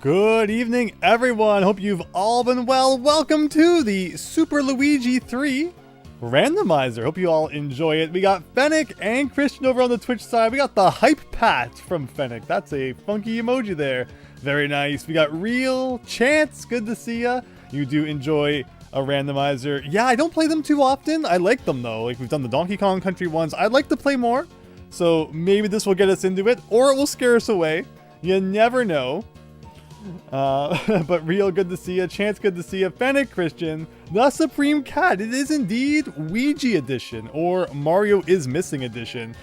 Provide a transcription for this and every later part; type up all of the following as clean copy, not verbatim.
Good evening, everyone. Hope you've all been well. Welcome to the Super Luigi 3 Randomizer. Hope you all enjoy it. We got Fennec and Christian over on the Twitch side. We got the hype patch from Fennec. That's a funky emoji there. Very nice. We got Real Chance. Good to see ya. You do enjoy a randomizer. Yeah, I don't play them too often. I like them though. Like we've done the Donkey Kong Country ones. I'd like to play more. So maybe this will get us into it, or it will scare us away. You never know. But Real, good to see you. Chance, good to see you. Fennec, Christian, the Supreme Cat. It is indeed Ouija edition, or Mario is Missing edition.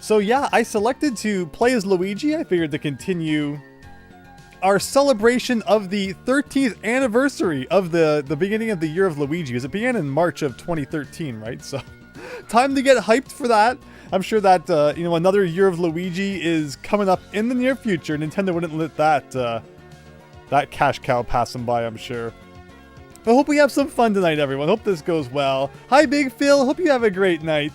So yeah, I selected to play as Luigi. I figured to continue our celebration of the 13th anniversary of the beginning of the Year of Luigi, because it began in March of 2013, right? So time to get hyped for that. I'm sure that, another Year of Luigi is coming up in the near future. Nintendo wouldn't let that cash cow pass them by, I'm sure. But hope we have some fun tonight, everyone. Hope this goes well. Hi, Big Phil. Hope you have a great night.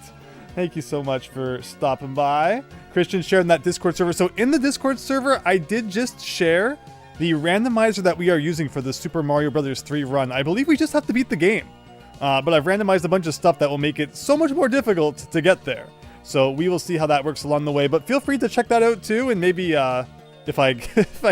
Thank you so much for stopping by. Christian sharing that Discord server. So in the Discord server, I did just share the randomizer that we are using for the Super Mario Bros. 3 run. I believe we just have to beat the game. But I've randomized a bunch of stuff that will make it so much more difficult to get there. So we will see how that works along the way. But feel free to check that out too. And maybe if I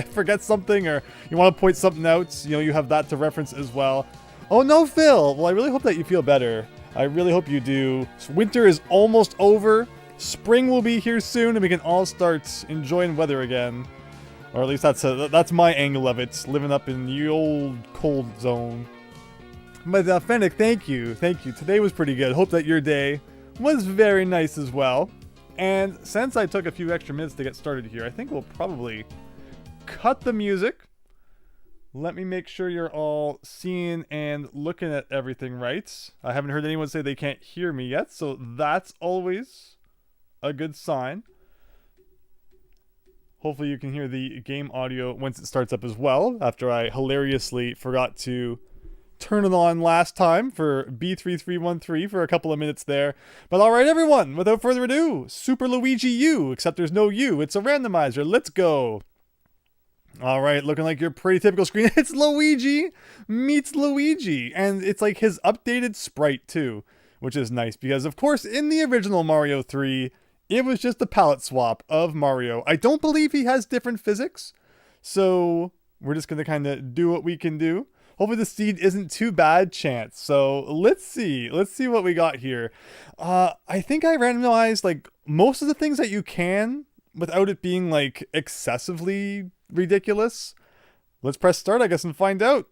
forget something or you want to point something out, you have that to reference as well. Oh no, Phil. Well, I really hope that you feel better. I really hope you do. Winter is almost over. Spring will be here soon, and we can all start enjoying weather again. Or at least that's my angle of it, living up in the old cold zone. But Fennec, thank you. Thank you. Today was pretty good. Hope that your day was very nice as well. And since I took a few extra minutes to get started here, I think we'll probably cut the music. Let me make sure you're all seeing and looking at everything right. I haven't heard anyone say they can't hear me yet, so that's always a good sign. Hopefully you can hear the game audio once it starts up as well, after I hilariously forgot to turn it on last time for B3313 for a couple of minutes there. But alright everyone, without further ado, Super Luigi U, except there's no U, it's a randomizer, let's go. Alright, looking like your pretty typical screen. It's Luigi meets Luigi, and it's like his updated sprite too, which is nice because of course in the original Mario 3, it was just a palette swap of Mario. I don't believe he has different physics, so we're just going to kind of do what we can do. Hopefully the seed isn't too bad, Chance. So let's see what we got here. I think I randomized like most of the things that you can without it being like excessively ridiculous. Let's press start, I guess, and find out.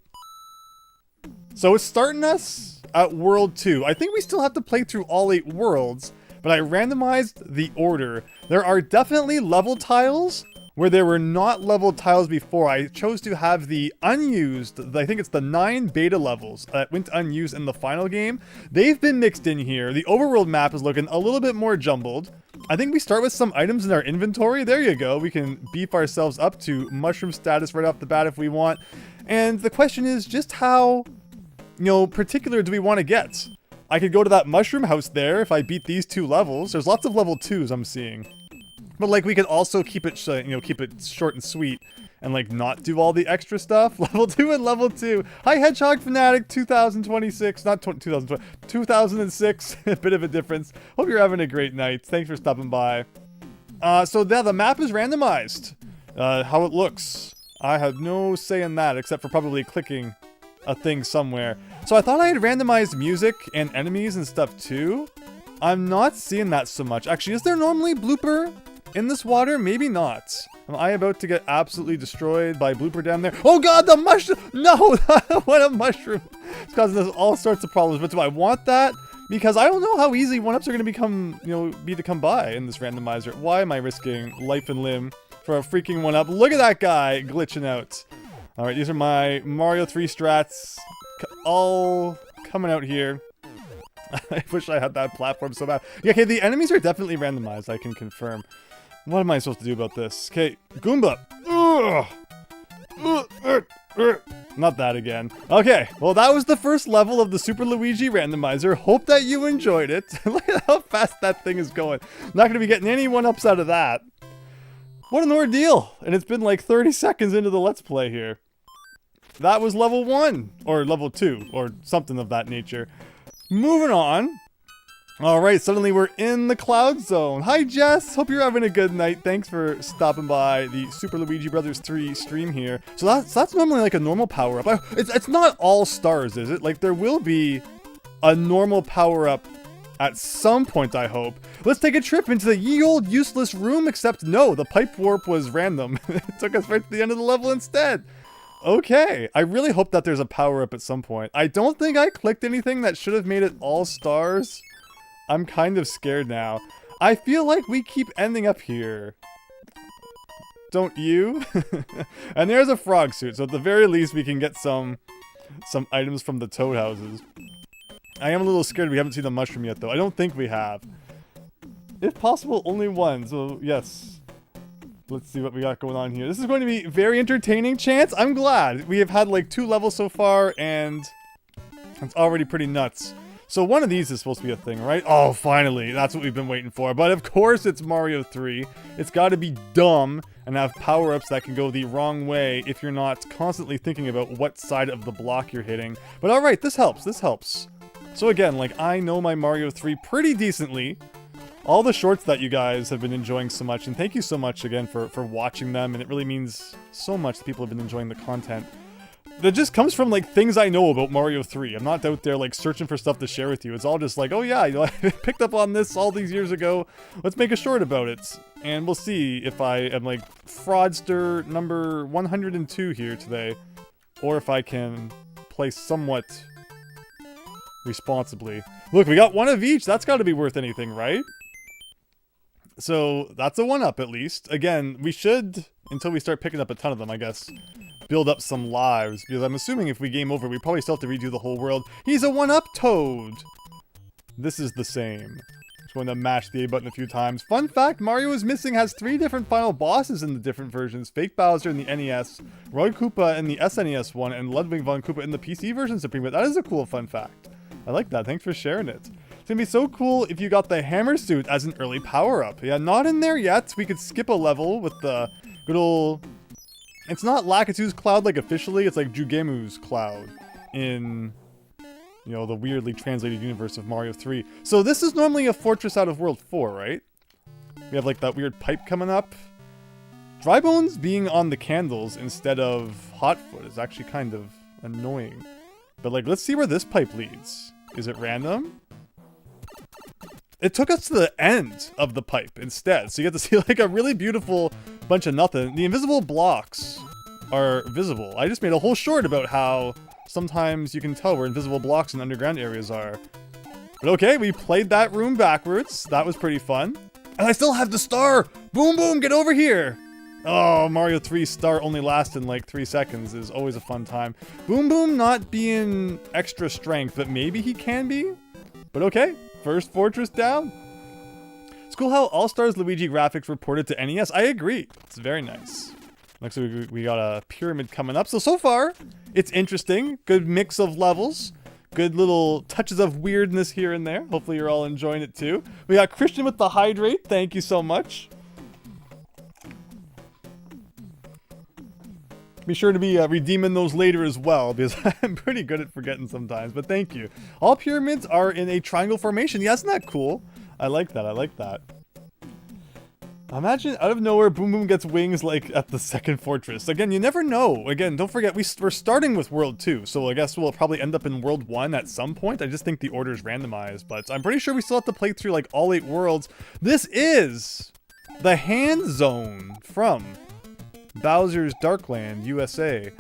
So it's starting us at World 2. I think we still have to play through all 8 worlds, but I randomized the order. There are definitely level tiles where there were not level tiles before. I chose to have the unused, I think it's the 9 beta levels that went unused in the final game. They've been mixed in here. The overworld map is looking a little bit more jumbled. I think we start with some items in our inventory. There you go. We can beef ourselves up to mushroom status right off the bat if we want. And the question is just how, particular do we want to get? I could go to that mushroom house there if I beat these 2 levels. There's lots of level 2s I'm seeing. But like we could also keep it short and sweet and like not do all the extra stuff. Level 2 and level 2. Hi Hedgehog Fanatic 2026, not 2020, 2006. A bit of a difference. Hope you're having a great night. Thanks for stopping by. So yeah, the map is randomized. How it looks, I have no say in that except for probably clicking a thing somewhere. So I thought I had randomized music and enemies and stuff too. I'm not seeing that so much. Actually, is there normally blooper in this water? Maybe not. Am I about to get absolutely destroyed by blooper down there? Oh god, the mushroom! No! What a mushroom! It's causing us all sorts of problems. But do I want that? Because I don't know how easy 1-ups are going to become, be to come by in this randomizer. Why am I risking life and limb for a freaking 1-up? Look at that guy glitching out. Alright, these are my Mario 3 strats all coming out here. I wish I had that platform so bad. Yeah, okay, the enemies are definitely randomized, I can confirm. What am I supposed to do about this? Okay, Goomba. Not that again. Okay, well that was the first level of the Super Luigi Randomizer. Hope that you enjoyed it. Look at how fast that thing is going. Not going to be getting any 1-ups out of that. What an ordeal! And it's been like 30 seconds into the Let's Play here. That was level 1, or level 2, or something of that nature. Moving on. Alright, suddenly we're in the Cloud Zone. Hi Jess, hope you're having a good night. Thanks for stopping by the Super Luigi Brothers 3 stream here. So that's normally like a normal power-up. It's not all stars, is it? Like, there will be a normal power-up at some point, I hope. Let's take a trip into the ye old useless room, except no, the pipe warp was random. It took us right to the end of the level instead. Okay, I really hope that there's a power-up at some point. I don't think I clicked anything that should have made it all stars. I'm kind of scared now. I feel like we keep ending up here. Don't you? And there's a frog suit, so at the very least we can get some items from the toad houses. I am a little scared we haven't seen the mushroom yet, though. I don't think we have. If possible, only one, so yes. Let's see what we got going on here. This is going to be very entertaining, Chance. I'm glad. We have had like 2 levels so far, and it's already pretty nuts. So one of these is supposed to be a thing, right? Oh, finally. That's what we've been waiting for. But of course it's Mario 3. It's got to be dumb and have power-ups that can go the wrong way if you're not constantly thinking about what side of the block you're hitting. But alright, this helps. This helps. So again, like, I know my Mario 3 pretty decently. All the shorts that you guys have been enjoying so much, and thank you so much again for watching them, and it really means so much that people have been enjoying the content. That just comes from, like, things I know about Mario 3. I'm not out there, like, searching for stuff to share with you. It's all just like, oh yeah, you know, I picked up on this all these years ago. Let's make a short about it. And we'll see if I am, like, fraudster number 102 here today. Or if I can play somewhat responsibly. Look, we got one of each. That's got to be worth anything, right? So, that's a 1-up at least. Again, we should, until we start picking up a ton of them, I guess, build up some lives, because I'm assuming if we game over, we probably still have to redo the whole world. He's a 1-up Toad! This is the same. Just going to mash the A button a few times. Fun fact, Mario is Missing has 3 different final bosses in the different versions. Fake Bowser in the NES, Roy Koopa in the SNES one, and Ludwig von Koopa in the PC version Supreme. That is a cool fun fact. I like that, thanks for sharing it. It's gonna be so cool if you got the hammer suit as an early power-up. Yeah, not in there yet. We could skip a level with the good old... It's not Lakitu's cloud, like, officially. It's like Jugemu's cloud in, you know, the weirdly translated universe of Mario 3. So this is normally a fortress out of World 4, right? We have, like, that weird pipe coming up. Drybones being on the candles instead of Hotfoot is actually kind of annoying. But, like, let's see where this pipe leads. Is it random? It took us to the end of the pipe instead. So you get to see, like, a really beautiful bunch of nothing. The invisible blocks are visible. I just made a whole short about how sometimes you can tell where invisible blocks in underground areas are. But okay, we played that room backwards. That was pretty fun. And I still have the star! Boom boom, get over here! Oh, Mario 3 star only lasting like 3 seconds is always a fun time. Boom boom not being extra strength, but maybe he can be? But okay, first fortress down. It's cool how All-Stars Luigi graphics were ported to NES. I agree. It's very nice. Next we got a pyramid coming up. So far, it's interesting. Good mix of levels. Good little touches of weirdness here and there. Hopefully you're all enjoying it too. We got Christian with the hydrate. Thank you so much. Be sure to be redeeming those later as well, because I'm pretty good at forgetting sometimes, but thank you. All pyramids are in a triangle formation. Yeah, isn't that cool? I like that, I like that. Imagine out of nowhere, Boom Boom gets wings like at the second fortress. Again, you never know. Again, don't forget, we're starting with World 2, so I guess we'll probably end up in World 1 at some point. I just think the order's randomized, but I'm pretty sure we still have to play through like all 8 worlds. This is the Hand Zone from Bowser's Darkland, USA.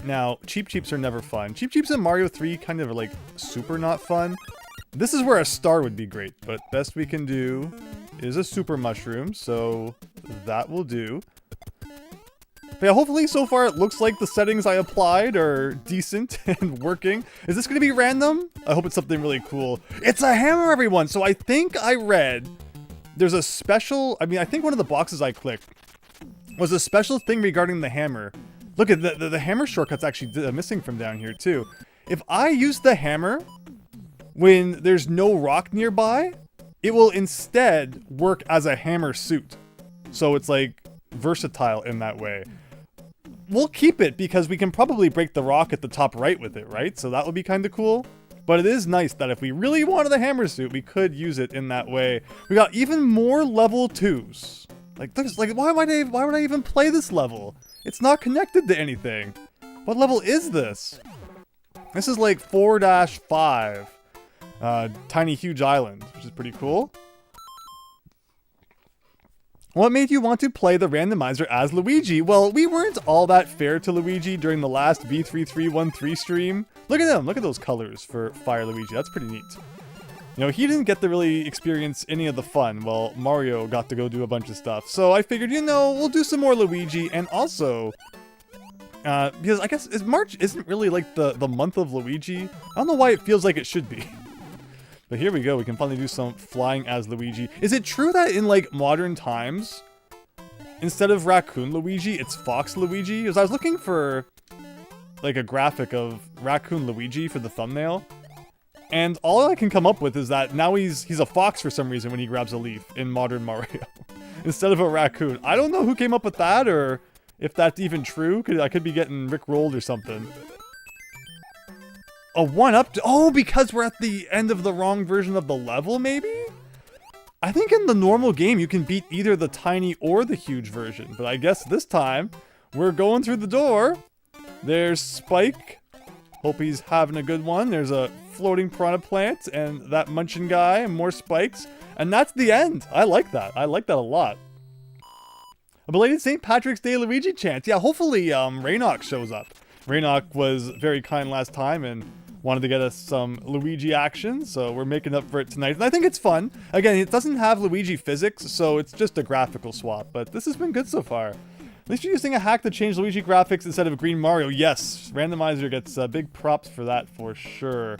Now, Cheep Cheeps are never fun. Cheep Cheeps in Mario 3 kind of are like super not fun. This is where a star would be great, but best we can do is a super mushroom, so that will do. But yeah, hopefully so far it looks like the settings I applied are decent and working. Is this going to be random? I hope it's something really cool. It's a hammer, everyone! So I think I read there's a special... I mean, I think one of the boxes I clicked was a special thing regarding the hammer. Look at the hammer shortcut's actually missing from down here too. If I use the hammer when there's no rock nearby, it will instead work as a hammer suit. So it's like versatile in that way. We'll keep it because we can probably break the rock at the top right with it, right? So that would be kind of cool. But it is nice that if we really wanted the hammer suit, we could use it in that way. We got even more level 2s. Like, there's, like, why would I even play this level? It's not connected to anything. What level is this? This is like 4-5. Tiny Huge Island, which is pretty cool. What made you want to play the randomizer as Luigi? Well, we weren't all that fair to Luigi during the last B3313 stream. Look at him, look at those colors for Fire Luigi, that's pretty neat. You know, he didn't get to really experience any of the fun, while Mario got to go do a bunch of stuff. So I figured, you know, we'll do some more Luigi, and also, because I guess March isn't really like the month of Luigi. I don't know why it feels like it should be. But here we go, we can finally do some flying as Luigi. Is it true that in, like, modern times, instead of Raccoon Luigi, it's Fox Luigi? Because I was looking for, like, a graphic of Raccoon Luigi for the thumbnail, and all I can come up with is that now he's a fox for some reason when he grabs a leaf in modern Mario, instead of a raccoon. I don't know who came up with that, or if that's even true. I could be getting rickrolled or something. A 1-up? Oh, because we're at the end of the wrong version of the level, maybe? I think in the normal game you can beat either the tiny or the huge version, but I guess this time we're going through the door. There's Spike. Hope he's having a good one. There's a floating piranha plant and that munchin guy and more spikes. And that's the end. I like that. I like that a lot. A belated St. Patrick's Day Luigi chance. Yeah, hopefully Raynox shows up. Raynox was very kind last time and wanted to get us some Luigi action, so we're making up for it tonight. And I think it's fun. Again, it doesn't have Luigi physics, so it's just a graphical swap, but this has been good so far. At least you're using a hack to change Luigi graphics instead of Green Mario. Yes, Randomizer gets big props for that for sure.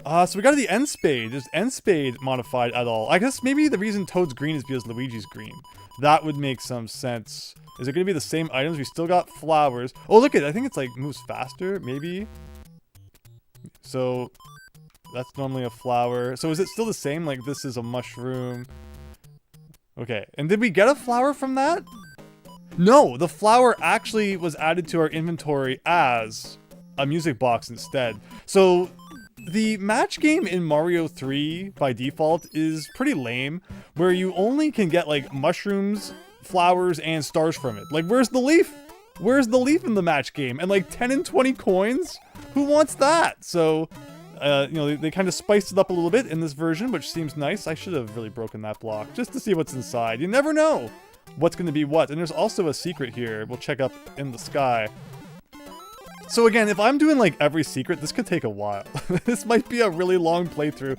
So we got the End Spade. Is End Spade modified at all? I guess maybe the reason Toad's green is because Luigi's green. That would make some sense. Is it going to be the same items? We still got flowers. Oh, look at it. I think it's like moves faster, maybe. So that's normally a flower. So is it still the same? Like this is a mushroom. Okay. And did we get a flower from that? No, the flower actually was added to our inventory as a music box instead. So the match game in Mario 3 by default is pretty lame, where you only can get like mushrooms, flowers, and stars from it. Like, where's the leaf? Where's the leaf in the match game? And like 10 and 20 coins? Who wants that? So, you know, they kind of spiced it up a little bit in this version, which seems nice. I should have really broken that block just to see what's inside. You never know what's going to be what. And there's also a secret here. We'll check up in the sky. So again, if I'm doing like every secret, this could take a while. This might be a really long playthrough.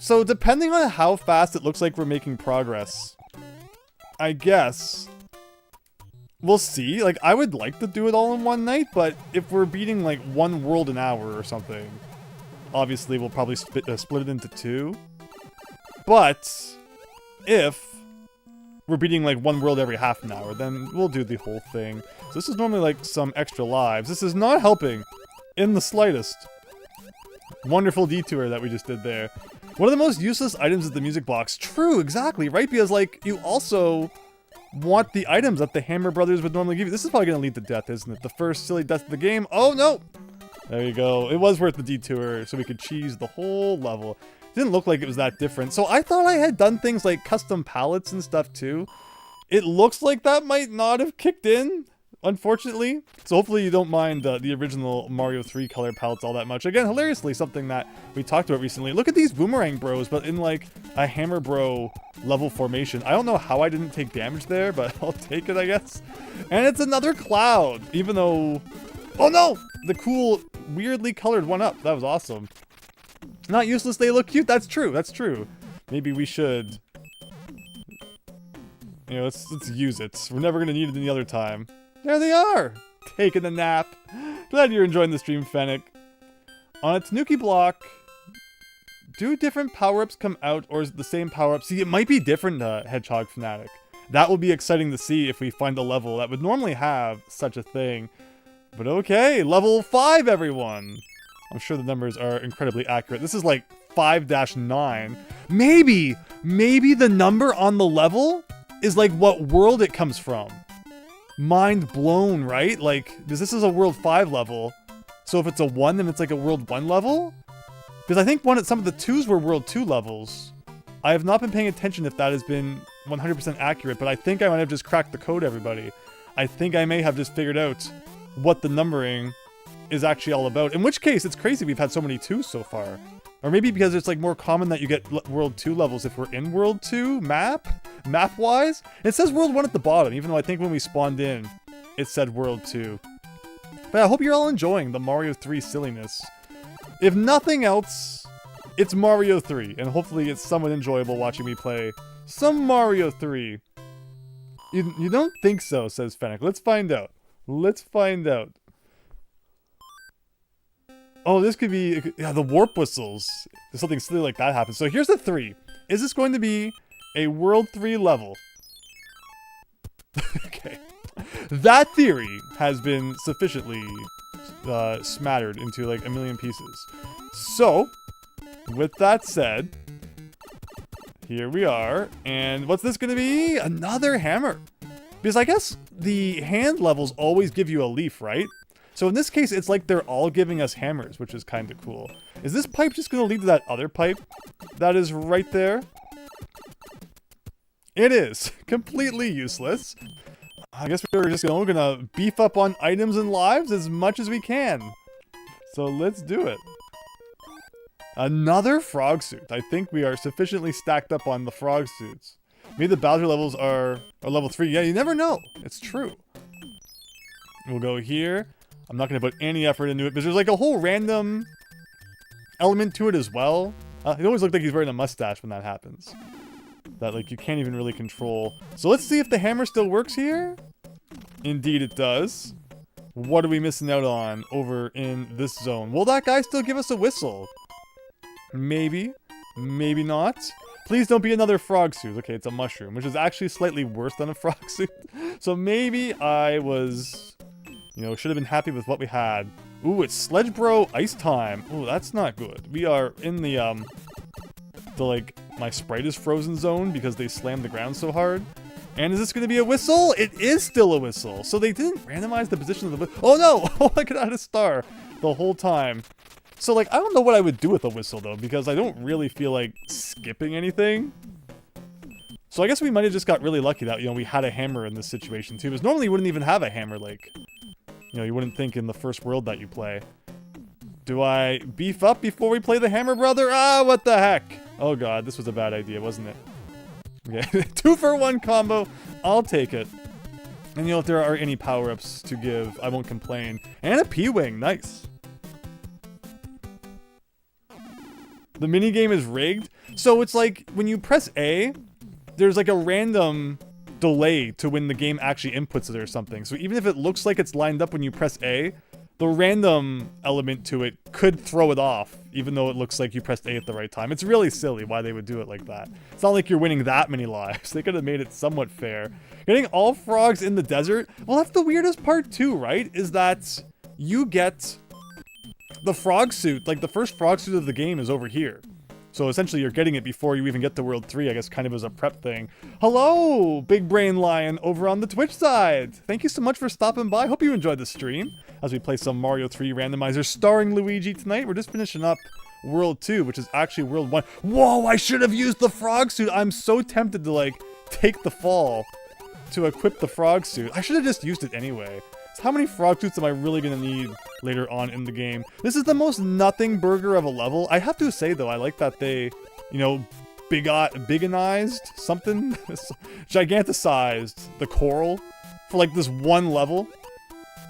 So depending on how fast it looks like we're making progress, I guess we'll see. Like, I would like to do it all in one night, but if we're beating like one world an hour or something, obviously we'll probably split it into 2. But if we're beating like one world every half an hour, then we'll do the whole thing. So this is normally like some extra lives. This is not helping in the slightest. Wonderful detour that we just did there. One of the most useless items is the music box. True, exactly, right? Because like you also want the items that the Hammer Brothers would normally give you. This is probably going to lead to death, isn't it? The first silly death of the game. Oh no! There you go. It was worth the detour so we could cheese the whole level. Didn't look like it was that different. So I thought I had done things like custom palettes and stuff too. It looks like that might not have kicked in, unfortunately. So hopefully you don't mind the original Mario 3 color palettes all that much. Again, hilariously, something that we talked about recently. Look at these Boomerang Bros, but in like a Hammer Bro level formation. I don't know how I didn't take damage there, but I'll take it, I guess. And it's another cloud, even though... Oh no! The cool, weirdly colored 1-up. That was awesome. Not useless, they look cute. That's true, that's true. Maybe we should... You know, let's use it. We're never going to need it any other time. There they are! Taking a nap. Glad you're enjoying the stream, Fennec. On a Tanuki block, do different power-ups come out, or is it the same power-up? See, it might be different, Hedgehog Fanatic. That will be exciting to see if we find a level that would normally have such a thing. But okay, level 5, everyone! I'm sure the numbers are incredibly accurate. This is like 5-9. Maybe the number on the level is like what world it comes from. Mind blown, right? Like, this is a world 5 level. So if it's a 1, then it's like a world 1 level? Because I think some of the 2s were world 2 levels. I have not been paying attention if that has been 100% accurate, but I think I might have just cracked the code, everybody. I think I may have just figured out what the numbering is actually all about. In which case, it's crazy we've had so many 2s so far. Or maybe because it's like more common that you get world 2 levels if we're in world 2 map-wise. It says world 1 at the bottom, even though I think when we spawned in, it said world 2. But I hope you're all enjoying the Mario 3 silliness. If nothing else, it's Mario 3, and hopefully it's somewhat enjoyable watching me play some Mario 3. You don't think so, says Fennec. Let's find out. Let's find out. Oh, this could be... Yeah, the warp whistles. If something silly like that happens. So here's the 3. Is this going to be a World 3 level? Okay. That theory has been sufficiently smattered into like a million pieces. So, with that said, here we are. And what's this going to be? Another hammer. Because I guess the hand levels always give you a leaf, right? So in this case, it's like they're all giving us hammers, which is kind of cool. Is this pipe just going to lead to that other pipe that is right there? It is. Completely useless. I guess we're just gonna beef up on items and lives as much as we can. So let's do it. Another frog suit. I think we are sufficiently stacked up on the frog suits. Maybe the Bowser levels are level 3. Yeah, you never know. It's true. We'll go here. I'm not going to put any effort into it because there's like a whole random element to it as well. It always looks like he's wearing a mustache when that happens. That like you can't even really control. So let's see if the hammer still works here. Indeed it does. What are we missing out on over in this zone? Will that guy still give us a whistle? Maybe. Maybe not. Please don't be another frog suit. Okay, it's a mushroom, which is actually slightly worse than a frog suit. So maybe I was, should have been happy with what we had. Ooh, it's Sledge Bro Ice Time. Ooh, that's not good. We are in the like, my sprite is frozen zone because they slammed the ground so hard. And is this going to be a whistle? It is still a whistle. So they didn't randomize the position of the whistle. Oh no! Oh, I could add a star the whole time. So like, I don't know what I would do with a whistle though, because I don't really feel like skipping anything. So I guess we might have just got really lucky that, we had a hammer in this situation too. Because normally you wouldn't even have a hammer, like, you wouldn't think in the first world that you play. Do I beef up before we play the hammer, brother? Ah, what the heck? Oh god, this was a bad idea, wasn't it? Okay, 2-for-1 combo. I'll take it. And if there are any power-ups to give, I won't complain. And a P-Wing, nice. The minigame is rigged. So it's like, when you press A, there's like a random delay to when the game actually inputs it or something. So even if it looks like it's lined up when you press A, the random element to it could throw it off, even though it looks like you pressed A at the right time. It's really silly why they would do it like that. It's not like you're winning that many lives. They could have made it somewhat fair. Getting all frogs in the desert, well, that's the weirdest part too, right? Is that you get the frog suit, like the first frog suit of the game is over here. So essentially you're getting it before you even get to World 3, I guess kind of as a prep thing. Hello, Big Brain Lion over on the Twitch side. Thank you so much for stopping by. Hope you enjoyed the stream as we play some Mario 3 Randomizer starring Luigi tonight. We're just finishing up World 2, which is actually World 1. Whoa, I should have used the frog suit. I'm so tempted to like take the fall to equip the frog suit. I should have just used it anyway. So how many frog suits am I really going to need later on in the game? This is the most nothing burger of a level. I have to say, though, I like that they, bigonized something, giganticized the coral for, like, this one level.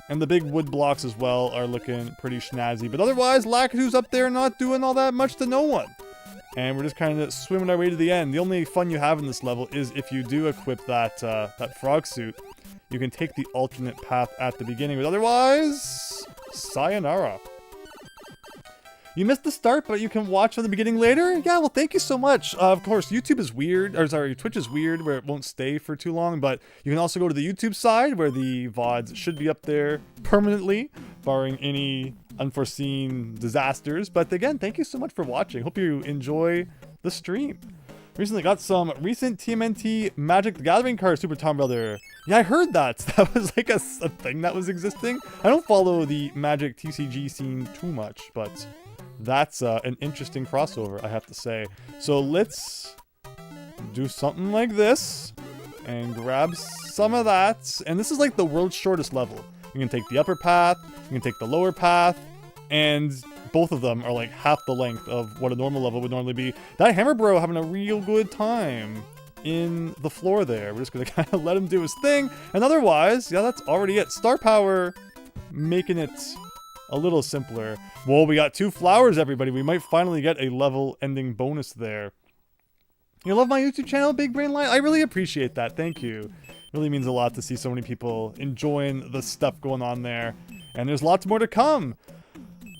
And the big wood blocks as well are looking pretty snazzy. But otherwise, Lakitu's up there not doing all that much to no one. And we're just kind of swimming our way to the end. The only fun you have in this level is if you do equip that frog suit. You can take the alternate path at the beginning, but otherwise, sayonara. You missed the start, but you can watch from the beginning later? Yeah, well, thank you so much. Of course, YouTube is weird, Twitch is weird, where it won't stay for too long, but you can also go to the YouTube side, where the VODs should be up there permanently, barring any unforeseen disasters. But again, thank you so much for watching. Hope you enjoy the stream. Recently got some recent TMNT Magic the Gathering cards, Super Tom Brother. Yeah, I heard that. That was like a thing that was existing. I don't follow the Magic TCG scene too much, but that's an interesting crossover, I have to say. So let's do something like this and grab some of that. And this is like the world's shortest level. You can take the upper path, you can take the lower path, and both of them are like half the length of what a normal level would normally be. That Hammer Bro having a real good time in the floor there. We're just gonna kind of let him do his thing. And otherwise, yeah, that's already it. Star Power making it a little simpler. Whoa, we got 2 flowers, everybody. We might finally get a level ending bonus there. You love my YouTube channel, Big Brain Light? I really appreciate that. Thank you. It really means a lot to see so many people enjoying the stuff going on there. And there's lots more to come.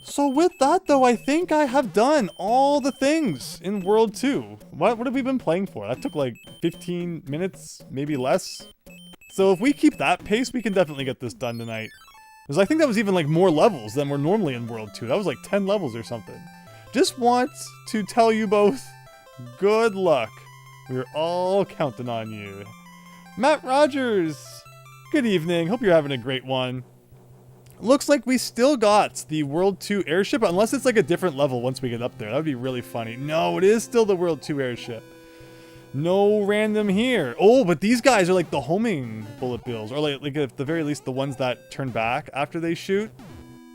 So with that, though, I think I have done all the things in World 2. What have we been playing for? That took like 15 minutes, maybe less. So if we keep that pace, we can definitely get this done tonight. Because I think that was even like more levels than were normally in World 2. That was like 10 levels or something. Just want to tell you both, good luck. We're all counting on you. Matt Rogers, good evening. Hope you're having a great one. Looks like we still got the World 2 airship, unless it's like a different level once we get up there. That would be really funny. No, it is still the World 2 airship. No random here. Oh, but these guys are like the homing bullet bills, or like at the very least the ones that turn back after they shoot.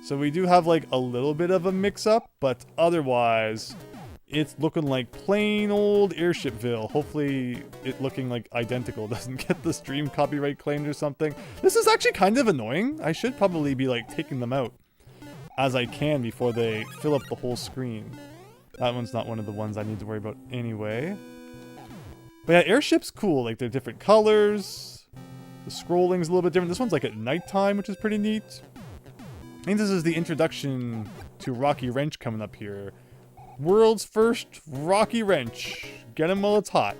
So we do have like a little bit of a mix-up, but otherwise it's looking like plain old Airshipville. Hopefully it looking like identical doesn't get the stream copyright claimed or something. This is actually kind of annoying. I should probably be like taking them out as I can before they fill up the whole screen. That one's not one of the ones I need to worry about anyway. But yeah, airship's cool. Like they're different colors. The scrolling's a little bit different. This one's like at nighttime, which is pretty neat. I think this is the introduction to Rocky Wrench coming up here. World's first Rocky Wrench. Get him while it's hot.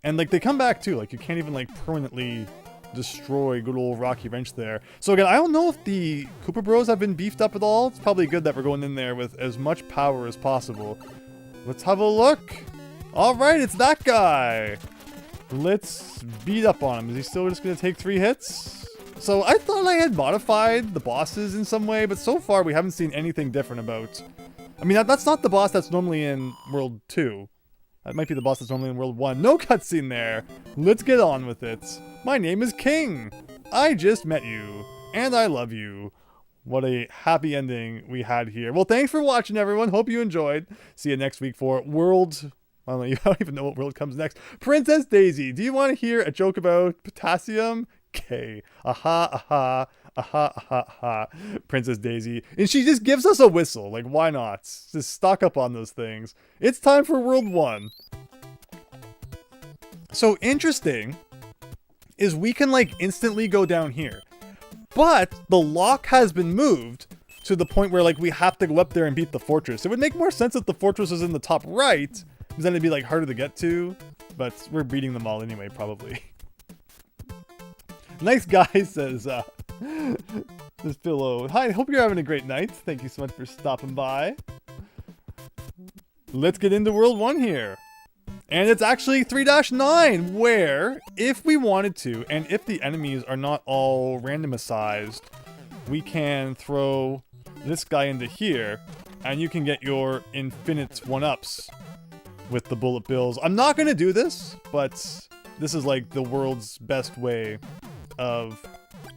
And like they come back too. Like you can't even like permanently destroy good old Rocky Wrench there. So again, I don't know if the Koopa Bros have been beefed up at all. It's probably good that we're going in there with as much power as possible. Let's have a look. All right, it's that guy. Let's beat up on him. Is he still just going to take 3 hits? So I thought I had modified the bosses in some way, but so far we haven't seen anything different about... I mean, that's not the boss that's normally in World 2. That might be the boss that's normally in World 1. No cutscene there. Let's get on with it. My name is King. I just met you. And I love you. What a happy ending we had here. Well, thanks for watching, everyone. Hope you enjoyed. See you next week for World... I don't even know what world comes next. Princess Daisy, do you want to hear a joke about potassium? Okay. Aha, aha, aha, aha, aha. Princess Daisy. And she just gives us a whistle. Like, why not? Just stock up on those things. It's time for World 1. So, interesting is we can, like, instantly go down here. But the lock has been moved to the point where, like, we have to go up there and beat the fortress. It would make more sense if the fortress was in the top right, because then it'd be, like, harder to get to. But we're beating them all anyway, probably. Nice guy, says this pillow. Hi, hope you're having a great night. Thank you so much for stopping by. Let's get into World 1 here. And it's actually 3-9, where, if we wanted to, and if the enemies are not all randomized, we can throw this guy into here, and you can get your infinite 1-ups with the bullet bills. I'm not going to do this, but this is like the world's best way of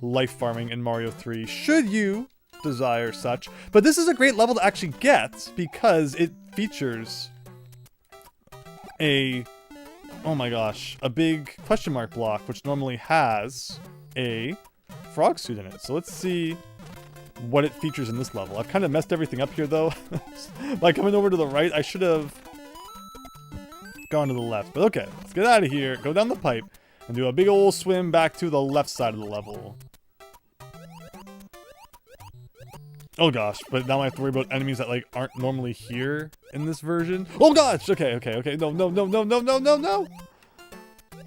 life farming in Mario 3, should you desire such. But this is a great level to actually get because it features a, oh my gosh, a big question mark block, which normally has a frog suit in it. So let's see what it features in this level. I've kind of messed everything up here though. By coming over to the right, I should have gone to the left. But okay, let's get out of here, go down the pipe, and do a big old swim back to the left side of the level. Oh gosh, but now I have to worry about enemies that like aren't normally here in this version. Oh gosh, okay. No.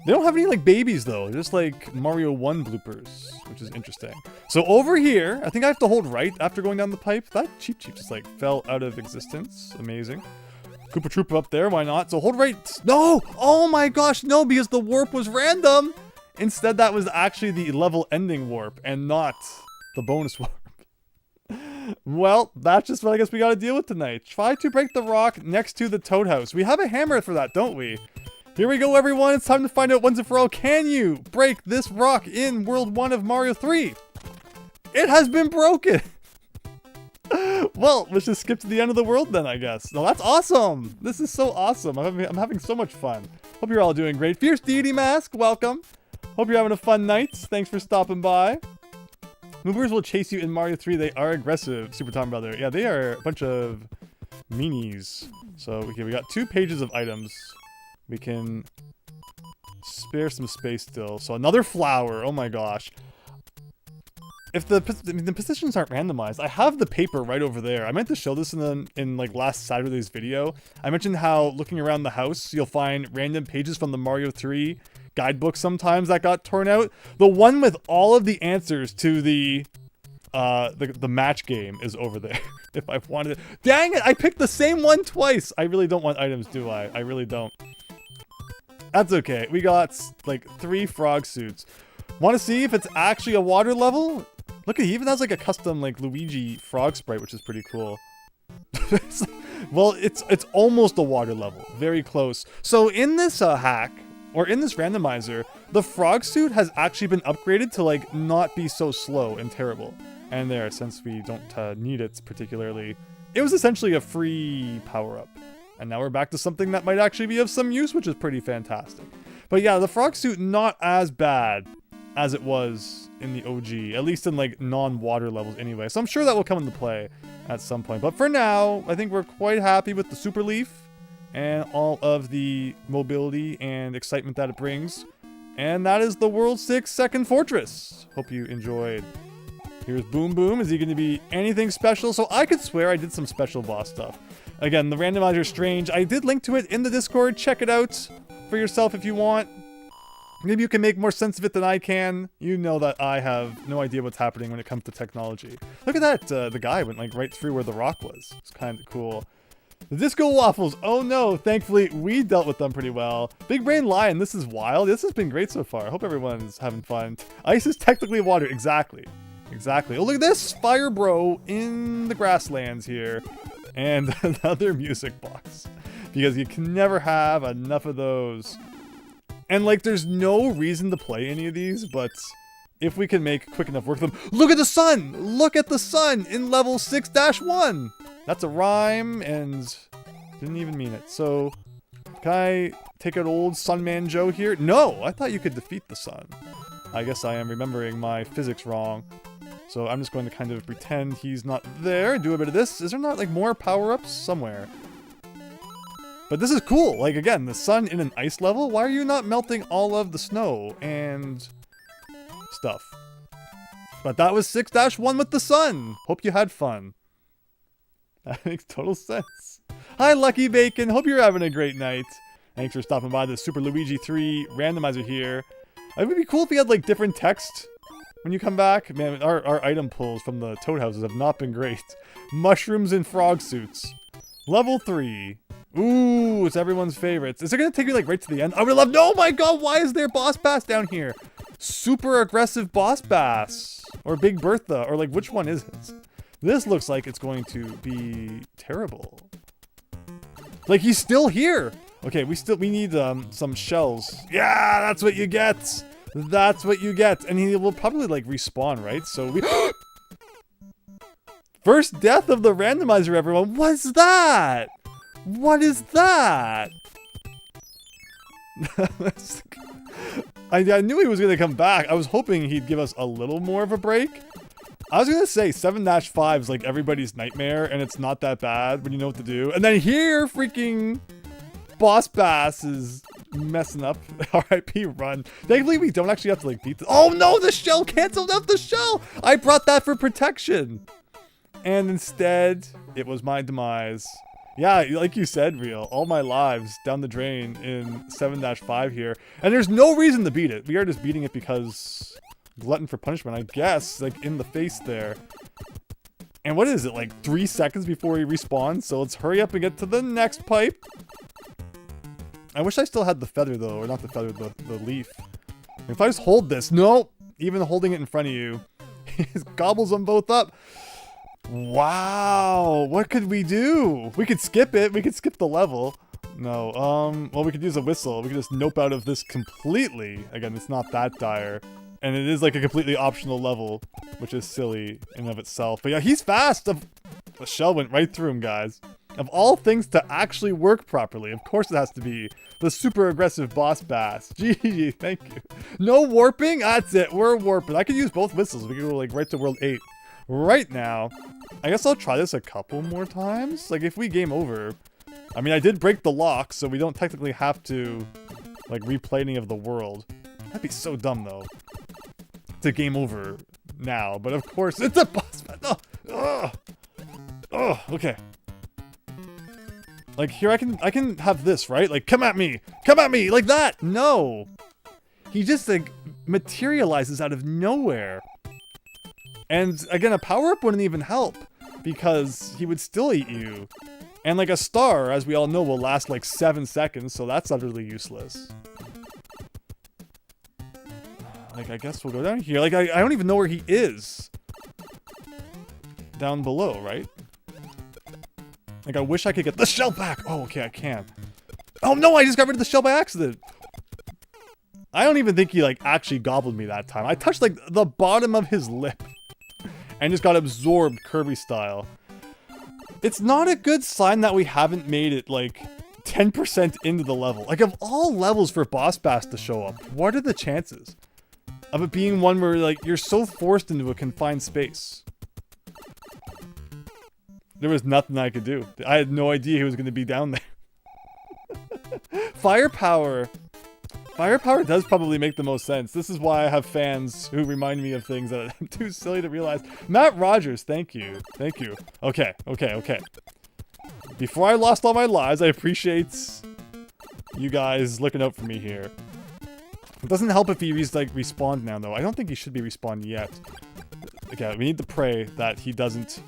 They don't have any like babies though, they're just like Mario 1 bloopers, which is interesting. So over here, I think I have to hold right after going down the pipe. That Cheep just like fell out of existence. Amazing. Koopa Troopa up there, why not? So hold right. No! Oh my gosh, no, because the warp was random. Instead, that was actually the level ending warp and not the bonus warp. Well, that's just what I guess we gotta deal with tonight. Try to break the rock next to the Toad House. We have a hammer for that, don't we? Here we go, everyone. It's time to find out once and for all. Can you break this rock in World 1 of Mario 3? It has been broken. Well, let's just skip to the end of the world then, I guess. No, that's awesome. This is so awesome. I'm having so much fun. Hope you're all doing great. Fierce Deity Mask, welcome. Hope you're having a fun night. Thanks for stopping by. Movers will chase you in Mario 3. They are aggressive, Super Tom Brother. Yeah, they are a bunch of meanies. So, okay, we got 2 pages of items. We can spare some space still. So, another flower. Oh my gosh. If the positions aren't randomized, I have the paper right over there. I meant to show this in like last Saturday's video. I mentioned how looking around the house, you'll find random pages from the Mario 3 guidebook sometimes that got torn out. The one with all of the answers to the match game is over there. If I wanted it. Dang it, I picked the same one twice. I really don't want items, do I? I really don't. That's okay. We got like 3 frog suits. Want to see if it's actually a water level? Look, he even has like a custom like Luigi frog sprite, which is pretty cool. Well, it's almost a water level. Very close. So in this hack, or in this randomizer, the frog suit has actually been upgraded to like not be so slow and terrible. And there, since we don't need it particularly, it was essentially a free power-up. And now we're back to something that might actually be of some use, which is pretty fantastic. But yeah, the frog suit not as bad as it was in the OG, at least in like non-water levels anyway. So I'm sure that will come into play at some point. But for now, I think we're quite happy with the Super Leaf and all of the mobility and excitement that it brings. And that is the World 6 Second Fortress. Hope you enjoyed. Here's Boom Boom. Is he going to be anything special? So I could swear I did some special boss stuff. Again, the randomizer is strange. I did link to it in the Discord. Check it out for yourself if you want. Maybe you can make more sense of it than I can. You know that I have no idea what's happening when it comes to technology. Look at that. The guy went like right through where the rock was. It's kind of cool. The Disco Waffles. Oh no. Thankfully, we dealt with them pretty well. Big Brain Lion. This is wild. This has been great so far. I hope everyone's having fun. Ice is technically water. Exactly. Exactly. Oh, look at this. Fire Bro in the grasslands here. And another music box. Because you can never have enough of those. And like, there's no reason to play any of these, but if we can make quick enough work of them. Look at the sun! Look at the sun in level 6-1! That's a rhyme, and didn't even mean it. So, can I take out old Sunman Joe here? No! I thought you could defeat the sun. I guess I am remembering my physics wrong. So I'm just going to kind of pretend he's not there, do a bit of this. Is there not like more power-ups somewhere? But this is cool. Like, again, the sun in an ice level. Why are you not melting all of the snow and stuff? But that was 6-1 with the sun. Hope you had fun. That makes total sense. Hi, Lucky Bacon. Hope you're having a great night. Thanks for stopping by the Super Luigi 3 randomizer here. It would be cool if we had, like, different text when you come back. Man, our item pulls from the Toad Houses have not been great. Mushrooms and frog suits. Level 3. Ooh, it's everyone's favorites. Is it gonna take me like right to the end? I would love. No, my God, why is there Boss Bass down here? Super aggressive Boss Bass or Big Bertha, or like which one is it? This looks like it's going to be terrible. Like he's still here. Okay, we need some shells. Yeah, that's what you get. That's what you get, and he will probably like respawn, right? So we. First death of the randomizer, everyone. What's that? What is that? I knew he was going to come back. I was hoping he'd give us a little more of a break. I was going to say 7-5 is like everybody's nightmare, and it's not that bad when you know what to do. And then here, freaking Boss Bass is messing up. R.I.P. Run. Thankfully, we don't actually have to like beat the— Oh no, the shell canceled out the shell! I brought that for protection. And instead, it was my demise. Yeah, like you said, Real, all my lives down the drain in 7-5 here. And there's no reason to beat it. We are just beating it because glutton for punishment, I guess, like in the face there. And what is it, like 3 seconds before he respawns? So let's hurry up and get to the next pipe. I wish I still had the feather though, or not the feather, the leaf. If I just hold this, no, even holding it in front of you, it gobbles them both up. Wow, what could we do? We could skip it, we could skip the level. No, well, we could use a whistle. We could just nope out of this completely. Again, it's not that dire. And it is like a completely optional level, which is silly in and of itself. But yeah, he's fast. The shell went right through him, guys. Of all things to actually work properly, of course it has to be the super aggressive boss bass. GG, thank you. No warping? That's it, we're warping. I could use both whistles. We could go like right to world 8. Right now, I guess I'll try this a couple more times. Like if we game over, I mean, I did break the lock, so we don't technically have to like replay any of the world. That'd be so dumb though, to game over now. But of course, it's a boss battle. Oh, okay. Like here, I can have this, right? Like, come at me, like that. No, he just like materializes out of nowhere. And again, a power-up wouldn't even help because he would still eat you. And like a star, as we all know, will last like 7 seconds, so that's utterly useless. Like, I guess we'll go down here. Like, I don't even know where he is. Down below, right? Like, I wish I could get the shell back. Oh, okay, I can. Oh no, I just got rid of the shell by accident. I don't even think he like actually gobbled me that time. I touched like the bottom of his lip and just got absorbed Kirby style. It's not a good sign that we haven't made it like 10% into the level. Like of all levels for boss bass to show up, what are the chances of it being one where like you're so forced into a confined space? There was nothing I could do. I had no idea he was going to be down there. Firepower. Firepower does probably make the most sense. This is why I have fans who remind me of things that I'm too silly to realize. Matt Rogers, thank you. Thank you. Okay. Before I lost all my lives, I appreciate you guys looking out for me here. It doesn't help if he's like respawned now though. I don't think he should be respawned yet. Okay, we need to pray that he doesn't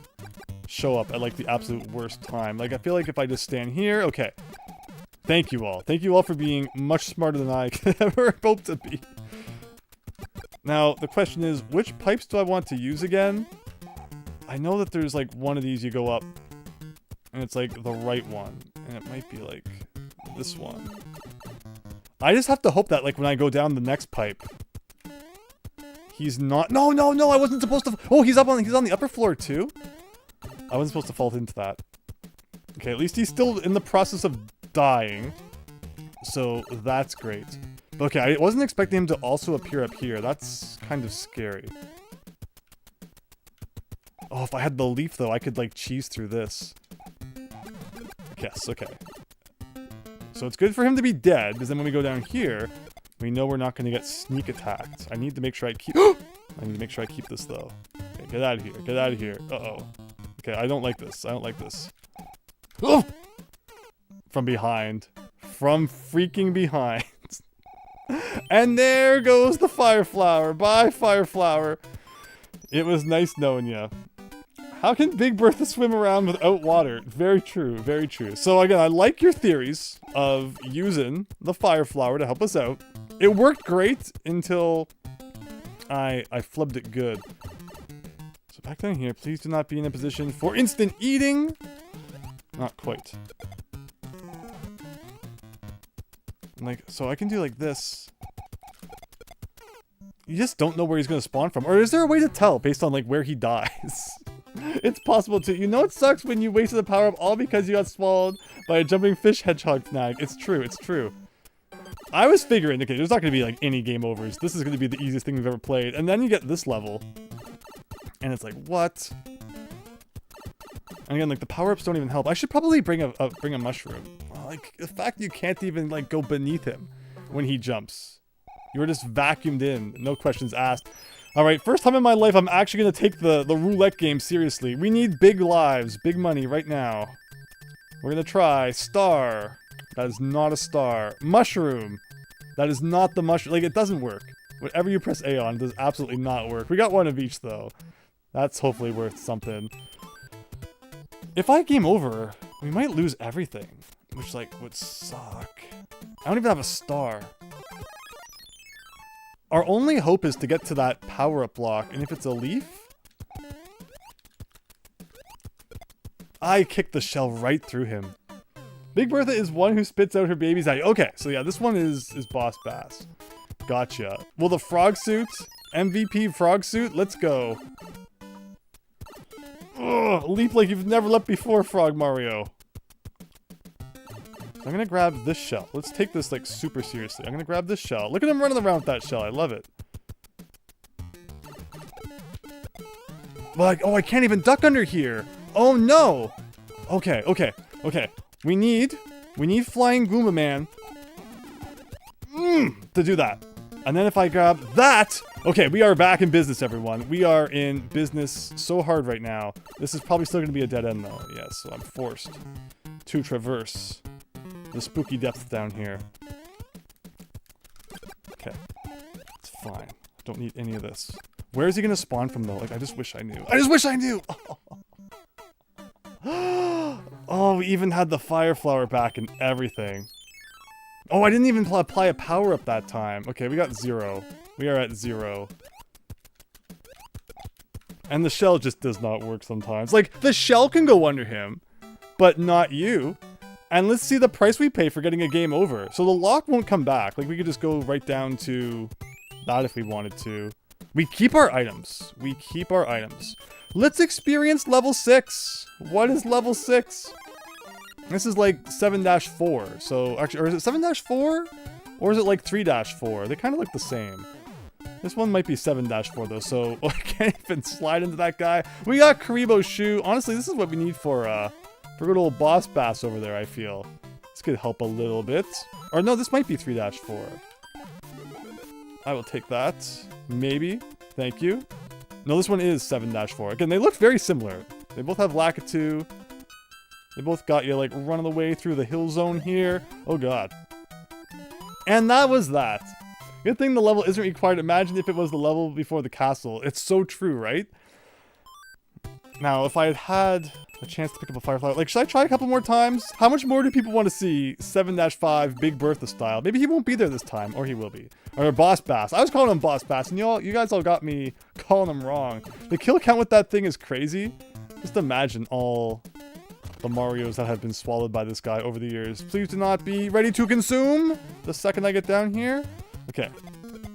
show up at like the absolute worst time. Like I feel like if I just stand here, okay. Thank you all. Thank you all for being much smarter than I could ever hope to be. Now, the question is, which pipes do I want to use again? I know that there's like one of these you go up, and it's like the right one. And it might be like this one. I just have to hope that like when I go down the next pipe, he's not... No, I wasn't supposed to... Oh, he's on the upper floor too? I wasn't supposed to fall into that. Okay, at least he's still in the process of dying, so that's great. But okay, I wasn't expecting him to also appear up here. That's kind of scary. Oh, if I had the leaf though, I could like cheese through this. Yes, okay. So it's good for him to be dead, because then when we go down here, we know we're not going to get sneak attacked. I need to make sure I keep... I need to make sure I keep this though. Okay, get out of here, get out of here. Uh-oh. Okay, I don't like this, I don't like this. Oh! From behind. From freaking behind. And there goes the fire flower. Bye, fire flower. It was nice knowing ya. How can Big Bertha swim around without water? Very true, very true. So again, I like your theories of using the fire flower to help us out. It worked great until I flubbed it good. So back down here, please do not be in a position for instant eating. Not quite. Like, so I can do like this. You just don't know where he's going to spawn from. Or is there a way to tell based on like where he dies? It's possible to. You know it sucks when you wasted a power-up all because you got swallowed by a jumping fish hedgehog snag. It's true, it's true. I was figuring, okay, there's not going to be like any game overs. This is going to be the easiest thing we've ever played. And then you get this level. And it's like, what? And again, like the power-ups don't even help. I should probably bring a mushroom. Like the fact you can't even like go beneath him when he jumps. You were just vacuumed in, no questions asked. All right, first time in my life I'm actually gonna take the roulette game seriously. We need big lives, big money right now. We're gonna try star. That is not a star. Mushroom. That is not the mushroom. Like it doesn't work. Whatever you press A on does absolutely not work. We got one of each though. That's hopefully worth something. If I game over, we might lose everything, which, like, would suck. I don't even have a star. Our only hope is to get to that power-up block, and if it's a leaf... I kicked the shell right through him. Big Bertha is one who spits out her baby's eye. Okay, so yeah, this one is Boss Bass. Gotcha. Well, the frog suit, MVP frog suit, let's go. Ugh, leap like you've never leapt before, Frog Mario. I'm gonna grab this shell. Let's take this, like, super seriously. I'm gonna grab this shell. Look at him running around with that shell. I love it. Like, oh, I can't even duck under here. Oh, no. Okay, okay, okay. We need Flying Goomba Man to do that. And then if I grab that... Okay, we are back in business, everyone. We are in business so hard right now. This is probably still going to be a dead end, though. Yes, so I'm forced to traverse the spooky depths down here. Okay. It's fine. Don't need any of this. Where is he going to spawn from, though? Like, I just wish I knew. I just wish I knew! Oh, we even had the fire flower back and everything. Oh, I didn't even apply a power-up that time. Okay, we got 0. We are at 0. And the shell just does not work sometimes. Like, the shell can go under him, but not you. And let's see the price we pay for getting a game over. So the lock won't come back. Like, we could just go right down to that if we wanted to. We keep our items. We keep our items. Let's experience level 6. What is level 6? This is like 7-4. So, actually, or is it 7-4? Or is it like 3-4? They kind of look the same. This one might be 7-4 though, so I can't even slide into that guy. We got Karibo's shoe. Honestly, this is what we need for good old Boss Bass over there, I feel. This could help a little bit. Or no, this might be 3-4. I will take that. Maybe. Thank you. No, this one is 7-4. Again, they look very similar. They both have Lakitu. They both got you, like, running away through the hill zone here. Oh, God. And that was that. Good thing the level isn't required. Imagine if it was the level before the castle. It's so true, right? Now, if I had had a chance to pick up a Firefly, like, should I try a couple more times? How much more do people want to see 7-5 Big Bertha style? Maybe he won't be there this time, or he will be. Or Boss Bass. I was calling him Boss Bass, and you guys all got me calling him wrong. The kill count with that thing is crazy. Just imagine all the Marios that have been swallowed by this guy over the years. Please do not be ready to consume the second I get down here. Okay.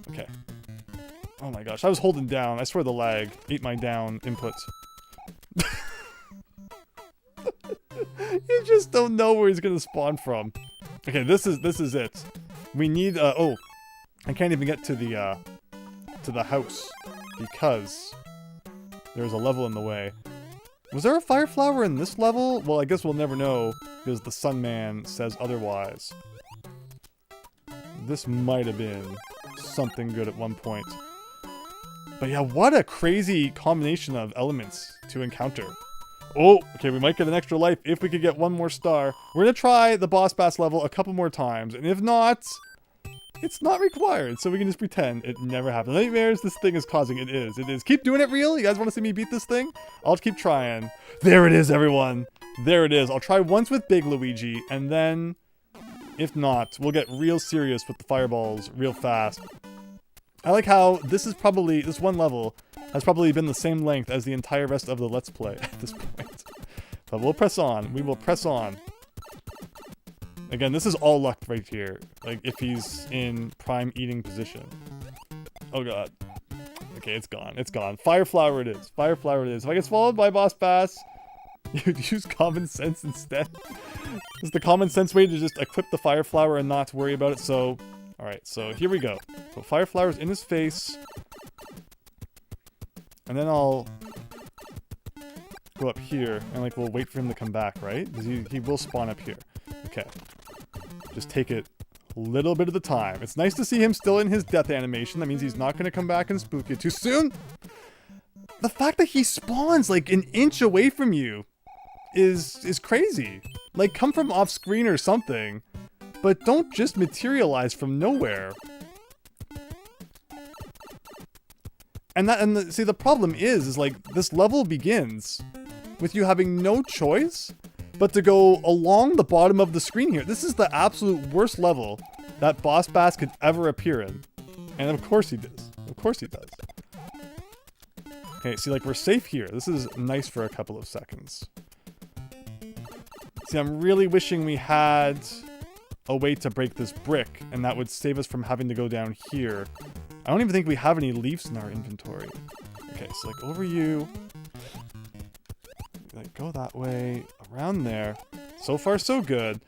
Okay. Oh my gosh, I was holding down. I swear the lag ate my down input. You just don't know where he's gonna spawn from. Okay, this is it. We need oh, I can't even get to the house because there's a level in the way. Was there a fire flower in this level? Well, I guess we'll never know because the Sun Man says otherwise. This might have been something good at one point. But yeah, what a crazy combination of elements to encounter. Oh, okay, we might get an extra life if we could get one more star. We're gonna try the Boss Bass level a couple more times, and if not, it's not required, so we can just pretend it never happened. Nightmares this thing is causing. It is. It is. Keep doing it real. You guys want to see me beat this thing? I'll just keep trying. There it is, everyone. There it is. I'll try once with Big Luigi, and then... if not, we'll get real serious with the fireballs real fast. I like how this one level has probably been the same length as the entire rest of the Let's Play at this point. But we'll press on. We will press on. Again, this is all luck right here. Like, if he's in prime eating position. Oh god. Okay, it's gone. It's gone. Fire flower it is. Fire flower it is. If I get swallowed by Boss Bass, you'd use common sense instead. It's the common sense way to just equip the fire flower and not worry about it. So, alright, so here we go. So fire flower's in his face. And then I'll go up here and like we'll wait for him to come back, right? Because he will spawn up here. Okay. Just take it a little bit at a time. It's nice to see him still in his death animation. That means he's not going to come back and spook you too soon. The fact that he spawns like an inch away from you is crazy. Like, come from off screen or something, but don't just materialize from nowhere. And see, the problem is like this level begins with you having no choice but to go along the bottom of the screen here. This is the absolute worst level that Boss Bass could ever appear in. And of course he does. Of course he does. Okay, see, like, we're safe here. This is nice for a couple of seconds. See, I'm really wishing we had a way to break this brick, and that would save us from having to go down here. I don't even think we have any leaves in our inventory. Okay, so, like, over you. Like, go that way, around there. So far, so good.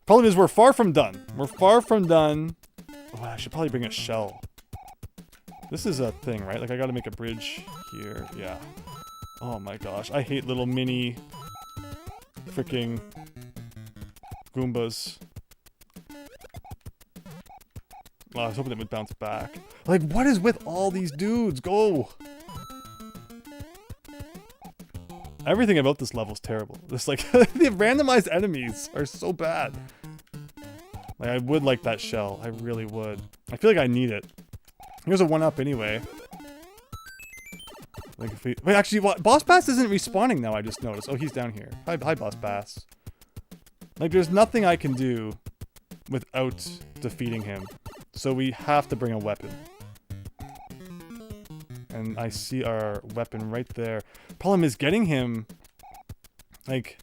Problem is, we're far from done. We're far from done. Oh, I should probably bring a shell. This is a thing, right? Like, I gotta make a bridge here. Yeah. Oh my gosh. I hate little mini freaking Goombas. Oh, I was hoping it would bounce back. Like, what is with all these dudes? Go! Everything about this level is terrible. Just like, the randomized enemies are so bad. Like, I would like that shell. I really would. I feel like I need it. Here's a 1-up anyway. Like, if we... Wait, actually, what? Boss Bass isn't respawning now, I just noticed. Oh, he's down here. Hi, Boss Bass. Like, there's nothing I can do without defeating him. So we have to bring a weapon. And I see our weapon right there. Problem is getting him... Like...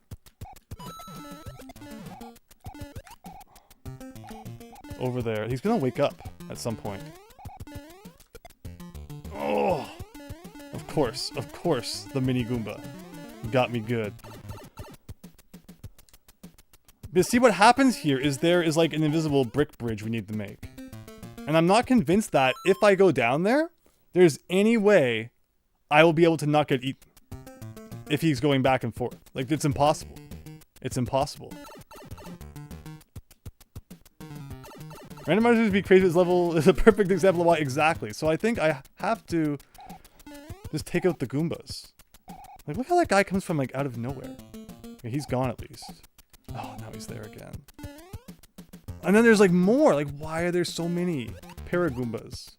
over there. He's gonna wake up at some point. Oh! Of course, the mini Goomba got me good. But see, what happens here is there is like an invisible brick bridge we need to make. And I'm not convinced that if I go down there, there's any way I will be able to not get eaten. If he's going back and forth. Like, it's impossible. It's impossible. Randomizers be crazy. This level is a perfect example of why. Exactly. So I think I have to just take out the Goombas. Like, look how that guy comes from, like, out of nowhere. Okay, he's gone at least. Oh, now he's there again. And then there's, like, more. Like, why are there so many Paragoombas?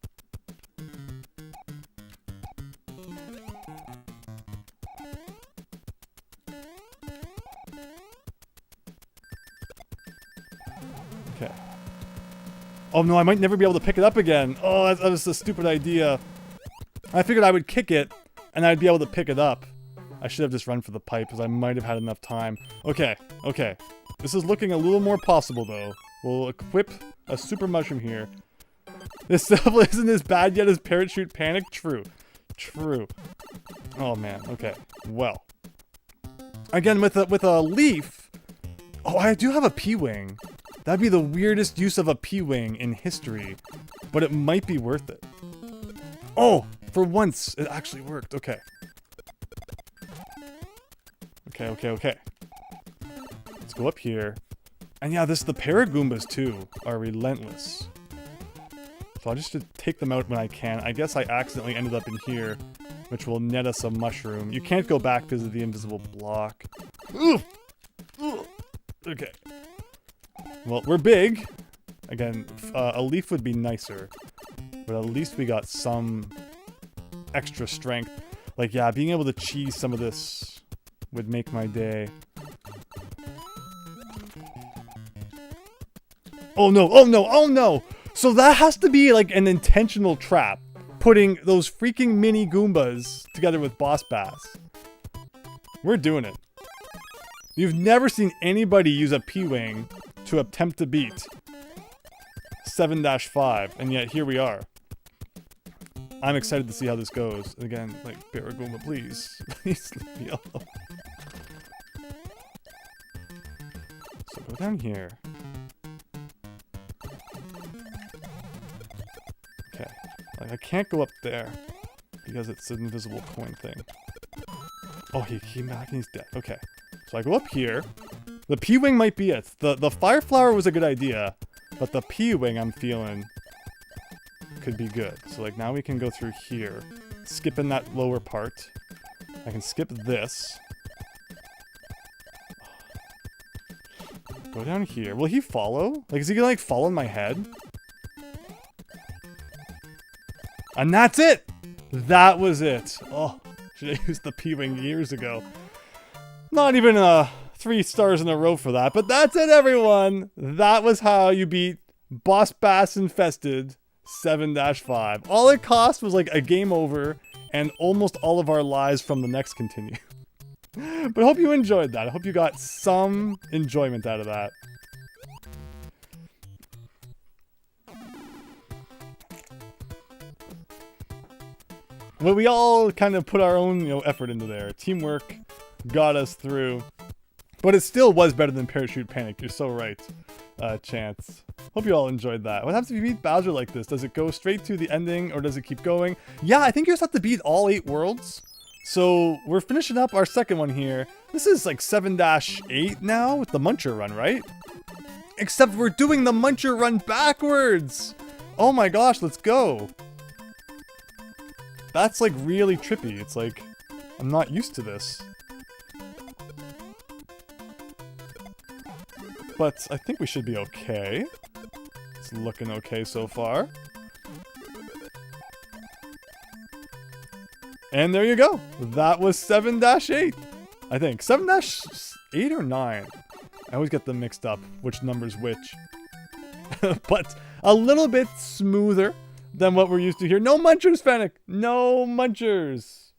Okay. Oh no, I might never be able to pick it up again. Oh, that was a stupid idea. I figured I would kick it, and I'd be able to pick it up. I should have just run for the pipe, because I might have had enough time. Okay, okay. This is looking a little more possible, though. We'll equip a super mushroom here. This level isn't as bad yet as Parachute Panic? True. True. Oh man, okay. Well. Again, with a leaf... Oh, I do have a P-Wing. That'd be the weirdest use of a P-Wing in history, but it might be worth it. Oh, for once, it actually worked. Okay. Okay. Let's go up here. And yeah, the Paragoombas, too, are relentless. So I'll just take them out when I can. I guess I accidentally ended up in here, which will net us a mushroom. You can't go back because of the invisible block. Ugh! Ugh! Okay. Well, we're big. Again, a leaf would be nicer. But at least we got some extra strength. Like, yeah, being able to cheese some of this would make my day. Oh no, oh no, oh no! So that has to be like an intentional trap. Putting those freaking mini Goombas together with Boss Bass. We're doing it. You've never seen anybody use a P-Wing to attempt to beat 7-5, and yet here we are. I'm excited to see how this goes. Again, like, Paragoomba, please. Please leave me alone. So go down here. Okay. Like, I can't go up there because it's an invisible coin thing. Oh, he came back and he's dead. Okay. So I go up here. The P-Wing might be it. The Fire Flower was a good idea, but the P-Wing I'm feeling could be good. So like now we can go through here, skipping that lower part. I can skip this. Go down here. Will he follow? Like, is he gonna like fall on my head? And that's it! That was it. Oh, should have used the P-Wing years ago. Not even 3 stars in a row for that. But that's it, everyone. That was how you beat Boss Bass Infested 7-5. All it cost was like a game over and almost all of our lives from the next continue. But I hope you enjoyed that. I hope you got some enjoyment out of that. Well, we all kind of put our own, effort into there. Teamwork got us through. But it still was better than Parachute Panic. You're so right, Chance. Hope you all enjoyed that. What happens if you beat Bowser like this? Does it go straight to the ending or does it keep going? Yeah, I think you just have to beat all 8 worlds. So we're finishing up our second one here. This is like 7-8 now with the Muncher run, right? Except we're doing the Muncher run backwards. Oh my gosh, let's go. That's like really trippy. It's like, I'm not used to this. But I think we should be okay. It's looking okay so far. And there you go. That was 7-8. I think. 7-8 or 9? I always get them mixed up, which number's which. But a little bit smoother than what we're used to here. No munchers, Fennec! No munchers!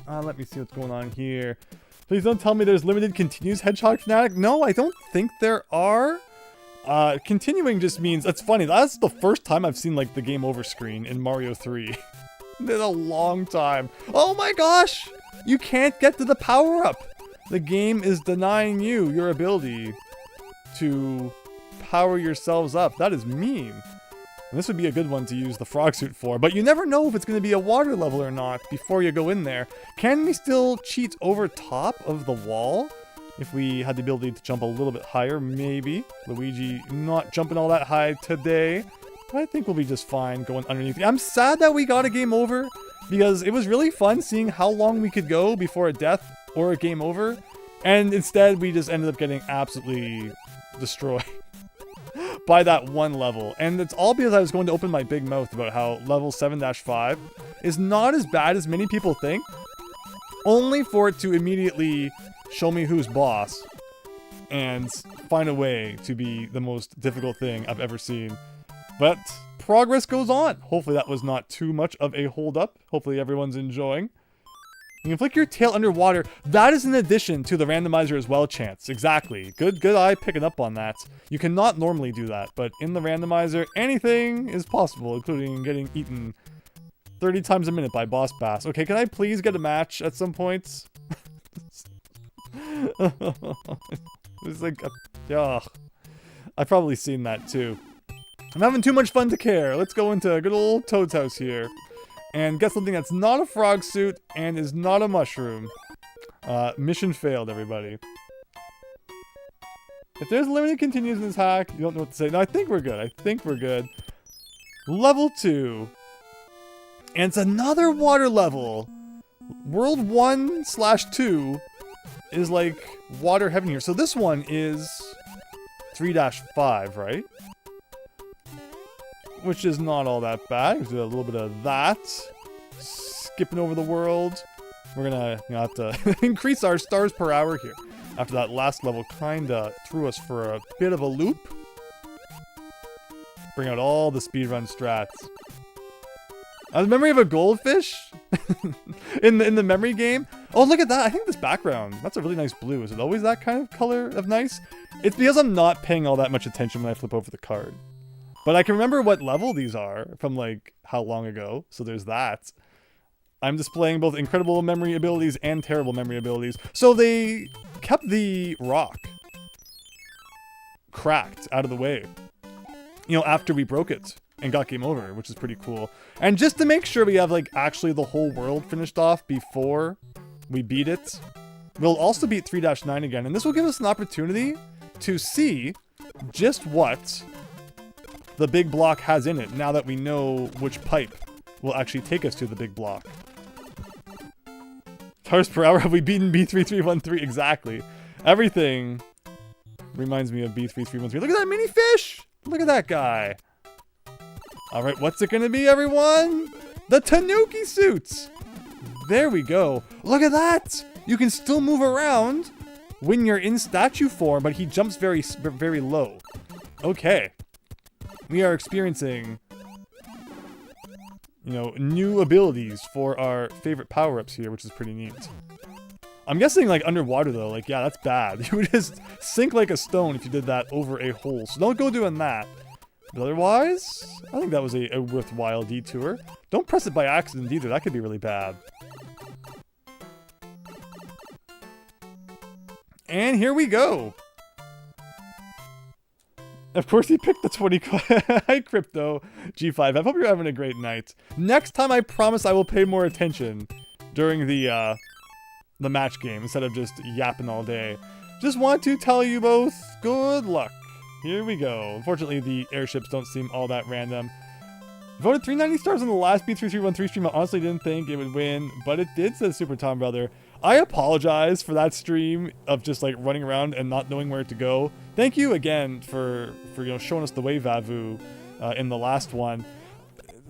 Let me see what's going on here. Please don't tell me there's limited continues, Hedgehog Fanatic. No, I don't think there are. Continuing just means, that's funny, that's the first time I've seen like the game over screen in Mario 3. In a long time. Oh my gosh! You can't get to the power-up! The game is denying you your ability to power yourselves up. That is mean. And this would be a good one to use the frog suit for, but you never know if it's going to be a water level or not before you go in there. Can we still cheat over top of the wall? If we had the ability to jump a little bit higher, maybe. Luigi not jumping all that high today. But I think we'll be just fine going underneath. I'm sad that we got a game over because it was really fun seeing how long we could go before a death or a game over. And instead, we just ended up getting absolutely destroyed by that one level. And it's all because I was going to open my big mouth about how level 7-5 is not as bad as many people think. Only for it to immediately show me who's boss and find a way to be the most difficult thing I've ever seen. But progress goes on. Hopefully that was not too much of a hold up. Hopefully everyone's enjoying. You can flick your tail underwater. That is in addition to the randomizer as well, Chance. Exactly. Good eye picking up on that. You cannot normally do that, but in the randomizer, anything is possible, including getting eaten 30 times a minute by Boss Bass. Okay, can I please get a match at some point? It's like, ugh. I've probably seen that too. I'm having too much fun to care. Let's go into good old Toad's house here. And get something that's not a frog suit and is not a mushroom. Mission failed, everybody. If there's limited continues in this hack, you don't know what to say. No, I think we're good. I think we're good. Level 2. And it's another water level. World 1/2 is like water heaven here. So this one is 3-5, right? Which is not all that bad. Let's do a little bit of that. Skipping over the world. We're gonna have to increase our stars per hour here. After that last level kinda threw us for a bit of a loop. Bring out all the speedrun strats. The memory of a goldfish? in the memory game? Oh, look at that. I think this background, that's a really nice blue. Is it always that kind of color of nice? It's because I'm not paying all that much attention when I flip over the card. But I can remember what level these are from, like, how long ago. So there's that. I'm displaying both incredible memory abilities and terrible memory abilities. So they kept the rock cracked out of the way, you know, after we broke it and got game over, which is pretty cool. And just to make sure we have, like, actually the whole world finished off before we beat it, we'll also beat 3-9 again. And this will give us an opportunity to see just what the big block has in it, now that we know which pipe will actually take us to the big block. Stars per hour, have we beaten B3313? Exactly. Everything reminds me of B3313. Look at that mini fish! Look at that guy. Alright, what's it gonna be, everyone? The Tanuki suits! There we go. Look at that! You can still move around when you're in statue form, but he jumps very, very low. Okay. We are experiencing, you know, new abilities for our favorite power-ups here, which is pretty neat. I'm guessing, like, underwater, though, like, yeah, that's bad. You would just sink like a stone if you did that over a hole. So don't go doing that. But otherwise, I think that was a worthwhile detour. Don't press it by accident either. That could be really bad. And here we go. Of course, he picked the 20 Hi, Crypto G5. I hope you're having a great night. Next time, I promise I will pay more attention during the match game instead of just yapping all day. Just want to tell you both good luck. Here we go. Unfortunately, the airships don't seem all that random. Voted 390 stars on the last B3313 stream. I honestly didn't think it would win, but it did, says Super Tom Brother. I apologize for that stream of just like running around and not knowing where to go. Thank you again for you know, showing us the way, Vavu, in the last one.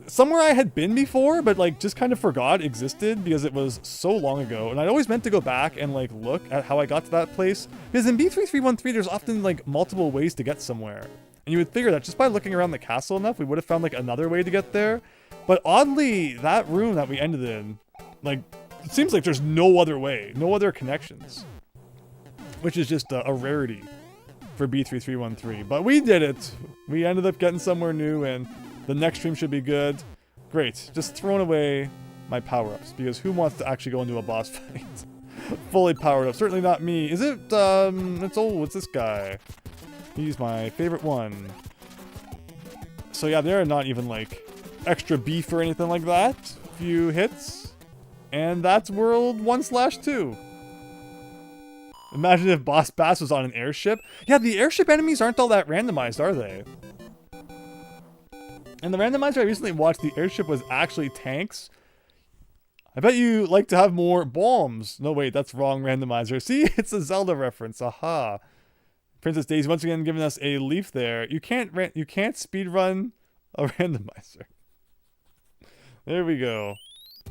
Somewhere I had been before, but like just kind of forgot existed because it was so long ago. And I always meant to go back and like look at how I got to that place. Because in B3313, there's often like multiple ways to get somewhere. And you would figure that just by looking around the castle enough, we would have found like another way to get there. But oddly, that room that we ended in, like, it seems like there's no other way, no other connections. Which is just a rarity for B3313. But we did it. We ended up getting somewhere new, and the next stream should be good. Great. Just throwing away my power-ups, because who wants to actually go into a boss fight fully powered up? Certainly not me. Is it, what's this guy? He's my favorite one. So yeah, they're not even like extra beef or anything like that. Few hits. And that's world 1/2. Imagine if Boss Bass was on an airship. Yeah, the airship enemies aren't all that randomized, are they? And the randomizer I recently watched, the airship was actually tanks. I bet you like to have more bombs. No, wait, that's wrong randomizer. See, it's a Zelda reference. Aha. Princess Daisy once again giving us a leaf there. You can't speedrun a randomizer. There we go.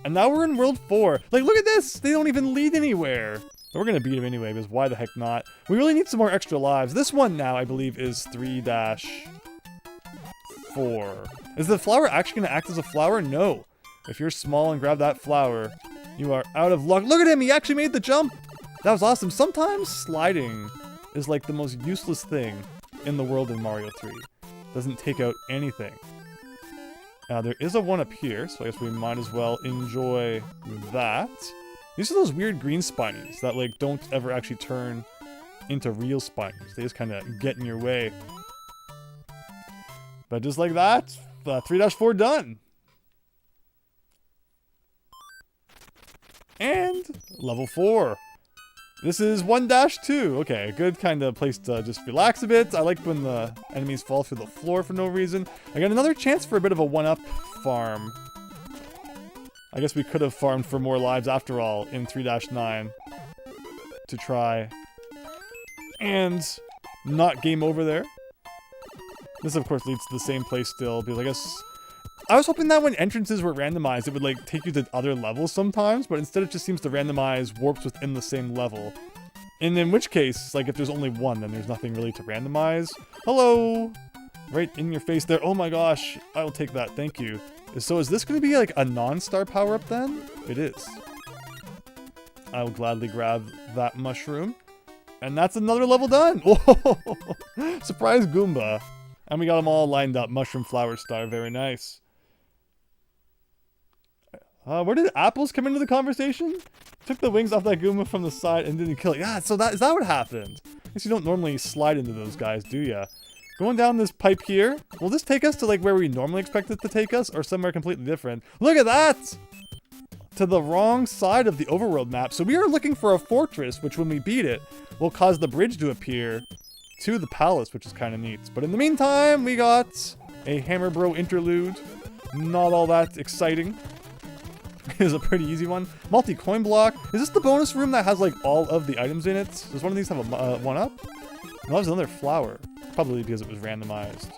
And now we're in World 4. Like, look at this! They don't even lead anywhere. We're gonna beat him anyway, because why the heck not? We really need some more extra lives. This one now, I believe, is 3-4. Is the flower actually gonna act as a flower? No. If you're small and grab that flower, you are out of luck. Look at him! He actually made the jump! That was awesome. Sometimes sliding is like the most useless thing in the world in Mario 3. Doesn't take out anything. There is a one up here, so I guess we might as well enjoy that. These are those weird green spinies that like don't ever actually turn into real spinies. They just kind of get in your way. But just like that, 3-4 done. And level 4. This is 1-2. Okay, good kind of place to just relax a bit. I like when the enemies fall through the floor for no reason. I got another chance for a bit of a 1-up farm. I guess we could have farmed for more lives after all in 3-9 to try and not game over there. This, of course, leads to the same place still, because I guess I was hoping that when entrances were randomized, it would like take you to other levels sometimes, but instead it just seems to randomize warps within the same level. And in which case, like if there's only one, then there's nothing really to randomize. Hello! Right in your face there. Oh my gosh, I will take that, thank you. So is this going to be like a non-star power-up then? It is. I will gladly grab that mushroom. And that's another level done! Whoa! Surprise Goomba. And we got them all lined up. Mushroom, flower, star, very nice. Where did apples come into the conversation? Took the wings off that Goomba from the side and didn't kill it. Yeah, so is that what happened? I guess you don't normally slide into those guys, do ya? Going down this pipe here. Will this take us to like where we normally expect it to take us, or somewhere completely different? Look at that! To the wrong side of the overworld map. So we are looking for a fortress, which when we beat it, will cause the bridge to appear to the palace, which is kind of neat. But in the meantime, we got a Hammer Bro interlude. Not all that exciting. It was a pretty easy one. Multi-coin block. Is this the bonus room that has like all of the items in it? Does one of these have a one-up? No, there's another flower. Probably because it was randomized.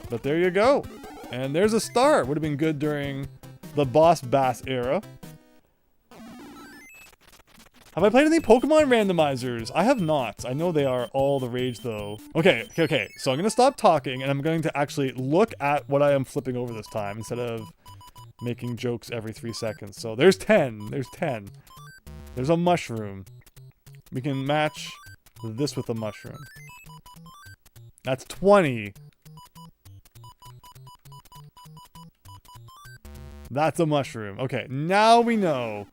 But there you go. And there's a star. Would have been good during the Boss Bass era. Have I played any Pokemon randomizers? I have not. I know they are all the rage though. Okay. So I'm going to stop talking and I'm going to actually look at what I am flipping over this time instead of making jokes every 3 seconds. So there's 10. There's 10. There's a mushroom. We can match this with a mushroom. That's 20. That's a mushroom. Okay, now we know.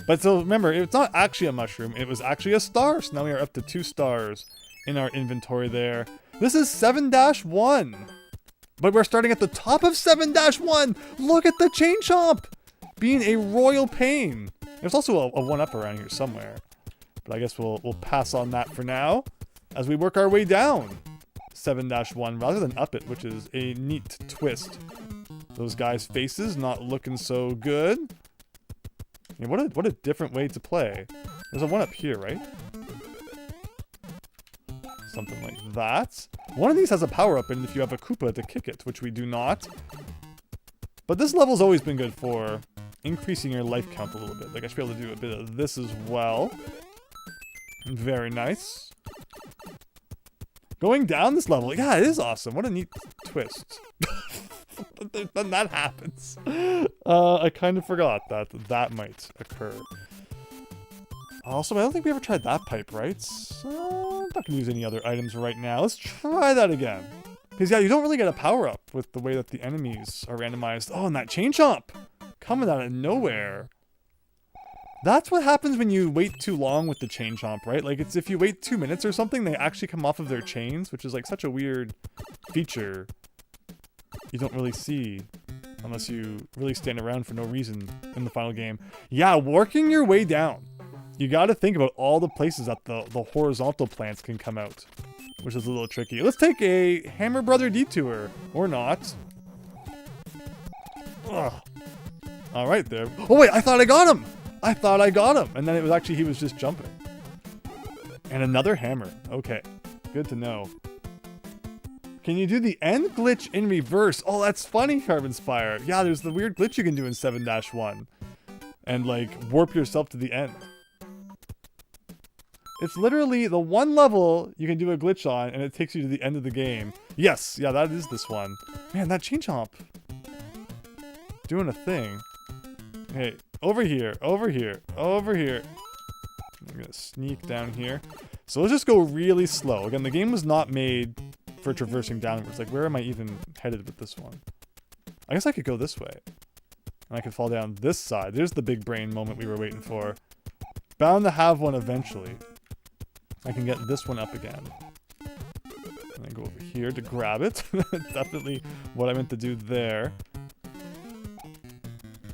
But so remember, it's not actually a mushroom. It was actually a star. So now we are up to 2 stars in our inventory there. This is 7-1. But we're starting at the top of 7-1. Look at the Chain Chomp being a royal pain. There's also a 1-up around here somewhere. But I guess we'll pass on that for now as we work our way down 7-1 rather than up it, which is a neat twist. Those guys' faces not looking so good. I mean, what a different way to play. There's a 1-up here, right? Something like that. One of these has a power-up, and if you have a Koopa to kick it, which we do not. But this level's always been good for increasing your life count a little bit. Like, I should be able to do a bit of this as well. Very nice. Going down this level, yeah, it is awesome. What a neat twist. Then that happens. I kind of forgot that might occur. Also, I don't think we ever tried that pipe, right? So, I'm not going to use any other items right now. Let's try that again. Because, yeah, you don't really get a power-up with the way that the enemies are randomized. Oh, and that Chain Chomp coming out of nowhere. That's what happens when you wait too long with the Chain Chomp, right? Like, it's if you wait 2 minutes or something, they actually come off of their chains, which is, like, such a weird feature you don't really see unless you really stand around for no reason in the final game. Yeah, working your way down. You gotta think about all the places that the horizontal plants can come out, which is a little tricky. Let's take a Hammer Brother detour. Or not. Ugh. Alright there. Oh wait, I thought I got him! I thought I got him! And then it was actually, he was just jumping. And another hammer. Okay. Good to know. Can you do the end glitch in reverse? Oh, that's funny, Carbon Spire. Yeah, there's the weird glitch you can do in 7-1. And, like, warp yourself to the end. It's literally the one level you can do a glitch on, and it takes you to the end of the game. Yes, yeah, that is this one. Man, that Chain Chomp. Doing a thing. Hey, over here, over here, over here. I'm gonna sneak down here. So let's just go really slow. Again, the game was not made for traversing downwards. Like, where am I even headed with this one? I guess I could go this way. And I could fall down this side. There's the big brain moment we were waiting for. Bound to have one eventually. I can get this one up again. And then go over here to grab it. Definitely what I meant to do there.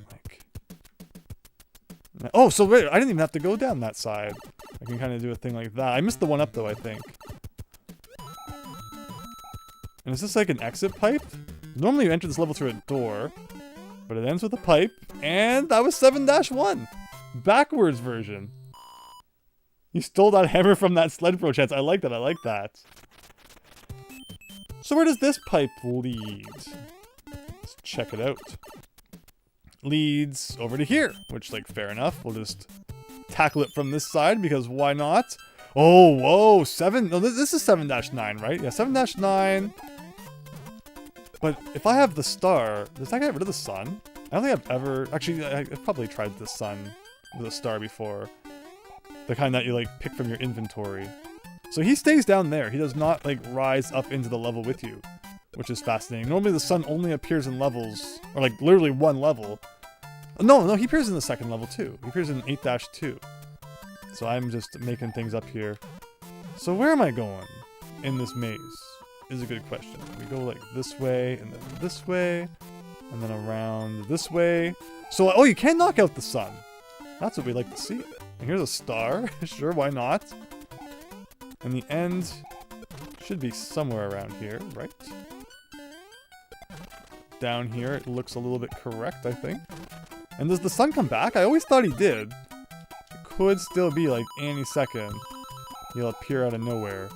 Like... Oh, so wait, I didn't even have to go down that side. I can kind of do a thing like that. I missed the one up though, I think. And is this like an exit pipe? Normally you enter this level through a door, but it ends with a pipe, and that was 7-1. Backwards version. You stole that hammer from that sled pro chance. I like that, I like that. So where does this pipe lead? Let's check it out. Leads over to here, which, like, fair enough. We'll just tackle it from this side, because why not? Oh, whoa, 7. No, this is 7-9, right? Yeah, 7-9. But if I have the star, does that get rid of the sun? I don't think I've ever... Actually, I've probably tried the sun with a star before. The kind that you, like, pick from your inventory. So he stays down there. He does not, like, rise up into the level with you, which is fascinating. Normally the sun only appears in levels, or, like, literally one level. No, he appears in the second level, too. He appears in 8-2. So I'm just making things up here. So where am I going in this maze? Is a good question. We go like this way, and then this way, and then around this way. So, oh, you can knock out the sun. That's what we like to see. And here's a star. Sure, why not? And the end should be somewhere around here, right? Down here, it looks a little bit correct, I think. And does the sun come back? I always thought he did. It could still be like any second. He'll appear out of nowhere.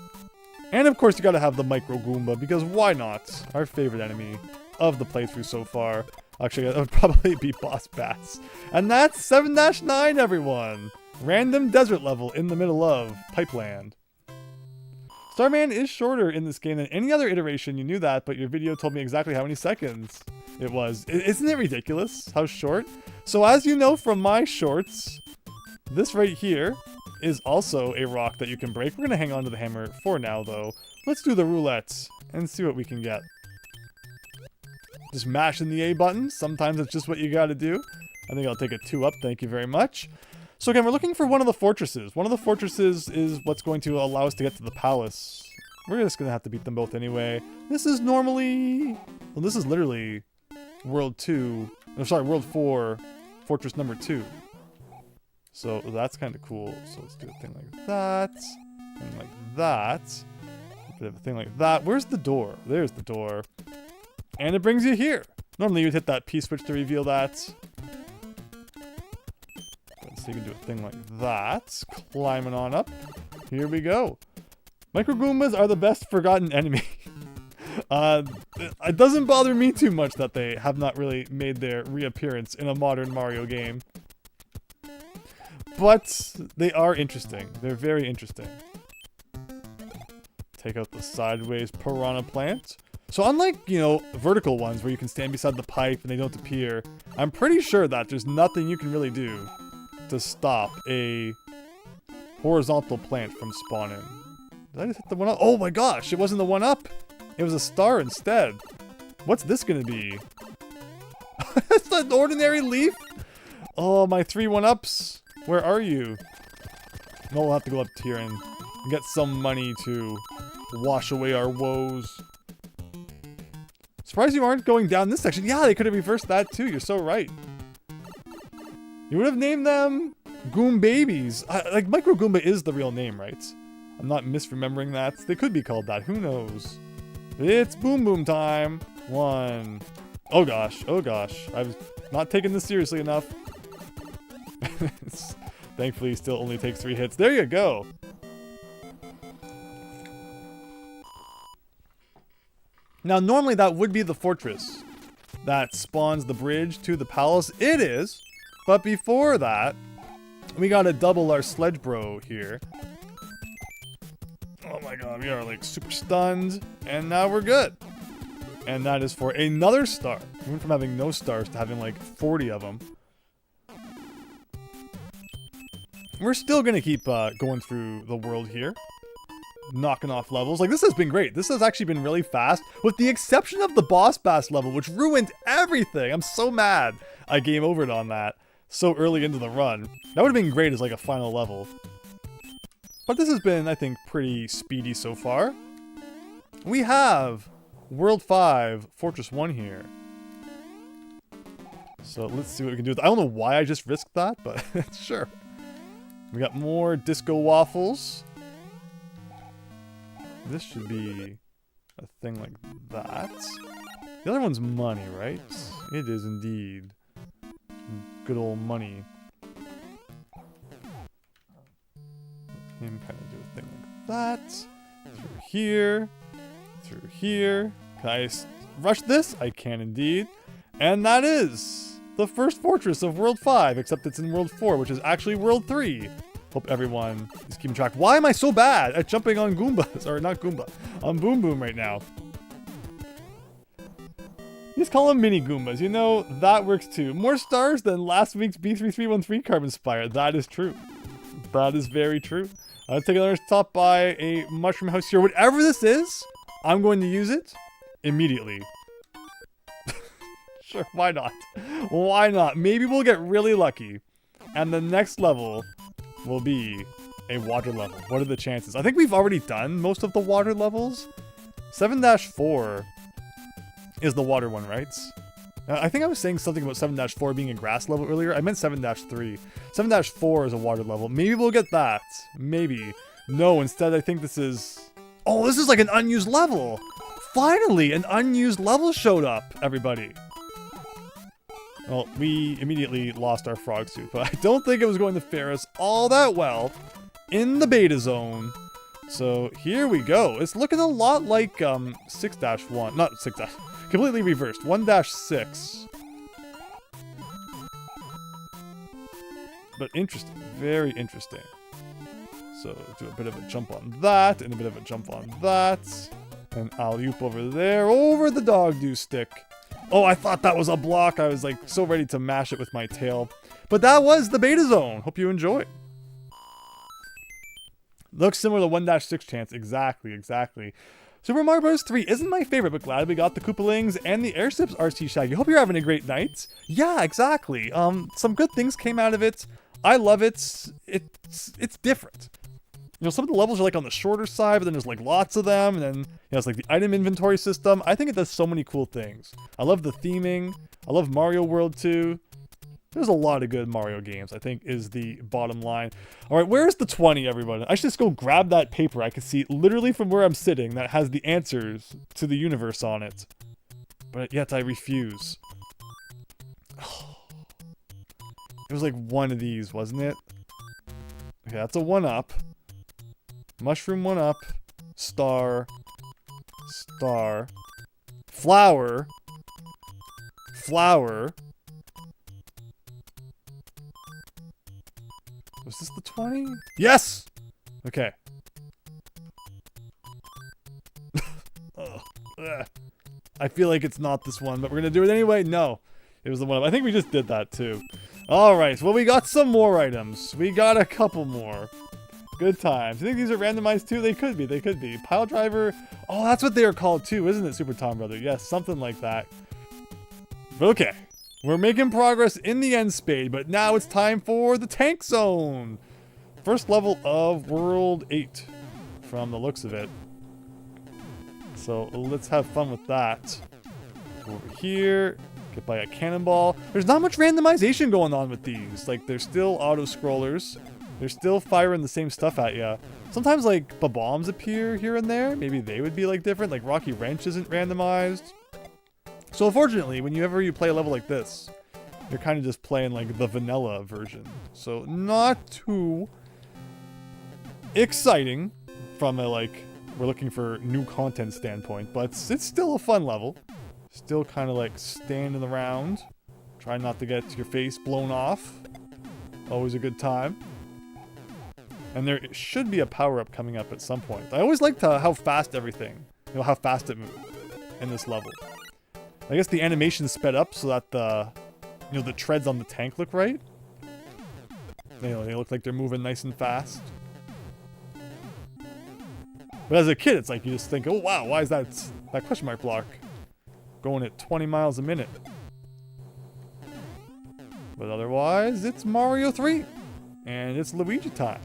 And of course you gotta have the Micro Goomba, because why not? Our favorite enemy of the playthrough so far. Actually, that would probably be Boss Bats. And that's 7-9, everyone! Random desert level in the middle of Pipeland. Starman is shorter in this game than any other iteration. You knew that, but your video told me exactly how many seconds it was. Isn't it ridiculous how short? So as you know from my shorts, this right here is also a rock that you can break. We're going to hang on to the hammer for now, though. Let's do the roulette and see what we can get. Just mashing the A button. Sometimes it's just what you got to do. I think I'll take a 2 up. Thank you very much. So again, we're looking for one of the fortresses. One of the fortresses is what's going to allow us to get to the palace. We're just going to have to beat them both anyway. This is normally... Well, this is literally World 2... No, sorry, World 4, Fortress number 2. So that's kind of cool. So let's do a thing like that. And like that. A bit of a thing like that. Where's the door? There's the door. And it brings you here. Normally you'd hit that P switch to reveal that. So you can do a thing like that. Climbing on up. Here we go. Micro Goombas are the best forgotten enemy. It doesn't bother me too much that they have not really made their reappearance in a modern Mario game. But they are interesting. They're very interesting. Take out the sideways piranha plant. So unlike, you know, vertical ones where you can stand beside the pipe and they don't appear, I'm pretty sure that there's nothing you can really do to stop a horizontal plant from spawning. Did I just hit the 1-up? Oh my gosh, it wasn't the 1-up. It was a star instead. What's this gonna be? It's an ordinary leaf? Oh, my 3 1-ups. Where are you? No, we'll have to go up here and get some money to wash away our woes. Surprised you aren't going down this section. Yeah, they could have reversed that too. You're so right. You would have named them Goom Babies. Like, Micro Goomba is the real name, right? I'm not misremembering that. They could be called that. Who knows? It's boom boom time. 1. Oh gosh. Oh gosh. I've not taken this seriously enough. Thankfully, still only takes 3 hits. There you go. Now, normally that would be the fortress that spawns the bridge to the palace. It is. But before that, we gotta double our sledge bro here. Oh my god, we are like super stunned. And now we're good. And that is for another star. We went from having no stars to having like 40 of them. We're still gonna keep going through the world here. Knocking off levels. Like, this has been great. This has actually been really fast, with the exception of the boss bass level, which ruined everything. I'm so mad I game overed on that so early into the run. That would have been great as like a final level. But this has been, I think, pretty speedy so far. We have World 5, Fortress 1 here. So let's see what we can do with it. I don't know why I just risked that, but sure. We got more disco waffles. This should be a thing like that. The other one's money, right? It is indeed. Good old money. Him kind of do a thing like that. Through here. Through here. Can I rush this? I can indeed. And that is the first fortress of World 5, except it's in World 4, which is actually World 3. Hope everyone is keeping track. Why am I so bad at jumping on Goombas? Or not Goomba. On Boom Boom right now. Just call them mini Goombas. You know, that works too. More stars than last week's B3313 Carbon Spire. That is true. That is very true. Let's take another stop by a mushroom house here. Whatever this is, I'm going to use it immediately. Sure, why not? Why not? Maybe we'll get really lucky. And the next level will be a water level. What are the chances? I think we've already done most of the water levels. 7-4 is the water one, right? I think I was saying something about 7-4 being a grass level earlier. I meant 7-3. 7-4 is a water level. Maybe we'll get that. Maybe. No, instead I think this is... Oh, this is like an unused level! Finally, an unused level showed up, everybody. Well, we immediately lost our frog suit, but I don't think it was going to fare us all that well in the beta zone. So here we go. It's looking a lot like 6-1. Not 6 dash. Completely reversed. 1-6. but interesting. Very interesting. So do a bit of a jump on that, and a bit of a jump on that. And alley-oop over there, over the dog-do stick. Oh, I thought that was a block. I was like so ready to mash it with my tail. But that was the beta zone. Hope you enjoy. Looks similar to 1-6 chance. Exactly, exactly. Super Mario Bros. 3 isn't my favorite, but glad we got the Koopalings and the Airships, RC Shaggy. Hope you're having a great night. Yeah, exactly. Some good things came out of it. I love it. It's different. You know, some of the levels are like on the shorter side, but then there's like lots of them, and then you know, it's like the item inventory system. I think it does so many cool things. I love the theming. I love Mario World 2. There's a lot of good Mario games, I think, is the bottom line. All right, where's the 20, everybody? I should just go grab that paper. I can see literally from where I'm sitting that has the answers to the universe on it. But yet I refuse. It was like one of these, wasn't it? Okay, that's a 1-up. Mushroom 1-up. Star. Star. Flower. Flower. Was this the 20? Yes! Okay. I feel like it's not this one, but we're gonna do it anyway. No. It was the one. I think we just did that too. Alright, well we got some more items. We got a couple more. Good times. You think these are randomized too? They could be. They could be. Pile driver. Oh, that's what they are called too, isn't it, Super Tom Brother? Yes, something like that. Okay. We're making progress in the end spade, but now it's time for the tank zone. First level of World 8, from the looks of it. So let's have fun with that. Over here, get by a cannonball. There's not much randomization going on with these. Like, they're still auto-scrollers. They're still firing the same stuff at you. Sometimes, like, bombs appear here and there. Maybe they would be, like, different. Like, Rocky Wrench isn't randomized. So unfortunately, whenever you play a level like this, you're kind of just playing like the vanilla version. So not too exciting from a like, we're looking for new content standpoint, but it's still a fun level. Still kind of like standing around. Try not to get your face blown off. Always a good time. And there should be a power-up coming up at some point. I always liked how fast everything, you know, how fast it moved in this level. I guess the animation sped up so that the treads on the tank look right. You know, they look like they're moving nice and fast. But as a kid, it's like you just think, oh wow, why is that question mark block going at 20 miles a minute? But otherwise, it's Mario 3. And it's Luigi time.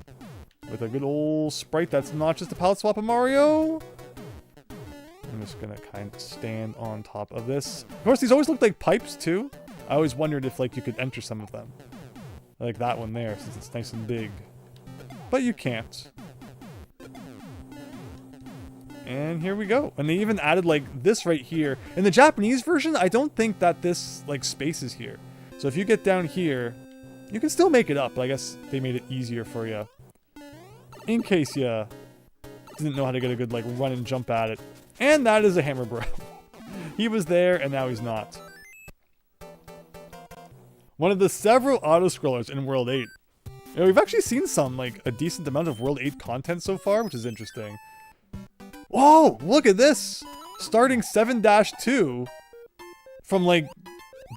With a good old sprite that's not just a palette swap of Mario. I'm just gonna kind of stand on top of this. Of course, these always look like pipes too. I always wondered if like you could enter some of them. Like that one there, since it's nice and big. But you can't. And here we go. And they even added like this right here. In the Japanese version, I don't think that this like space is here. So if you get down here, you can still make it up. But I guess they made it easier for you. In case you didn't know how to get a good like run and jump at it. And that is a hammer bro. He was there and now he's not. One of the several auto-scrollers in World 8. You know, we've actually seen some, like, a decent amount of World 8 content so far, which is interesting. Whoa! Look at this! Starting 7-2 from, like,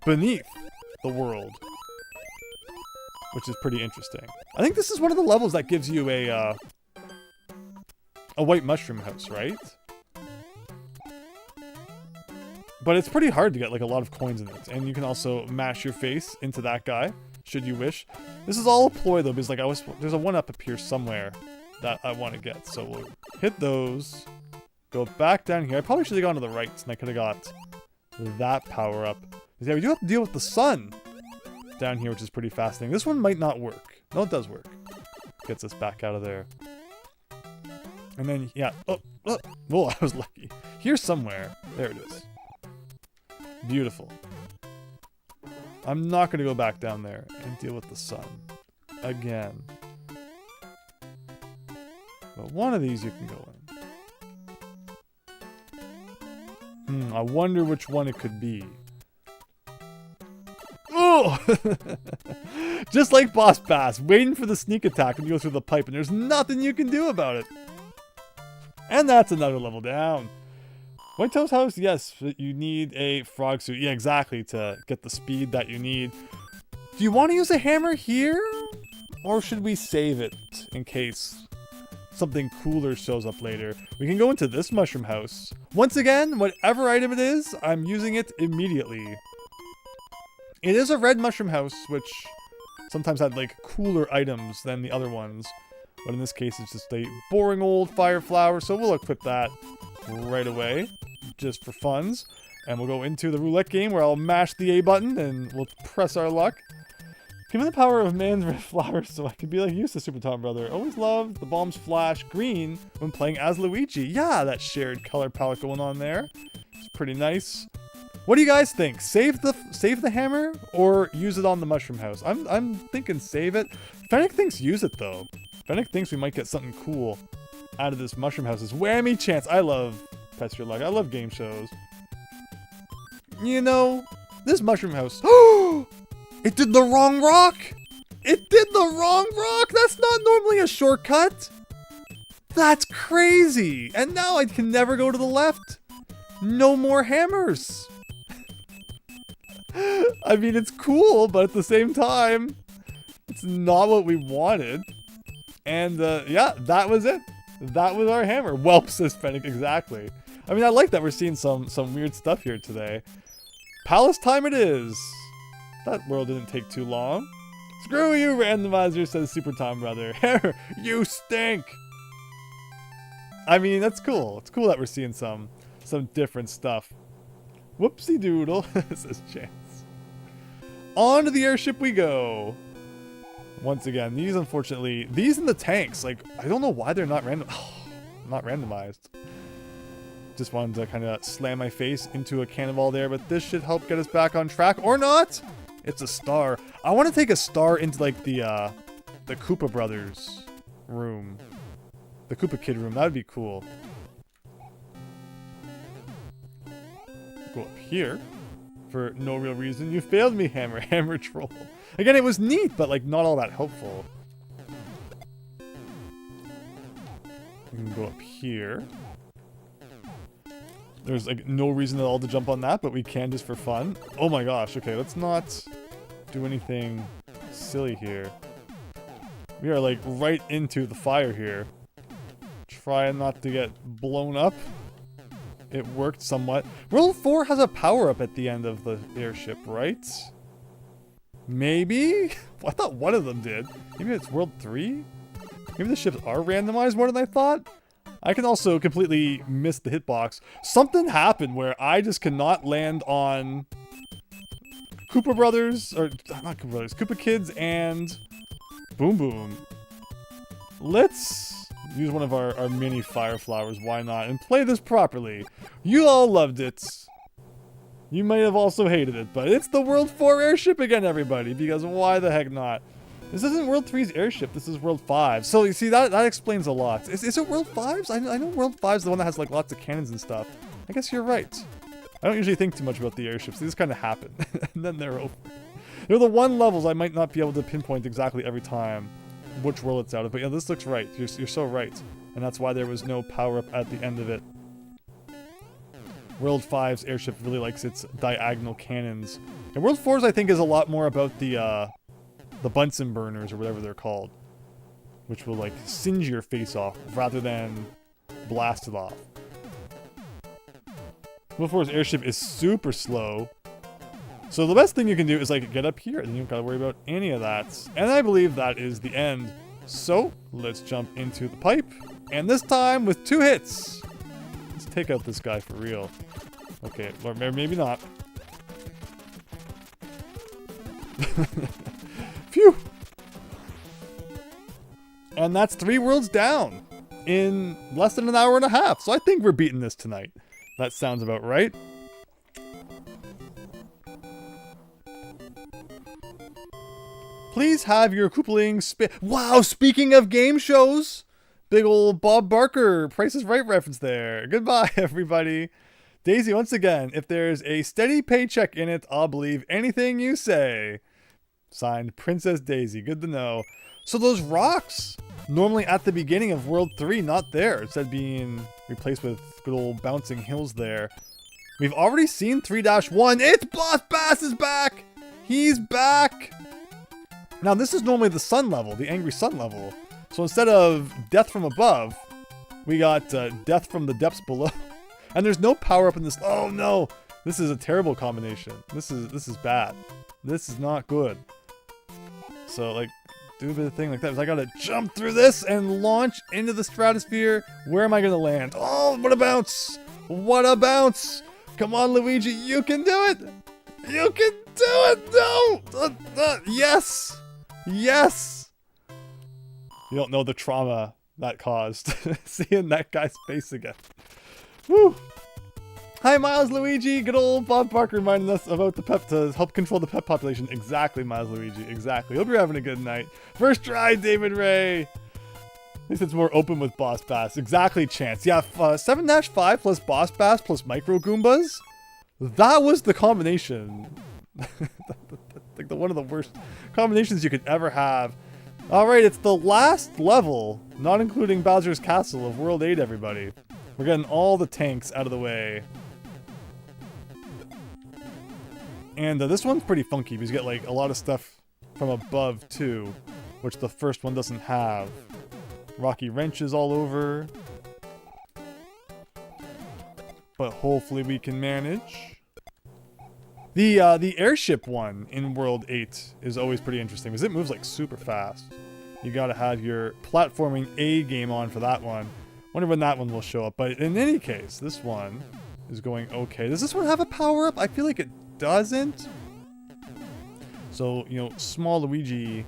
beneath the world. Which is pretty interesting. I think this is one of the levels that gives you a white mushroom house, right? But it's pretty hard to get like a lot of coins in it. And you can also mash your face into that guy, should you wish. This is all a ploy though, because like there's a 1-up up here somewhere that I want to get. So we'll hit those, go back down here. I probably should have gone to the right and I could have got that power up. Yeah, we do have to deal with the sun down here, which is pretty fascinating. This one might not work. No, it does work. Gets us back out of there. And then, yeah. Oh, I was lucky. Here somewhere. There it is. Beautiful. I'm not going to go back down there and deal with the sun again. But one of these you can go in. I wonder which one it could be. Oh! Just like Boss Bass, waiting for the sneak attack when you go through the pipe, and there's nothing you can do about it. And that's another level down. White Toast House, yes, you need a frog suit. Yeah, exactly, to get the speed that you need. Do you want to use a hammer here? Or should we save it in case something cooler shows up later? We can go into this mushroom house. Once again, whatever item it is, I'm using it immediately. It is a red mushroom house, which sometimes had like cooler items than the other ones. But in this case, it's just a boring old fire flower, so we'll equip that right away, just for funs. And we'll go into the roulette game where I'll mash the A button and we'll press our luck. Give me the power of man's red flowers so I can be like you, Super Tom Brother. Always loved the bombs flash green when playing as Luigi. Yeah, that shared color palette going on there. It's pretty nice. What do you guys think? Save the hammer or use it on the mushroom house? I'm thinking save it. Fennec thinks use it though. Fennec thinks we might get something cool out of this mushroom house's whammy chance. I love Press Your Luck. I love game shows. You know, this mushroom house. It did the wrong rock! It did the wrong rock! That's not normally a shortcut! That's crazy! And now I can never go to the left! No more hammers! I mean, it's cool, but at the same time, it's not what we wanted. And, yeah, that was it. That was our hammer. Welp, says Fennec, exactly. I mean, I like that we're seeing some weird stuff here today. Palace time it is! That world didn't take too long. Screw you, randomizer, says Super Tom Brother. You stink! I mean, that's cool. It's cool that we're seeing some different stuff. Whoopsie doodle, says Chance. On to the airship we go. Once again, these unfortunately, these in the tanks, like, I don't know why they're not not randomized. Just wanted to kind of slam my face into a cannonball there, but this should help get us back on track, or not! It's a star. I want to take a star into, like, the Koopa Brothers room. The Koopa Kid room. That would be cool. Go up here. For no real reason. You failed me, Hammer. Hammer Troll. Again, it was neat, but, like, not all that helpful. We can go up here. There's, like, no reason at all to jump on that, but we can just for fun. Oh my gosh, okay, let's not do anything silly here. We are, like, right into the fire here. Try not to get blown up. It worked somewhat. World 4 has a power-up at the end of the airship, right? Maybe? I thought one of them did. Maybe it's World 3? Maybe the ships are randomized more than I thought? I can also completely miss the hitbox. Something happened where I just cannot land on Koopa Brothers, or not Koopa Brothers, Koopa Kids and Boom Boom. Let's use one of our mini fire flowers, why not, and play this properly. You all loved it. You might have also hated it, but it's the World 4 airship again, everybody, because why the heck not? This isn't World 3's airship, this is World 5. So, you see, that explains a lot. Is it World 5's? I know World 5's the one that has, like, lots of cannons and stuff. I guess you're right. I don't usually think too much about the airships. They just kind of happen, and then they're over. They're the one levels I might not be able to pinpoint exactly every time which world it's out of. But yeah, this looks right. You're so right. And that's why there was no power-up at the end of it. World 5's airship really likes its diagonal cannons. And World 4's, I think, is a lot more about the Bunsen burners, or whatever they're called. Which will, like, singe your face off, rather than blast it off. World 4's airship is super slow. So the best thing you can do is, like, get up here, and you don't gotta worry about any of that. And I believe that is the end. So, let's jump into the pipe. And this time, with 2 hits. Let's take out this guy for real. Okay, or maybe not. Phew! And that's 3 worlds down in less than an hour and a half. So I think we're beating this tonight. That sounds about right. Please have your Koopaling Wow, speaking of game shows! Big old Bob Barker, Price is Right reference there. Goodbye, everybody. Daisy, once again, if there's a steady paycheck in it, I'll believe anything you say. Signed, Princess Daisy. Good to know. So those rocks, normally at the beginning of World 3, not there. Instead being replaced with good old bouncing hills there. We've already seen 3-1. It's Boss Bass is back! He's back! Now this is normally the sun level, the angry sun level. So instead of death from above, we got death from the depths below. And there's no power up in this. Oh no! This is a terrible combination. This is bad. This is not good. So like, do a bit of thing like that. I gotta jump through this and launch into the stratosphere. Where am I gonna land? Oh, what a bounce! What a bounce! Come on, Luigi, you can do it! You can do it! No! Yes! Yes! You don't know the trauma that caused seeing that guy's face again. Woo! Hi, Miles Luigi! Good old Bob Barker reminding us about the pet to help control the pet population. Exactly, Miles Luigi. Exactly. Hope you're having a good night. First try, David Ray! At least it's more open with Boss Bass. Exactly, Chance. Yeah, 7-5 plus Boss Bass plus Micro Goombas. That was the combination. Like one of the worst combinations you could ever have. Alright, it's the last level, not including Bowser's Castle of World 8, everybody. We're getting all the tanks out of the way. And this one's pretty funky because you get like a lot of stuff from above too, which the first one doesn't have. Rocky wrenches all over. But hopefully we can manage. The airship one in World 8 is always pretty interesting because it moves like super fast. You gotta have your platforming A game on for that one. Wonder when that one will show up. But in any case, this one is going okay. Does this one have a power-up? I feel like it doesn't. So, you know, small Luigi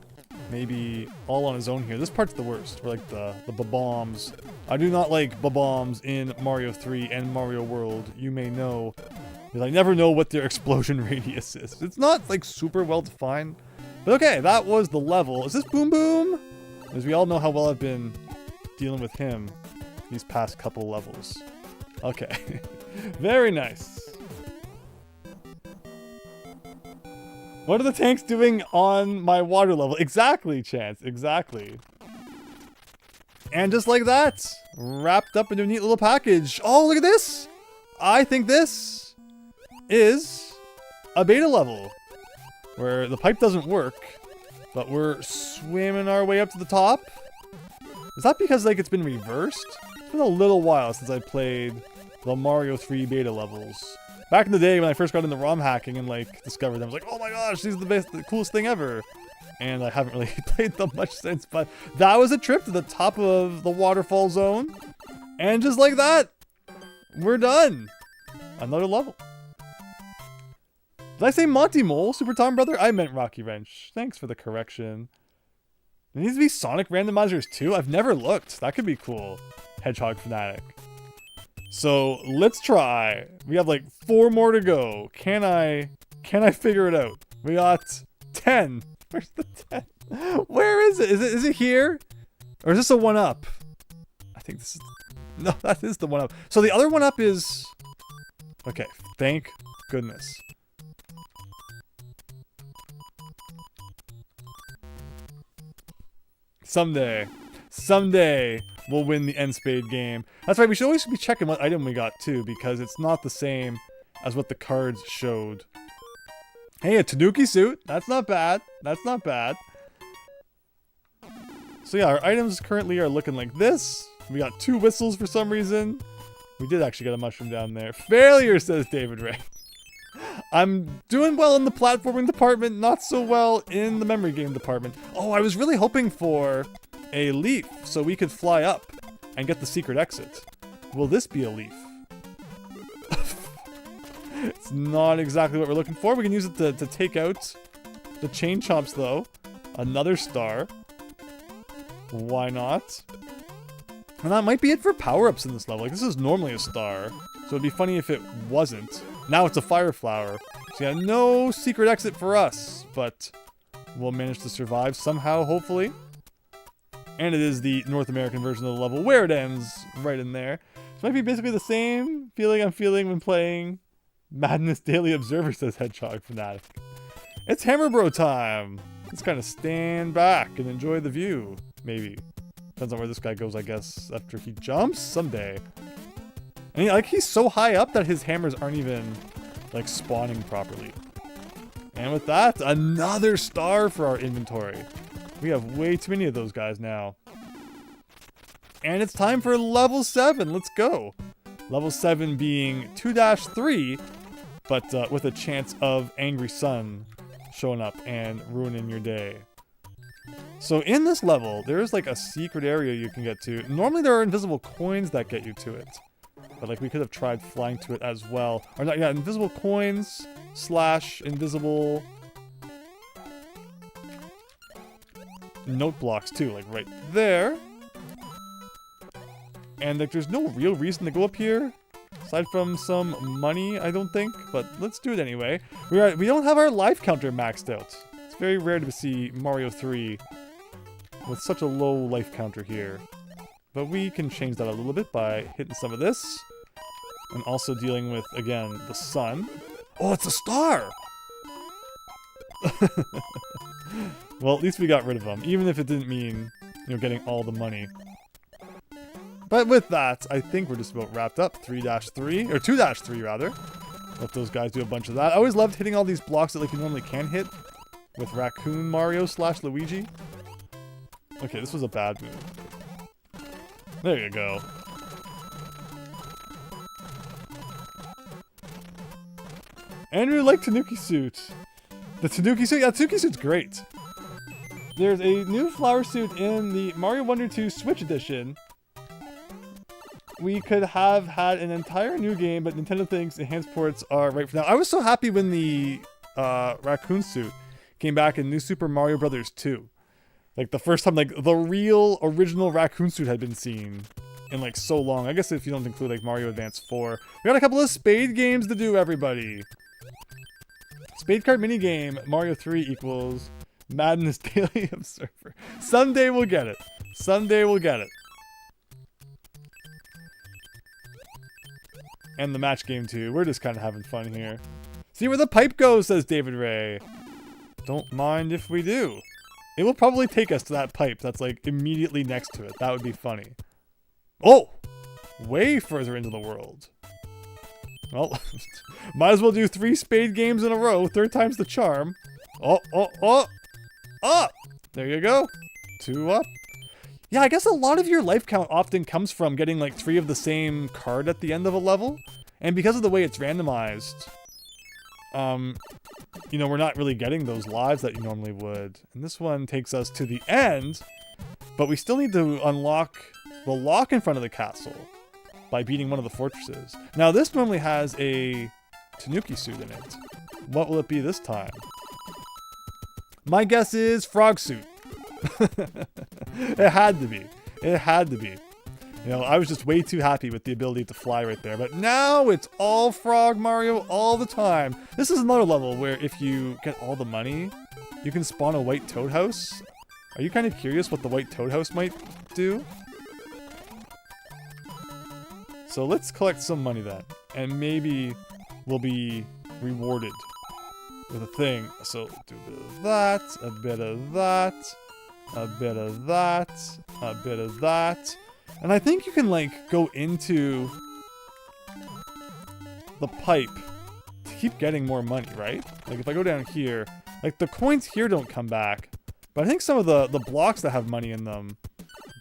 maybe all on his own here. This part's the worst. For like the bombs. I do not like bombs in Mario 3 and Mario World. You may know. Because I never know what their explosion radius is. It's not like super well defined. But okay, that was the level. Is this Boom Boom? As we all know how well I've been dealing with him these past couple levels. Okay. Very nice. What are the tanks doing on my water level? Exactly, Chance. Exactly. And just like that, wrapped up into a neat little package. Oh, look at this! I think this is a beta level where the pipe doesn't work, but we're swimming our way up to the top. Is that because like it's been reversed? It's been a little while since I played the Mario 3 beta levels. Back in the day when I first got into ROM hacking and like discovered them, I was like, oh my gosh, these are the coolest thing ever. And I haven't really played them much since, but that was a trip to the top of the waterfall zone. And just like that, we're done. Another level. Did I say Monty Mole, Super Tom Brother? I meant Rocky Wrench. Thanks for the correction. There needs to be Sonic randomizers too? I've never looked. That could be cool. Hedgehog Fanatic. So let's try. We have like 4 more to go. Can I figure it out? We got 10. Where's the 10? Where is it? Is it here? Or is this a 1-up? I think this is... No, that is the 1-up. So the other 1-up is... Okay, thank goodness. Someday we'll win the N-Spade game. That's right, we should always be checking what item we got too, because it's not the same as what the cards showed. Hey, a Tanuki suit. That's not bad. That's not bad. So yeah, our items currently are looking like this. We got 2 whistles for some reason. We did actually get a mushroom down there. Failure, says David Ray. I'm doing well in the platforming department, not so well in the memory game department. Oh, I was really hoping for a leaf so we could fly up and get the secret exit. Will this be a leaf? It's not exactly what we're looking for. We can use it to take out the chain chomps though. Another star. Why not? And that might be it for power-ups in this level. Like, this is normally a star, so it'd be funny if it wasn't. Now it's a fire flower. So yeah, no secret exit for us, but we'll manage to survive somehow, hopefully. And it is the North American version of the level where it ends, right in there. This might be basically the same feeling I'm feeling when playing Madness Daily Observer, says Hedgehog Fanatic. It's Hammer Bro time! Let's kind of stand back and enjoy the view. Maybe. Depends on where this guy goes, I guess, after he jumps someday. And like he's so high up that his hammers aren't even like spawning properly. And with that, another star for our inventory. We have way too many of those guys now. And it's time for level 7. Let's go. Level 7 being 2-3, but with a chance of Angry Sun showing up and ruining your day. So in this level, there is like a secret area you can get to. Normally there are invisible coins that get you to it. But like we could have tried flying to it as well. Or not, yeah, invisible coins / invisible note blocks too, like right there. And like there's no real reason to go up here. Aside from some money, I don't think. But let's do it anyway. We don't have our life counter maxed out. It's very rare to see Mario 3 with such a low life counter here. But we can change that a little bit by hitting some of this. And also dealing with, again, the sun. Oh, it's a star! Well, at least we got rid of them. Even if it didn't mean, you know, getting all the money. But with that, I think we're just about wrapped up. 3-3, or 2-3 rather. Let those guys do a bunch of that. I always loved hitting all these blocks that like you normally can hit with Raccoon Mario / Luigi. Okay, this was a bad move. There you go. Andrew liked Tanuki suit. The Tanuki suit? Yeah, Tanuki suit's great. There's a new flower suit in the Mario Wonder 2 Switch edition. We could have had an entire new game, but Nintendo thinks enhanced ports are right for now. I was so happy when the raccoon suit came back in New Super Mario Bros. 2. Like the first time like the real original raccoon suit had been seen in like so long. I guess if you don't include like Mario Advance 4. We got a couple of Spade games to do, everybody. Spade card minigame, Mario 3 equals Madness Daily Observer. Someday we'll get it. Someday we'll get it. And the match game too. We're just kind of having fun here. See where the pipe goes, says David Ray. Don't mind if we do. It will probably take us to that pipe that's like immediately next to it. That would be funny. Oh! Way further into the world. Well, might as well do 3 Spade games in a row. 3rd time's the charm. Oh! There you go. 2 up. Yeah, I guess a lot of your life count often comes from getting like 3 of the same card at the end of a level. And because of the way it's randomized, you know, we're not really getting those lives that you normally would. And this one takes us to the end, but we still need to unlock the lock in front of the castle by beating one of the fortresses. Now, this normally has a Tanuki suit in it. What will it be this time? My guess is frog suit. It had to be. It had to be. You know, I was just way too happy with the ability to fly right there. But now it's all Frog Mario all the time. This is another level where if you get all the money, you can spawn a white Toad House. Are you kind of curious what the white Toad House might do? So let's collect some money then. And maybe we'll be rewarded with a thing. So do a bit of that, a bit of that, a bit of that, a bit of that. And I think you can like go into the pipe to keep getting more money, right? Like if I go down here, like the coins here don't come back, but I think some of the blocks that have money in them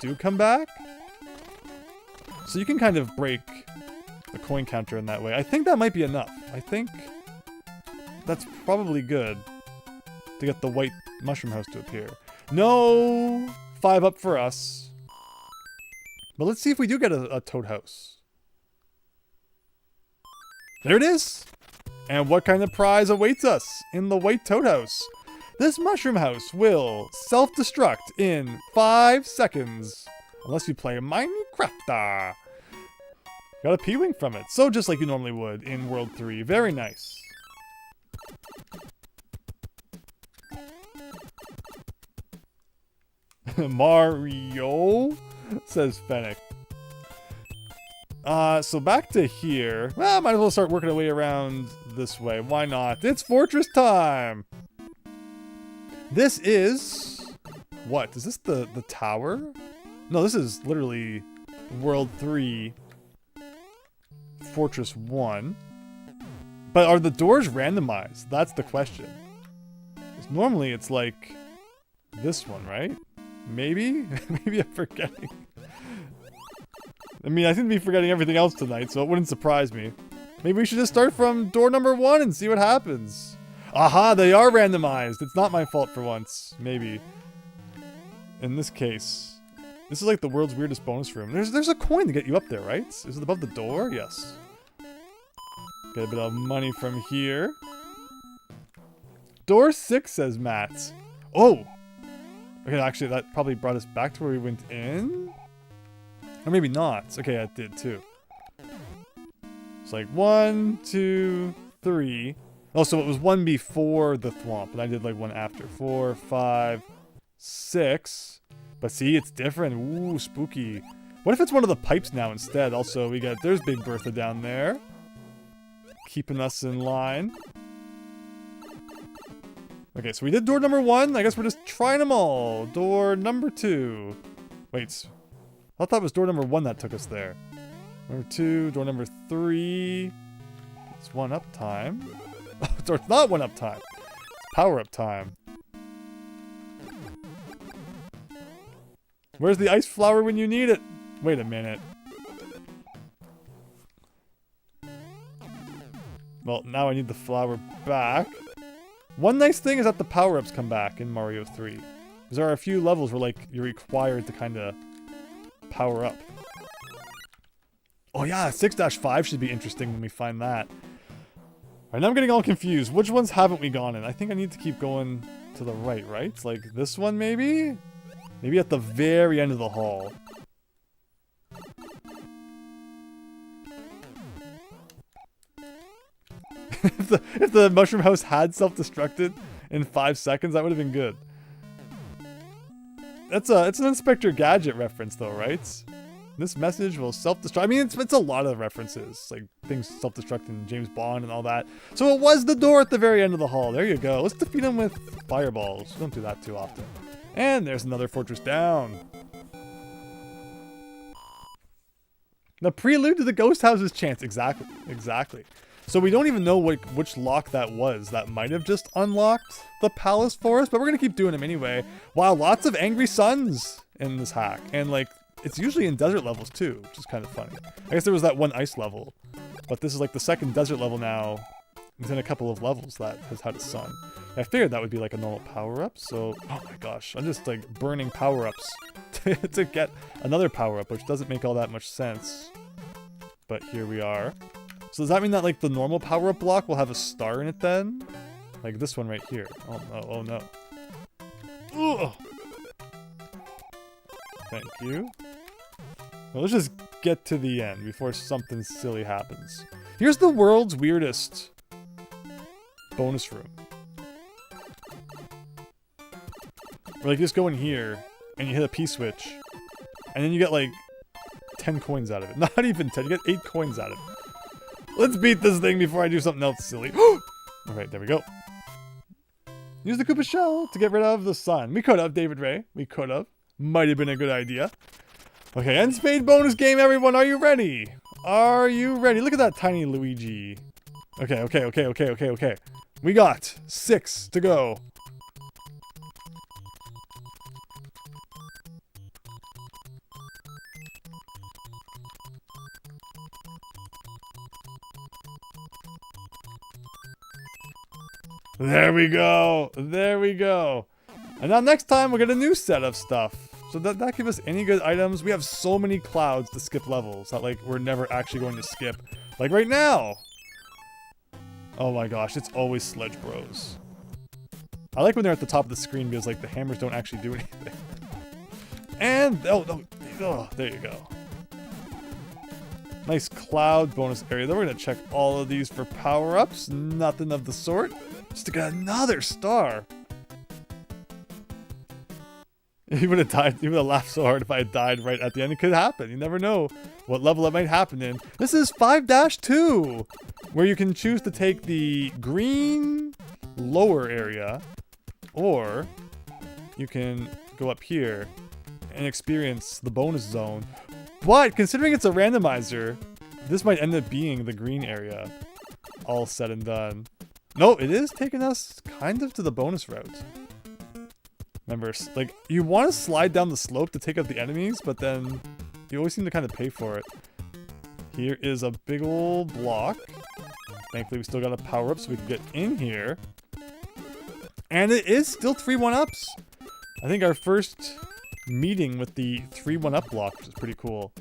do come back. So you can kind of break the coin counter in that way. I think that might be enough. I think that's probably good to get the white mushroom house to appear. No 5 up for us. But let's see if we do get a Toad House. There it is! And what kind of prize awaits us in the white Toad House? This mushroom house will self-destruct in 5 seconds. Unless you play Minecraft. Got a P-Wing from it. So just like you normally would in World 3. Very nice. Mario, says Fennec. So back to here. Well, might as well start working our way around this way. Why not? It's fortress time! This is... What? Is this the tower? No, this is literally World 3, Fortress 1. But are the doors randomized? That's the question. 'Cause normally it's like this one, right? Maybe? Maybe I'm forgetting. I mean, I seem to be forgetting everything else tonight, so it wouldn't surprise me. Maybe we should just start from door number 1 and see what happens. Aha, they are randomized. It's not my fault for once. Maybe. In this case. This is like the world's weirdest bonus room. There's a coin to get you up there, right? Is it above the door? Yes. Get a bit of money from here. Door 6, says Matt. Oh! Okay, actually, that probably brought us back to where we went in? Or maybe not. Okay, it did too. It's like 1, 2, 3. Oh, so it was 1 before the thwomp, and I did like 1 after. 4, 5, 6. But see, it's different. Ooh, spooky. What if it's one of the pipes now instead? Also, there's Big Bertha down there. Keeping us in line. Okay, so we did door number 1. I guess we're just trying them all. Door number 2. Wait. I thought it was door number 1 that took us there. Number 2, door number 3. It's 1-up time. So it's not 1-up time. It's power-up time. Where's the ice flower when you need it? Wait a minute. Well, now I need the flower back. One nice thing is that the power-ups come back in Mario 3. Because there are a few levels where, like, you're required to kind of power up. Oh yeah, 6-5 should be interesting when we find that. Alright, now I'm getting all confused. Which ones haven't we gone in? I think I need to keep going to the right, right? It's like this one, maybe? Maybe at the very end of the hall. if the mushroom house had self-destructed in 5 seconds, that would have been good. It's an Inspector Gadget reference though, right? This message will self-destruct. I mean, it's a lot of references, like things self-destruct in James Bond and all that. So it was the door at the very end of the hall. There you go. Let's defeat him with fireballs. Don't do that too often. And there's another fortress down. The prelude to the ghost house's chance. Exactly. Exactly. So we don't even know which lock that was. That might have just unlocked the palace for us, but we're going to keep doing them anyway. Wow, lots of angry suns in this hack. And like, it's usually in desert levels too, which is kind of funny. I guess there was that one ice level, but this is like the second desert level now within a couple of levels that has had a sun. I figured that would be like a normal power-up, so... Oh my gosh, I'm just like burning power-ups to get another power-up, which doesn't make all that much sense. But here we are. So does that mean that like the normal power-up block will have a star in it then? Like this one right here. Oh no, oh no. Ugh. Thank you. Well, let's just get to the end before something silly happens. Here's the world's weirdest bonus room. Where like you just go in here and you hit a P-switch and then you get like 10 coins out of it. Not even 10, you get 8 coins out of it. Let's beat this thing before I do something else silly. Alright, there we go. Use the Koopa shell to get rid of the sun. We could have, David Ray. We could have. Might have been a good idea. Okay, end spade bonus game, everyone. Are you ready? Are you ready? Look at that tiny Luigi. Okay. We got 6 to go. There we go. There we go. And now next time we'll get a new set of stuff. So that give us any good items. We have so many clouds to skip levels that like we're never actually going to skip. Like right now. Oh my gosh, it's always Sledge Bros. I like when they're at the top of the screen because like the hammers don't actually do anything. And oh, there you go. Nice cloud bonus area. Then we're gonna check all of these for power-ups. Nothing of the sort. Just to get another star. He would have died. He would have laughed so hard if I had died right at the end. It could happen. You never know what level it might happen in. This is 5-2, where you can choose to take the green lower area Or you can go up here and experience the bonus zone. But considering it's a randomizer, this might end up being the green area. All said and done. No, it is taking us kind of to the bonus route. Remember, like, you want to slide down the slope to take out the enemies, but then you always seem to kind of pay for it. Here is a big old block. Thankfully, we still got a power up so we can get in here. And it is still 3 1-ups. I think our first meeting with the 3 1-up block, which is pretty cool.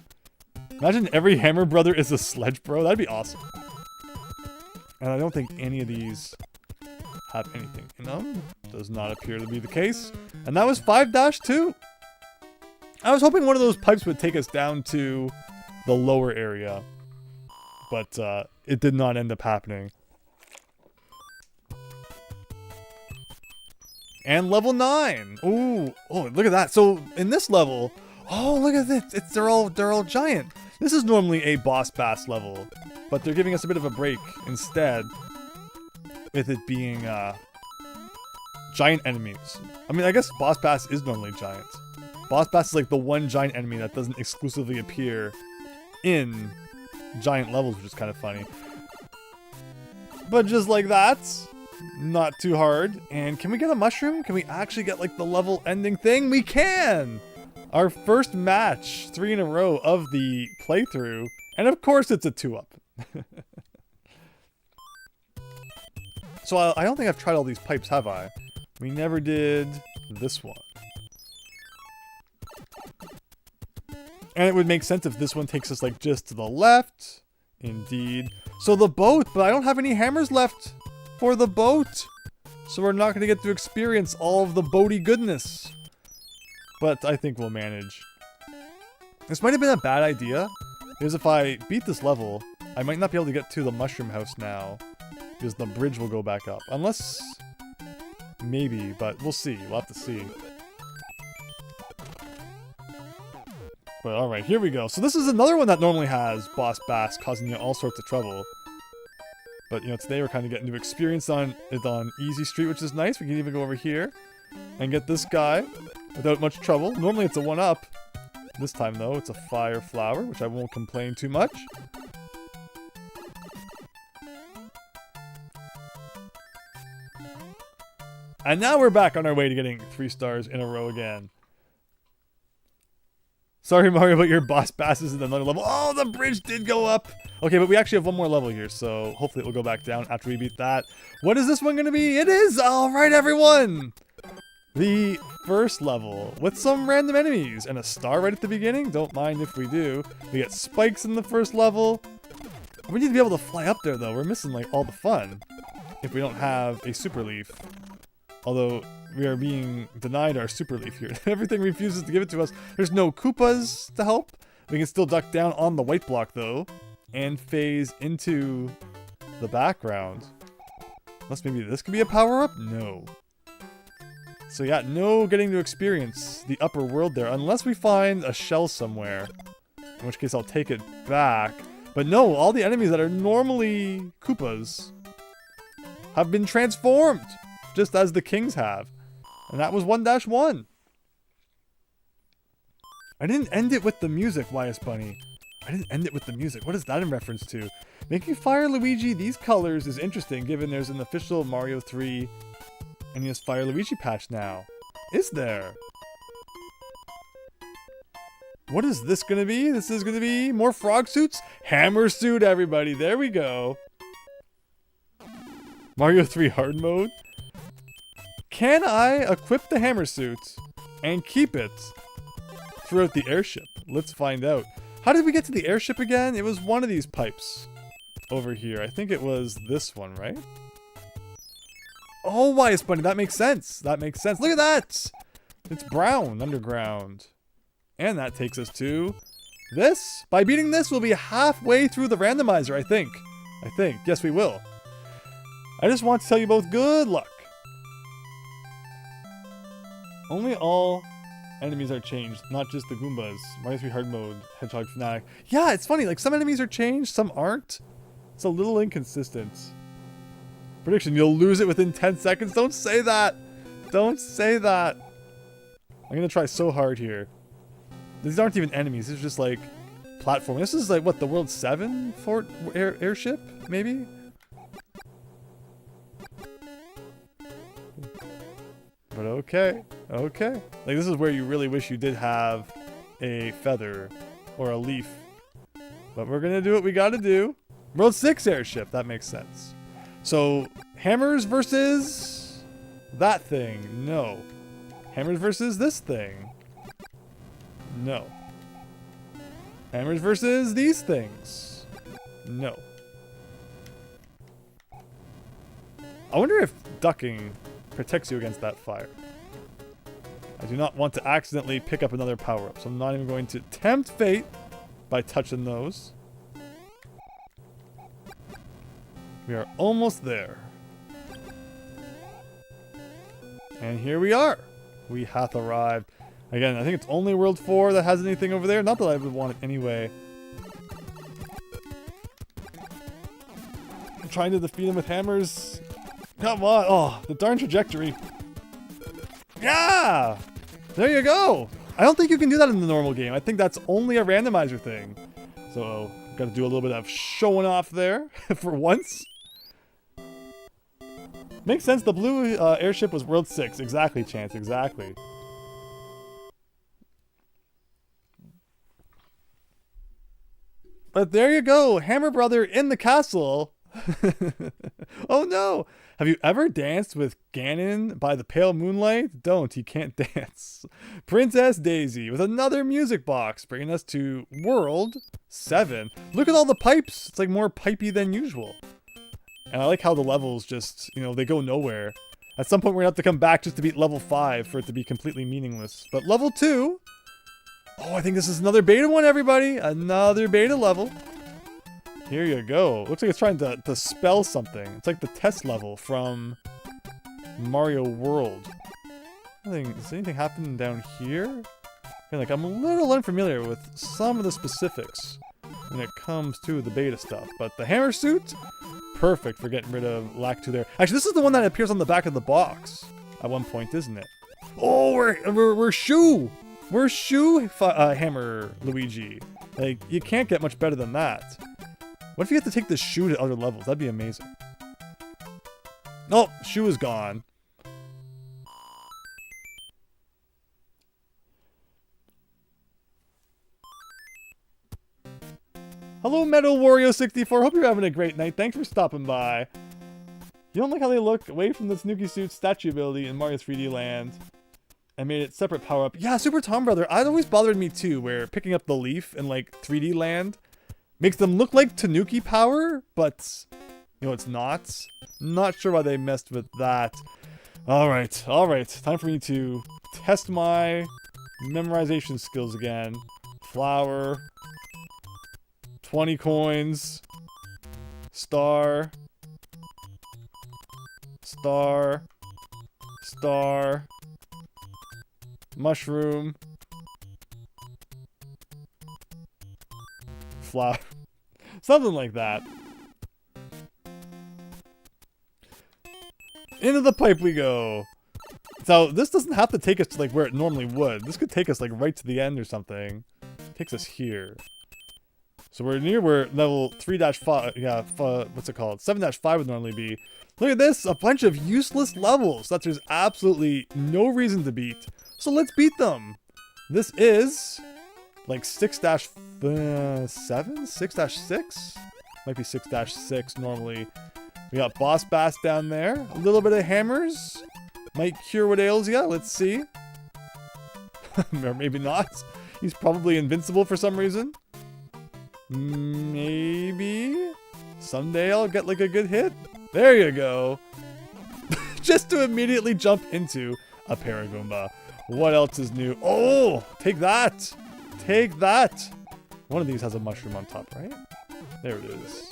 Imagine every Hammer Brother is a Sledge Bro. That'd be awesome. And I don't think any of these have anything in them. Does not appear to be the case. And that was 5-2. I was hoping one of those pipes would take us down to the lower area. But it did not end up happening. And level 9. Ooh. Oh, look at that. So in this level, oh, look at this. They're all giant. This is normally a boss bass level, but they're giving us a bit of a break instead with it being giant enemies. I mean, I guess boss bass is normally giant. Boss bass is like the one giant enemy that doesn't exclusively appear in giant levels, which is kind of funny. But just like that, not too hard. And can we get a mushroom? Can we actually get like the level ending thing? We can! Our first match, 3 in a row of the playthrough. And of course it's a 2-up. So I don't think I've tried all these pipes, have I? We never did this one. And it would make sense if this one takes us like just to the left. Indeed. So the boat, but I don't have any hammers left for the boat. So we're not going to get to experience all of the boaty goodness. But I think we'll manage. This might have been a bad idea, because if I beat this level, I might not be able to get to the mushroom house now, because the bridge will go back up. Unless, maybe, but we'll see. We'll have to see. But alright, here we go. So this is another one that normally has Boss Bass causing you all sorts of trouble. But, you know, today we're kind of getting to experience it on Easy Street, which is nice. We can even go over here and get this guy without much trouble. Normally it's a 1-up. This time, though, it's a Fire Flower, which I won't complain too much. And now we're back on our way to getting 3 stars in a row again. Sorry, Mario, but your boss passes in another level. Oh, the bridge did go up. Okay, but we actually have one more level here, so hopefully it will go back down after we beat that. What is this one going to be? It is! All right, everyone! The first level with some random enemies and a star right at the beginning. Don't mind if we do. We get spikes in the first level. We need to be able to fly up there, though. We're missing, like, all the fun if we don't have a super leaf. Although we are being denied our super leaf here. Everything refuses to give it to us. There's no Koopas to help. We can still duck down on the white block, though, and phase into the background. Unless maybe this could be a power-up? No. So yeah, no getting to experience the upper world there, unless we find a shell somewhere. In which case I'll take it back. But no, all the enemies that are normally Koopas have been transformed, just as the kings have. And that was 1-1. I didn't end it with the music, YS Bunny. I didn't end it with the music. What is that in reference to? Making Fire Luigi these colors is interesting, given there's an official Mario 3 NES Fire Luigi patch now. Is there? What is this gonna be? This is gonna be more frog suits? Hammer suit, everybody. There we go. Mario 3 hard mode. Can I equip the hammer suit and keep it throughout the airship? Let's find out. How did we get to the airship again? It was one of these pipes over here. I think it was this one, right? Oh, why is bunny? That makes sense. That makes sense. Look at that! It's brown underground. And that takes us to this. By beating this, we'll be halfway through the randomizer, I think. Yes, we will. I just want to tell you both good luck. Only all enemies are changed, not just the Goombas. Mario 3 hard mode, Hedgehog Fanatic. Yeah, it's funny. Like, some enemies are changed, some aren't. It's a little inconsistent. Prediction, you'll lose it within 10 seconds. Don't say that. Don't say that. I'm gonna try so hard here. These aren't even enemies. These are just like platform. This is like what, the World 7 fort airship, maybe? But okay, okay. Like this is where you really wish you did have a feather or a leaf. But we're gonna do what we gotta do. World 6 airship, that makes sense. So, hammers versus that thing, no. Hammers versus this thing, no. Hammers versus these things, no. I wonder if ducking protects you against that fire. I do not want to accidentally pick up another power-up, so I'm not even going to tempt fate by touching those. We are almost there. And here we are. We hath arrived. Again, I think it's only World 4 that has anything over there. Not that I would want it anyway. I'm trying to defeat him with hammers. Come on. Oh, the darn trajectory. Yeah! There you go. I don't think you can do that in the normal game. I think that's only a randomizer thing. So, got to do a little bit of showing off there for once. Makes sense. The blue airship was World 6. Exactly, Chance. Exactly. But there you go. Hammer Brother in the castle. Oh no. Have you ever danced with Ganon by the pale moonlight? Don't. He can't dance. Princess Daisy with another music box, bringing us to World 7. Look at all the pipes. It's like more pipey than usual. And I like how the levels just, you know, they go nowhere. At some point we're going to have to come back just to beat level 5 for it to be completely meaningless. But level 2... Oh, I think this is another beta one, everybody. Another beta level. Here you go. Looks like it's trying to spell something. It's like the test level from Mario World. Does anything happen down here? I feel like I'm a little unfamiliar with some of the specifics when it comes to the beta stuff. But the hammer suit... Perfect for getting rid of Lack 2 there. Actually, this is the one that appears on the back of the box at one point, isn't it? Oh, we're Shoe! We're Shoe Hammer Luigi. Like, you can't get much better than that. What if you have to take the Shoe to other levels? That'd be amazing. Oh, Shoe is gone. Hello, Metal Wario 64. Hope you're having a great night. Thanks for stopping by. You don't like how they look away from the Snooki Suit statue ability in Mario 3D Land and made it separate power-up? Yeah, Super Tom Brother. It always bothered me too, where picking up the leaf in like 3D Land makes them look like Tanuki power, but you know, it's not. Not sure why they messed with that. All right. Time for me to test my memorization skills again. Flower. 20 coins. Star. Star. Star. Mushroom. Flower. Something like that. Into the pipe we go. So this doesn't have to take us to like where it normally would. This could take us like right to the end or something. It takes us here. So we're near where level 3-5, yeah, what's it called? 7-5 would normally be. Look at this, a bunch of useless levels that there's absolutely no reason to beat. So let's beat them. This is like 6-7? 6-6? Might be 6-6 normally. We got Boss Bass down there. A little bit of hammers. Might cure what ails ya. Let's see. Or maybe not. He's probably invincible for some reason. Maybe someday I'll get like a good hit. There you go. Just to immediately jump into a Paragoomba. What else is new? Oh, take that. Take that. One of these has a mushroom on top, right? There it is.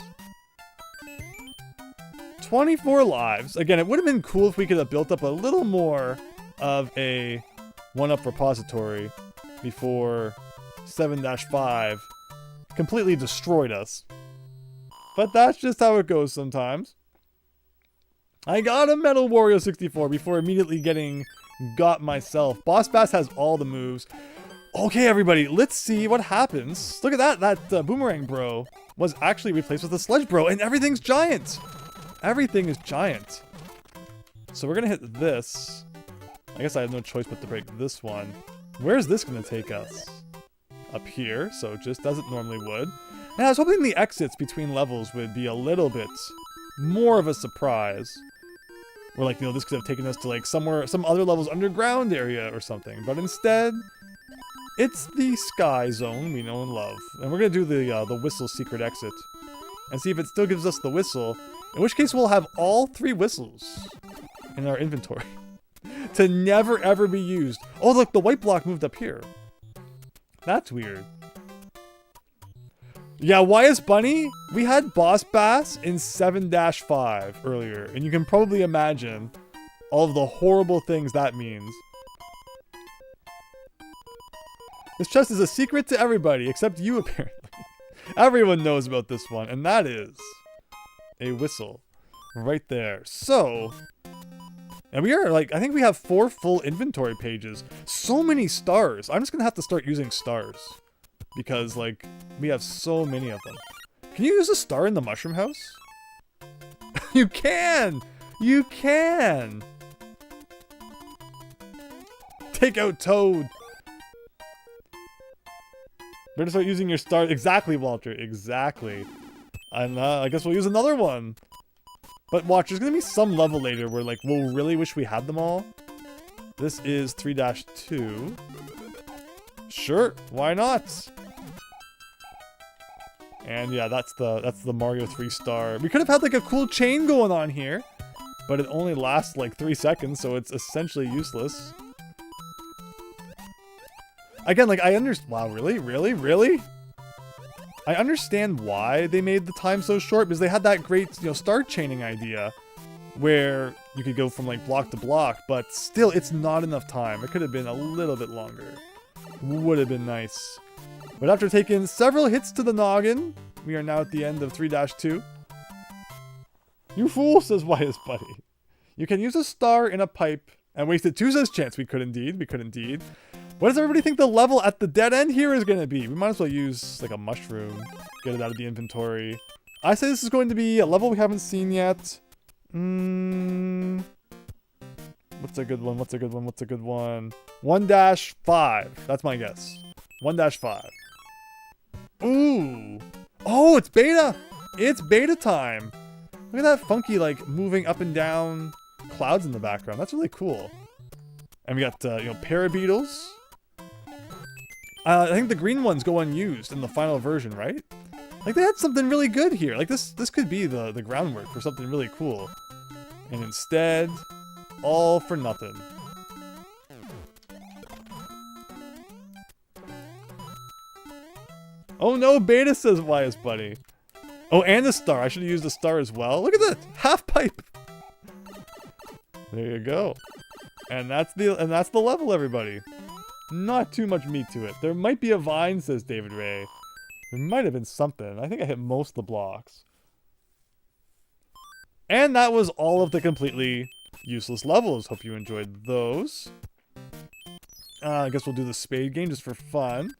24 lives. Again, it would have been cool if we could have built up a little more of a one-up repository before 7-5 completely destroyed us. But that's just how it goes sometimes. I got a Metal Wario 64 before immediately getting got myself. Boss Bass has all the moves. Okay, everybody, let's see what happens. Look at that. That Boomerang Bro was actually replaced with a Sledge Bro, and everything's giant. Everything is giant. So we're going to hit this. I guess I have no choice but to break this one. Where's this going to take us? Up here, so just as it normally would. And I was hoping the exits between levels would be a little bit more of a surprise. Or like, you know, this could have taken us to like somewhere, some other level's underground area or something. But instead, it's the sky zone we know and love. And we're going to do the whistle secret exit. And see if it still gives us the whistle. In which case we'll have all 3 whistles in our inventory. To never ever be used. Oh look, the white block moved up here. That's weird. Yeah, YS Bunny, we had Boss Bass in 7-5 earlier, and you can probably imagine all of the horrible things that means. This chest is a secret to everybody, except you apparently. Everyone knows about this one, and that is a whistle right there. So, and we are like, I think we have 4 full inventory pages. So many stars. I'm just gonna have to start using stars. Because, like, we have so many of them. Can you use a star in the mushroom house? You can! You can! Take out Toad! Better start using your star. Exactly, Walter. Exactly. And I guess we'll use another one. But watch, there's gonna be some level later where, like, we'll really wish we had them all. This is 3-2. Sure, why not? And yeah, that's the Mario 3 star. We could have had like a cool chain going on here, but it only lasts like 3 seconds, so it's essentially useless. Again, like I understand. Wow, really? I understand why they made the time so short, because they had that great, you know, star chaining idea where you could go from like block to block, but still, it's not enough time. It could have been a little bit longer. Would have been nice. But after taking several hits to the noggin, we are now at the end of 3-2. You fool, says YS Buddy. You can use a star in a pipe and waste it too, says Chance. We could indeed. What does everybody think the level at the dead end here is going to be? We might as well use like a mushroom. Get it out of the inventory. I say this is going to be a level we haven't seen yet. What's a good one? 1-5. That's my guess. 1-5. Ooh. Oh, it's beta. It's beta time. Look at that funky, like, moving up and down clouds in the background. That's really cool. And we got, you know, parabeetles. I think the green ones go unused in the final version, right? Like, they had something really good here. Like, this could be the groundwork for something really cool. And instead, all for nothing. Oh no, beta, says YS Buddy. Oh, and a star. I should have used a star as well. Look at that, half pipe. There you go. And that's the level, everybody. Not too much meat to it. There might be a vine, says David Ray. There might have been something. I think I hit most of the blocks. And that was all of the completely useless levels. Hope you enjoyed those. I guess we'll do the spade game just for fun.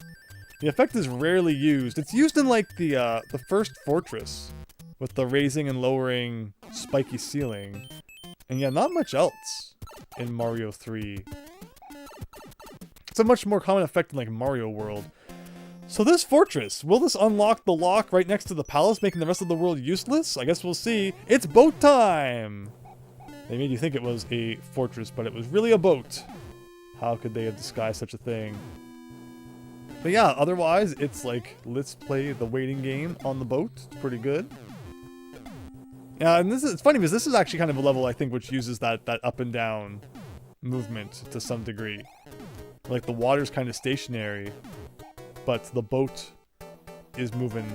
The effect is rarely used. It's used in like the first fortress with the raising and lowering spiky ceiling. And yeah, not much else in Mario 3. It's a much more common effect in like Mario World. So this fortress, will this unlock the lock right next to the palace, making the rest of the world useless? I guess we'll see. It's boat time! They made you think it was a fortress, but it was really a boat. How could they have disguised such a thing? But yeah, otherwise, it's like, let's play the waiting game on the boat. It's pretty good. Yeah, and it's funny because this is actually kind of a level, I think, which uses that up and down movement to some degree. Like, the water's kind of stationary, but the boat is moving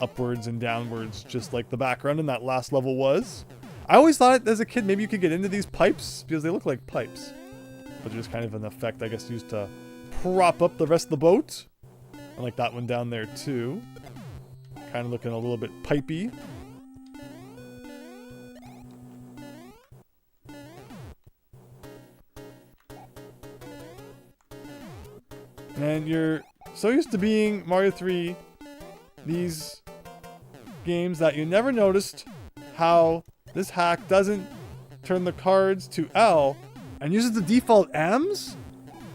upwards and downwards, just like the background in that last level was. I always thought as a kid maybe you could get into these pipes, because they look like pipes. But there's kind of an effect, I guess, used to prop up the rest of the boat. And like that one down there too. Kind of looking a little bit pipey. And you're so used to being Mario 3, these games, that you never noticed how this hack doesn't turn the cards to L and uses the default M's?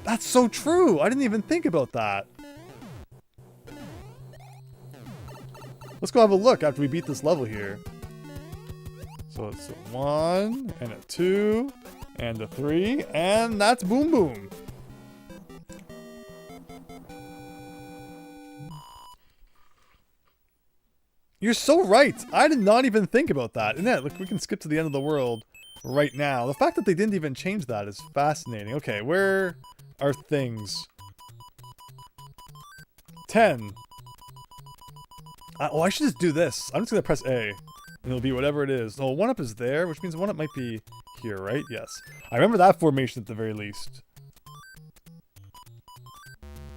That's so true. I didn't even think about that. Let's go have a look after we beat this level here. So it's a 1 and a 2 and a 3, and that's Boom Boom. You're so right. I did not even think about that. And yeah, look, we can skip to the end of the world right now. The fact that they didn't even change that is fascinating. Okay, where are things? 10. Oh, I should just do this. I'm just going to press A. And it'll be whatever it is. Oh, 1-up is there, which means 1-up might be here, right? Yes. I remember that formation at the very least.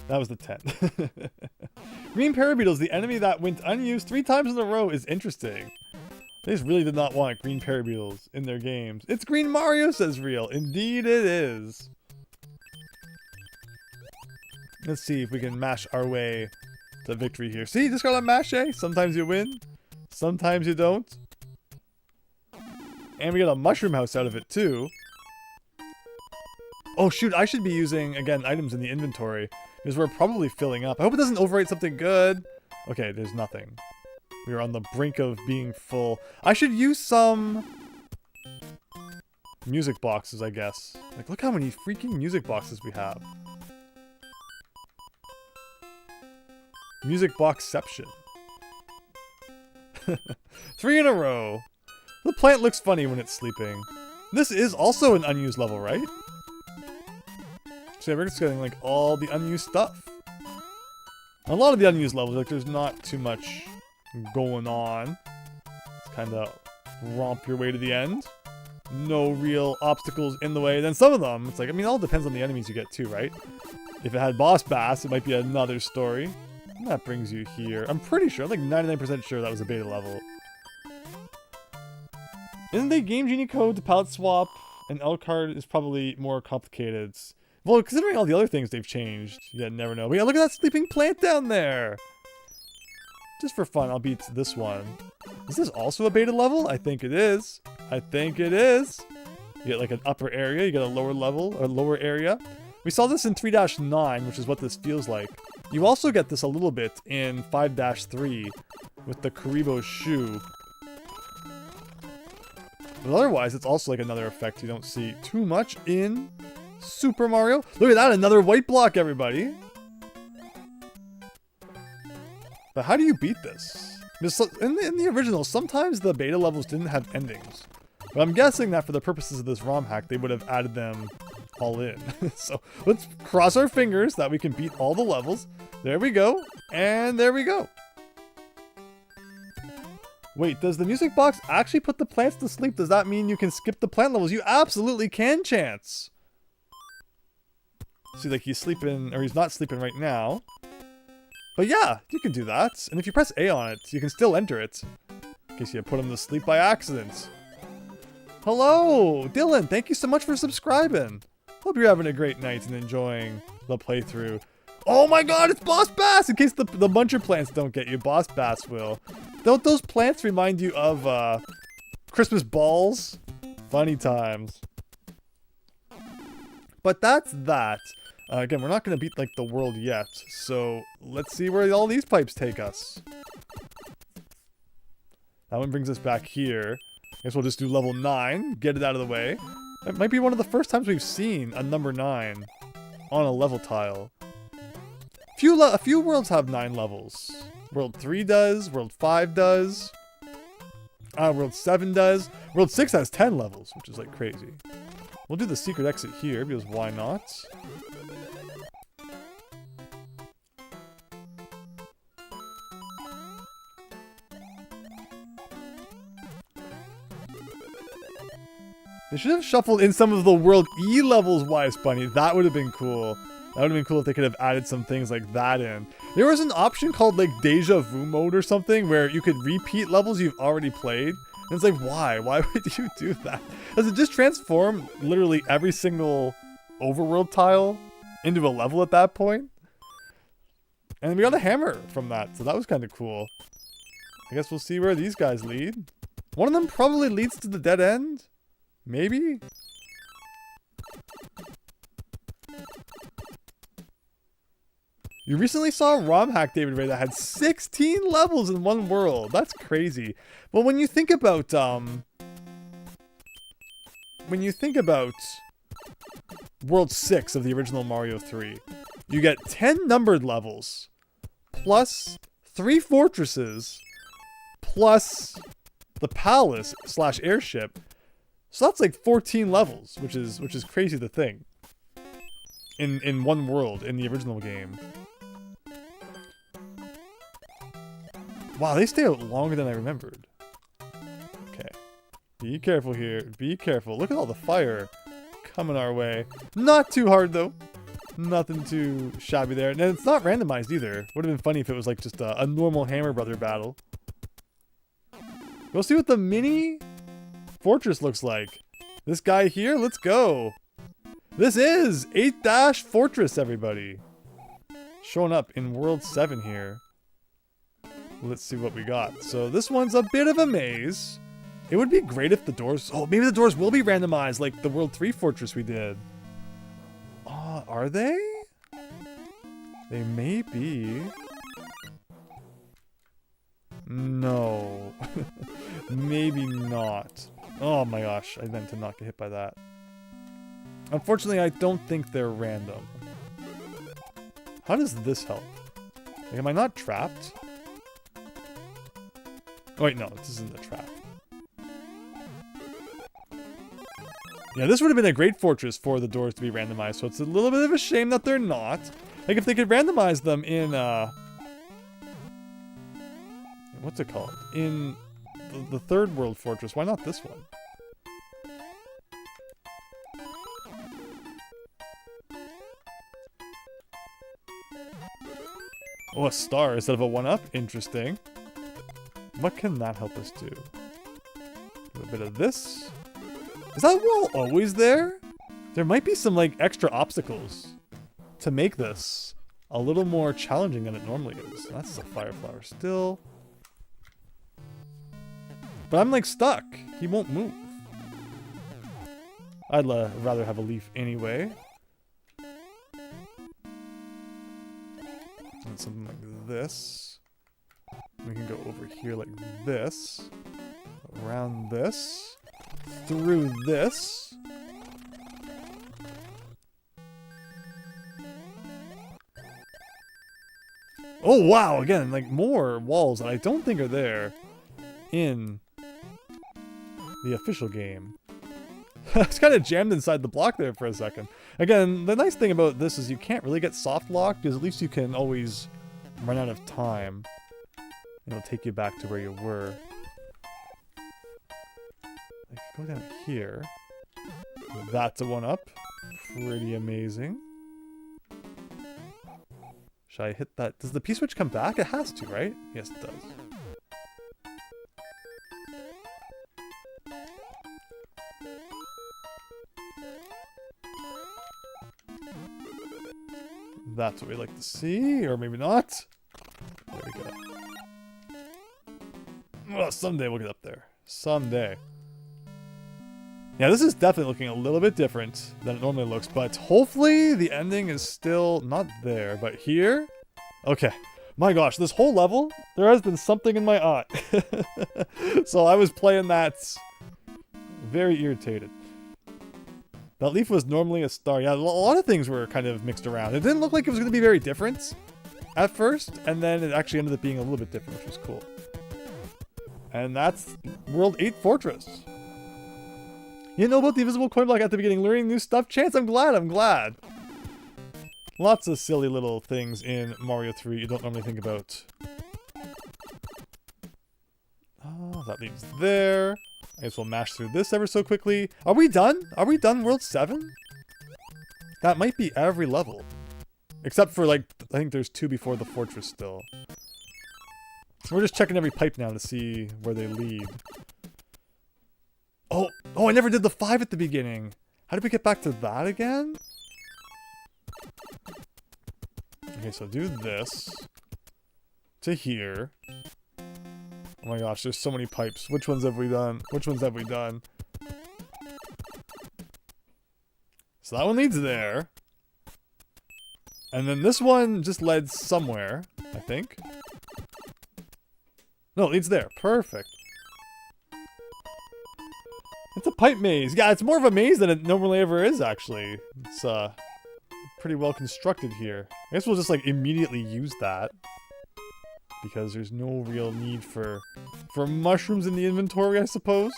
That was the 10. Green Parabeetles, the enemy that went unused 3 times in a row, is interesting. They just really did not want Green Parabeetles in their games. It's Green Mario, says Real. Indeed it is. Let's see if we can mash our way to victory here. See, just gotta mash A. Sometimes you win, sometimes you don't. And we get a mushroom house out of it too. Oh shoot, I should be using, again, items in the inventory. Because we're probably filling up. I hope it doesn't overwrite something good. Okay, there's nothing. We are on the brink of being full. I should use some music boxes, I guess. Like, look how many freaking music boxes we have. Music boxception. 3 in a row. The plant looks funny when it's sleeping. This is also an unused level, right? So yeah, we're just getting like all the unused stuff. A lot of the unused levels, like there's not too much going on. It's kind of romp your way to the end. No real obstacles in the way. Then some of them, it's like, I mean, it all depends on the enemies you get too, right? If it had boss bass, it might be another story. And that brings you here. I'm pretty sure, I'm like 99% sure that was a beta level. Isn't the Game Genie code to palette swap an L card is probably more complicated? Well, considering all the other things they've changed, you never know. But yeah, look at that sleeping plant down there! Just for fun, I'll beat this one. Is this also a beta level? I think it is. I think it is. You get like an upper area, you get a lower level, or lower area. We saw this in 3-9, which is what this feels like. You also get this a little bit in 5-3 with the Karibo shoe. But otherwise, it's also like another effect you don't see too much in Super Mario. Look at that, another white block, everybody. But how do you beat this? Because in the original, sometimes the beta levels didn't have endings. But I'm guessing that for the purposes of this ROM hack, they would have added them all in. So let's cross our fingers that we can beat all the levels. There we go. And there we go. Wait, does the music box actually put the plants to sleep? Does that mean you can skip the plant levels? You absolutely can, Chance. See, like he's sleeping, or he's not sleeping right now. But yeah, you can do that. And if you press A on it, you can still enter it. In case you put him to sleep by accident. Hello, Dylan. Thank you so much for subscribing. Hope you're having a great night and enjoying the playthrough. Oh my god, it's Boss Bass! In case the muncher plants don't get you, Boss Bass will. Don't those plants remind you of Christmas balls? Funny times. But that's that. Again, we're not going to beat like the world yet, so let's see where all these pipes take us. That one brings us back here. Guess we'll just do level 9, get it out of the way. It might be one of the first times we've seen a number 9 on a level tile. A few worlds have 9 levels. World 3 does, World 5 does, World 7 does. World 6 has 10 levels, which is like crazy. We'll do the secret exit here, because why not? They should have shuffled in some of the World E levels, Wise Bunny. That would have been cool. That would have been cool if they could have added some things like that in. There was an option called like Deja Vu mode or something where you could repeat levels you've already played. And it's like, why? Why would you do that? Does it just transform literally every single overworld tile into a level at that point? And we got a hammer from that, so that was kind of cool. I guess we'll see where these guys lead. One of them probably leads to the dead end? Maybe? You recently saw a ROM hack, David Ray, that had 16 levels in one world. That's crazy. Well, when you think about World 6 of the original Mario 3, you get 10 numbered levels, plus 3 fortresses, plus the palace / airship. So that's like 14 levels, which is crazy to think. In one world in the original game. Wow, they stay out longer than I remembered. Okay. Be careful here. Be careful. Look at all the fire coming our way. Not too hard, though. Nothing too shabby there. And it's not randomized, either. Would have been funny if it was like just a normal Hammer Brother battle. We'll see what the mini fortress looks like. This guy here, let's go. This is 8- Fortress, everybody. Showing up in World 7 here. Let's see what we got. So this one's a bit of a maze. It would be great if the doors... Oh, maybe the doors will be randomized like the World 3 Fortress we did. Are they? They may be. No. Maybe not. Oh my gosh, I meant to not get hit by that. Unfortunately, I don't think they're random. How does this help? Like, am I not trapped? Oh wait, no, this isn't a trap. Yeah, this would have been a great fortress for the doors to be randomized, so it's a little bit of a shame that they're not. Like, if they could randomize them in, what's it called? In the third world fortress, why not this one? Oh, a star instead of a 1-up? Interesting. What can that help us do? Do a bit of this. Is that wall always there? There might be some, like, extra obstacles to make this a little more challenging than it normally is. That's the fire flower still. But I'm, like, stuck. He won't move. I'd rather have a leaf anyway. And something like this. We can go over here like this. Around this. Through this. Oh wow, again, like more walls that I don't think are there in the official game. It's kind of jammed inside the block there for a second. Again, the nice thing about this is you can't really get soft locked, because at least you can always run out of time. And it'll take you back to where you were. I can go down here. That's a 1-up. Pretty amazing. Should I hit that? Does the P-switch come back? It has to, right? Yes, it does. That's what we like to see, or maybe not. There we go. Well, someday we'll get up there. Someday. Yeah, this is definitely looking a little bit different than it normally looks, but hopefully the ending is still not there, but here? Okay. My gosh, this whole level, there has been something in my eye. So I was playing that very irritated. That leaf was normally a star. Yeah, a lot of things were kind of mixed around. It didn't look like it was going to be very different at first, and then it actually ended up being a little bit different, which was cool. And that's World 8 Fortress. You didn't know about the invisible coin block at the beginning, learning new stuff? Chance, I'm glad. Lots of silly little things in Mario 3 you don't normally think about. Oh, that leads there. I guess we'll mash through this ever so quickly. Are we done? Are we done World 7? That might be every level. Except for, like, I think there's 2 before the fortress still. We're just checking every pipe now to see where they lead. Oh, I never did the 5 at the beginning. How did we get back to that again? Okay, Okay, so do this to here. Oh my gosh, there's so many pipes. Which ones have we done? Which ones have we done? So that one leads there. And then this one just led somewhere, I think. No, it leads there. Perfect. It's a pipe maze. Yeah, it's more of a maze than it normally ever is, actually. It's pretty well constructed here. I guess we'll just like immediately use that. Because there's no real need for mushrooms in the inventory, I suppose.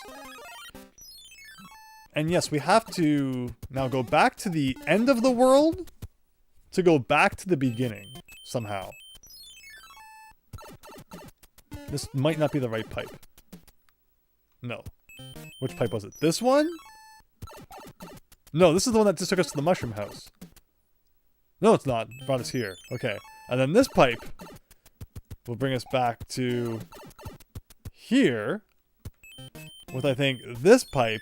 And yes, we have to now go back to the end of the world to go back to the beginning, somehow. This might not be the right pipe. No. Which pipe was it? This one? No, this is the one that just took us to the mushroom house. No, it's not. It brought us here. Okay. And then this pipe will bring us back to here. With, I think, this pipe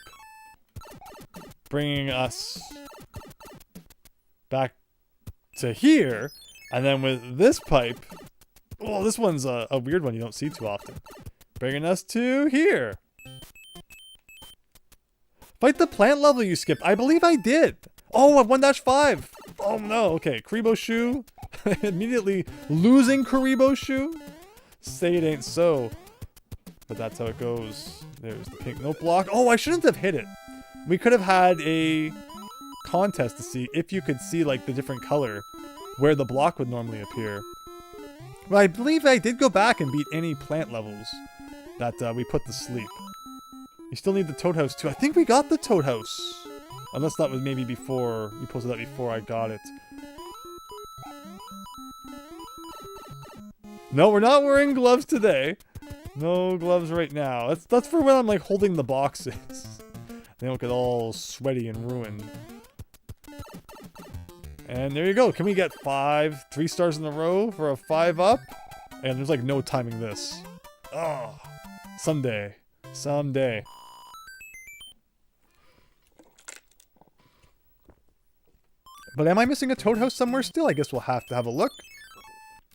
bringing us back to here. And then with this pipe... Oh, this one's a weird one you don't see too often. Bringing us to here. Fight the plant level you skipped. I believe I did. Oh, at 1-5. Oh no. Okay, Karibo Shoe. Immediately losing Karibo Shoe. Say it ain't so. But that's how it goes. There's the pink note block. Oh, I shouldn't have hit it. We could have had a contest to see if you could see like the different color where the block would normally appear. But I believe I did go back and beat any plant levels that we put to sleep. You still need the Toad House too. I think we got the Toad House. Unless that was maybe before, you posted that before I got it. No, we're not wearing gloves today. No gloves right now. That's for when I'm like holding the boxes. They don't get all sweaty and ruined. And there you go. Can we get 3 stars in a row for a 5-up? And there's like no timing this. Oh, someday. Someday. But am I missing a Toad House somewhere still? I guess we'll have to have a look.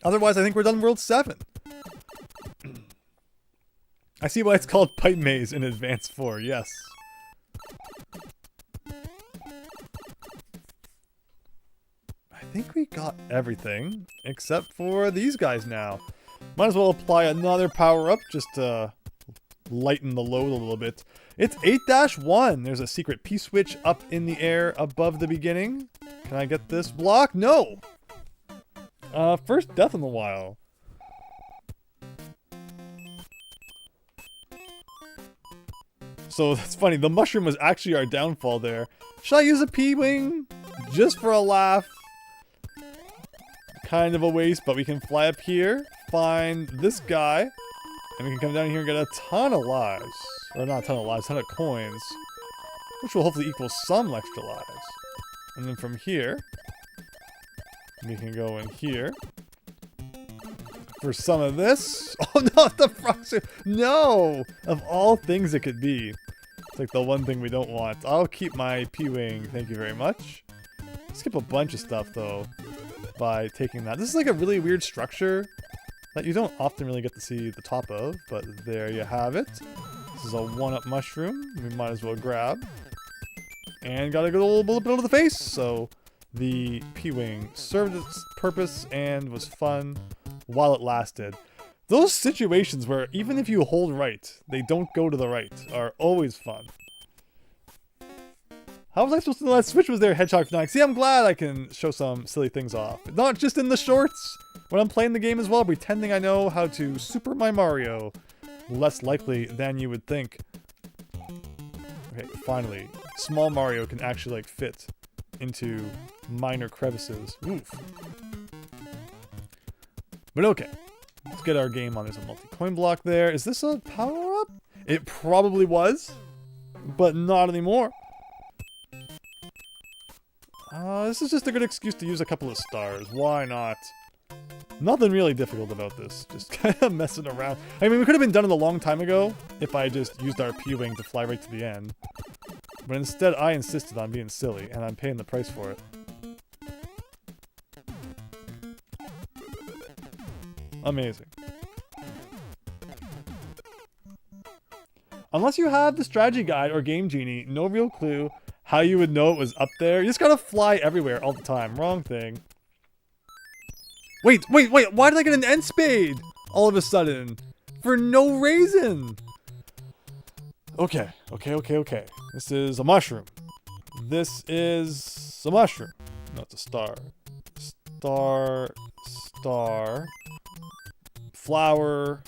Otherwise, I think we're done World 7. I see why it's called Pipe Maze in Advance 4, yes. I think we got everything, except for these guys now. Might as well apply another power-up just to lighten the load a little bit. It's 8-1. There's a secret P-switch up in the air above the beginning. Can I get this block? No! First death in a while. So that's funny. The mushroom was actually our downfall there. Should I use a P-wing? Just for a laugh. Kind of a waste, but we can fly up here, find this guy, and we can come down here and get a ton of lives. Or not a ton of lives, a ton of coins. Which will hopefully equal some extra lives. And then from here, we can go in here. For some of this. Oh no, the frogs are... No! Of all things it could be. It's like the one thing we don't want. I'll keep my P-wing, thank you very much. Skip a bunch of stuff though by taking that. This is like a really weird structure that you don't often really get to see the top of, but there you have it. This is a 1-up mushroom. We might as well grab. And got a good old bullet bill to the face, so the P-wing served its purpose and was fun while it lasted. Those situations where even if you hold right, they don't go to the right are always fun. How was I supposed to know that switch was there, Hedgehog Fanatic? See, I'm glad I can show some silly things off. Not just in the shorts, when I'm playing the game as well, pretending I know how to super my Mario. Less likely than you would think. Okay, finally. Small Mario can actually, like, fit into minor crevices. Oof. But okay. Let's get our game on. There's a multi-coin block there. Is this a power-up? It probably was, but not anymore. This is just a good excuse to use a couple of stars. Why not? Nothing really difficult about this. Just kind of messing around. I mean, we could have been done it a long time ago if I just used our P-wing to fly right to the end. But instead, I insisted on being silly, and I'm paying the price for it. Amazing. Unless you have the strategy guide or game genie, no real clue how you would know it was up there. You just gotta fly everywhere all the time. Wrong thing. Wait. Why did I get an end spade all of a sudden? For no reason. Okay. This is a mushroom. This is a mushroom. No, it's a star. Star. Flower.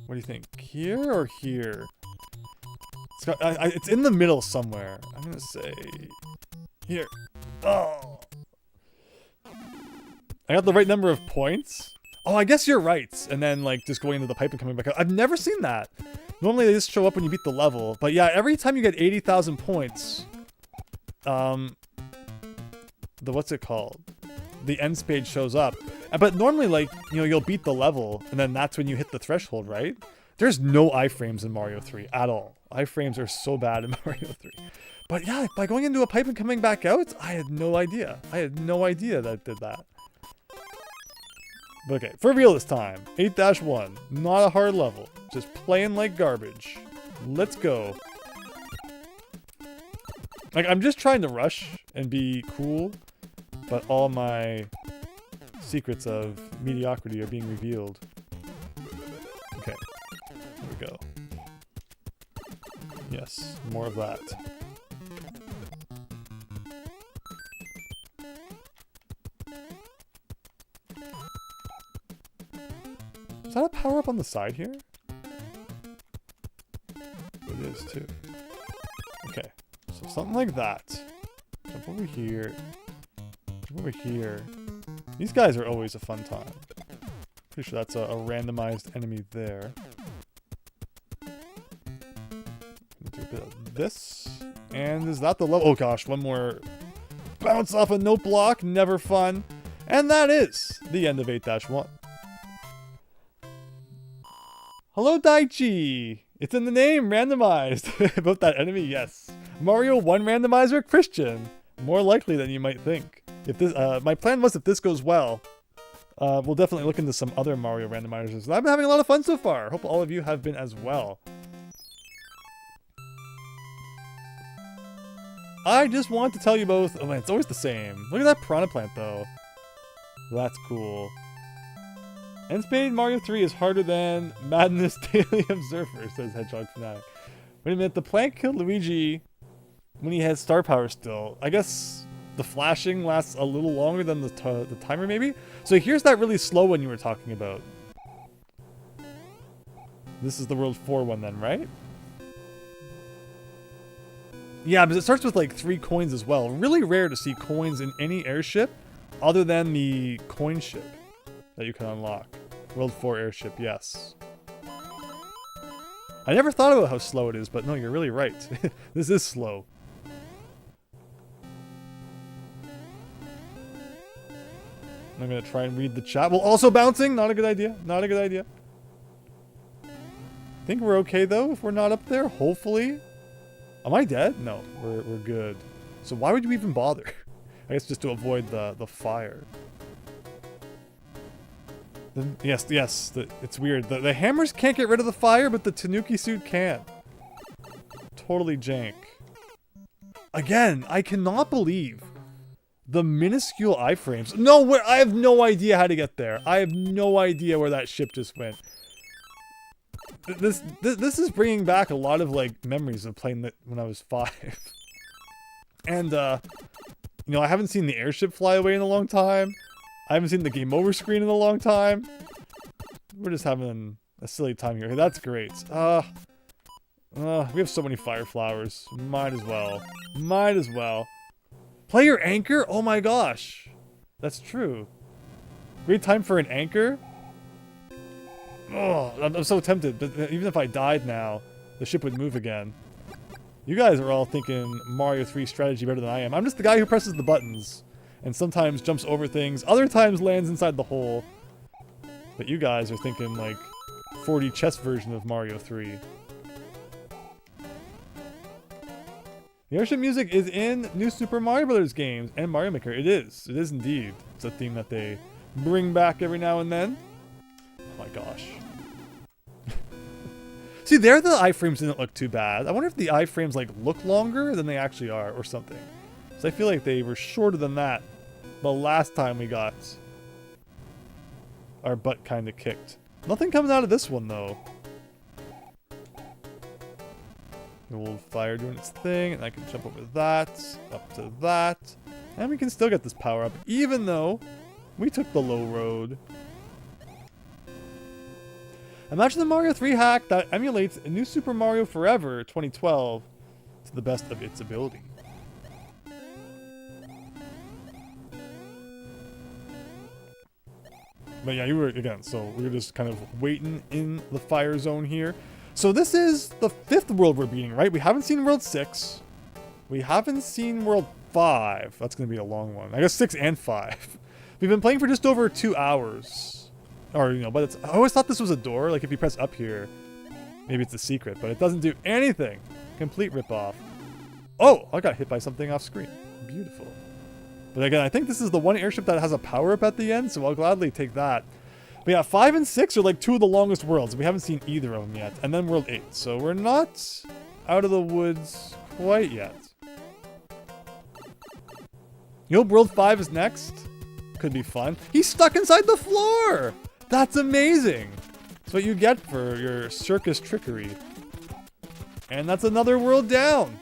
What do you think? Here or here? It's in the middle somewhere. I'm gonna say here. Oh, I got the right number of points. Oh, I guess you're right. And then like just going into the pipe and coming back out. I've never seen that. Normally they just show up when you beat the level. But yeah, every time you get 80,000 points, the what's it called? The end spade shows up. But normally, like, you know, you'll beat the level, and then that's when you hit the threshold, right? There's no iframes in Mario 3 at all. Iframes are so bad in Mario 3. But yeah, by going into a pipe and coming back out, I had no idea. I had no idea that it did that. But okay, for real this time. 8-1. Not a hard level. Just playing like garbage. Let's go. Like, I'm just trying to rush and be cool, but all my secrets of mediocrity are being revealed. Okay, here we go. Yes, more of that. Is that a power-up on the side here? It is, too. Okay, so something like that. Jump over here. Jump over here. These guys are always a fun time. Pretty sure that's a randomized enemy there. Do a bit of this. And is that the level? Oh gosh, one more bounce off a note block. Never fun. And that is the end of 8-1. Hello, Daichi! It's in the name, randomized. About that enemy, yes. Mario 1 randomizer, Christian. More likely than you might think. If this, my plan was if this goes well, we'll definitely look into some other Mario randomizers. I've been having a lot of fun so far. Hope all of you have been as well. I just want to tell you both. Oh man, it's always the same. Look at that piranha plant though. That's cool. End Spade Mario 3 is harder than Madness Daily Observer, says Hedgehog Fanatic. Wait a minute, the plant killed Luigi when he has star power still. I guess the flashing lasts a little longer than the timer maybe? So here's that really slow one you were talking about. This is the World 4 one then, right? Yeah, because it starts with like 3 coins as well. Really rare to see coins in any airship other than the coin ship that you can unlock. World 4 airship, yes. I never thought about how slow it is, but no, you're really right. This is slow. I'm gonna try and read the chat. Well, also bouncing, not a good idea. Not a good idea. Think we're okay though if we're not up there, hopefully. Am I dead? No, we're good. So why would you even bother? I guess just to avoid the fire. Yes, it's weird. The hammers can't get rid of the fire, but the Tanuki suit can. Totally jank. Again, I cannot believe the minuscule iframes. No, I have no idea how to get there. I have no idea where that ship just went. This is bringing back a lot of like memories of playing that when I was 5. And you know, I haven't seen the airship fly away in a long time. I haven't seen the game over screen in a long time. We're just having a silly time here. That's great. We have so many fire flowers. Might as well. Might as well. Player anchor? Oh my gosh. That's true. Great time for an anchor. Oh, I'm so tempted. But even if I died now, the ship would move again. You guys are all thinking Mario 3 strategy better than I am. I'm just the guy who presses the buttons. And sometimes jumps over things. Other times lands inside the hole. But you guys are thinking like 4D chess version of Mario 3. The airship music is in new Super Mario Bros. Games and Mario Maker. It is. It is indeed. It's a theme that they bring back every now and then. gosh. See, there the iframes didn't look too bad. I wonder if the iframes like look longer than they actually are or something. So I feel like they were shorter than that the last time we got our butt kind of kicked. Nothing comes out of this one though. The old fire doing its thing, and I can jump over that, up to that, and we can still get this power up, even though we took the low road. Imagine the Mario 3 hack that emulates New Super Mario Forever 2012 to the best of its ability. But yeah, you were, again, so we were just kind of waiting in the fire zone here. So this is the 5th world we're beating, right? We haven't seen World 6. We haven't seen World 5. That's going to be a long one. I guess 6 and 5. We've been playing for just over 2 hours. Or, you know, but it's, I always thought this was a door. Like, if you press up here, maybe it's a secret. But it doesn't do anything. Complete ripoff. Oh, I got hit by something off screen. Beautiful. But again, I think this is the one airship that has a power-up at the end, so I'll gladly take that. But yeah, 5 and 6 are like 2 of the longest worlds. We haven't seen either of them yet. And then World 8. So we're not out of the woods quite yet. You know, World 5 is next. Could be fun. He's stuck inside the floor! That's amazing! That's what you get for your circus trickery. And that's another world down.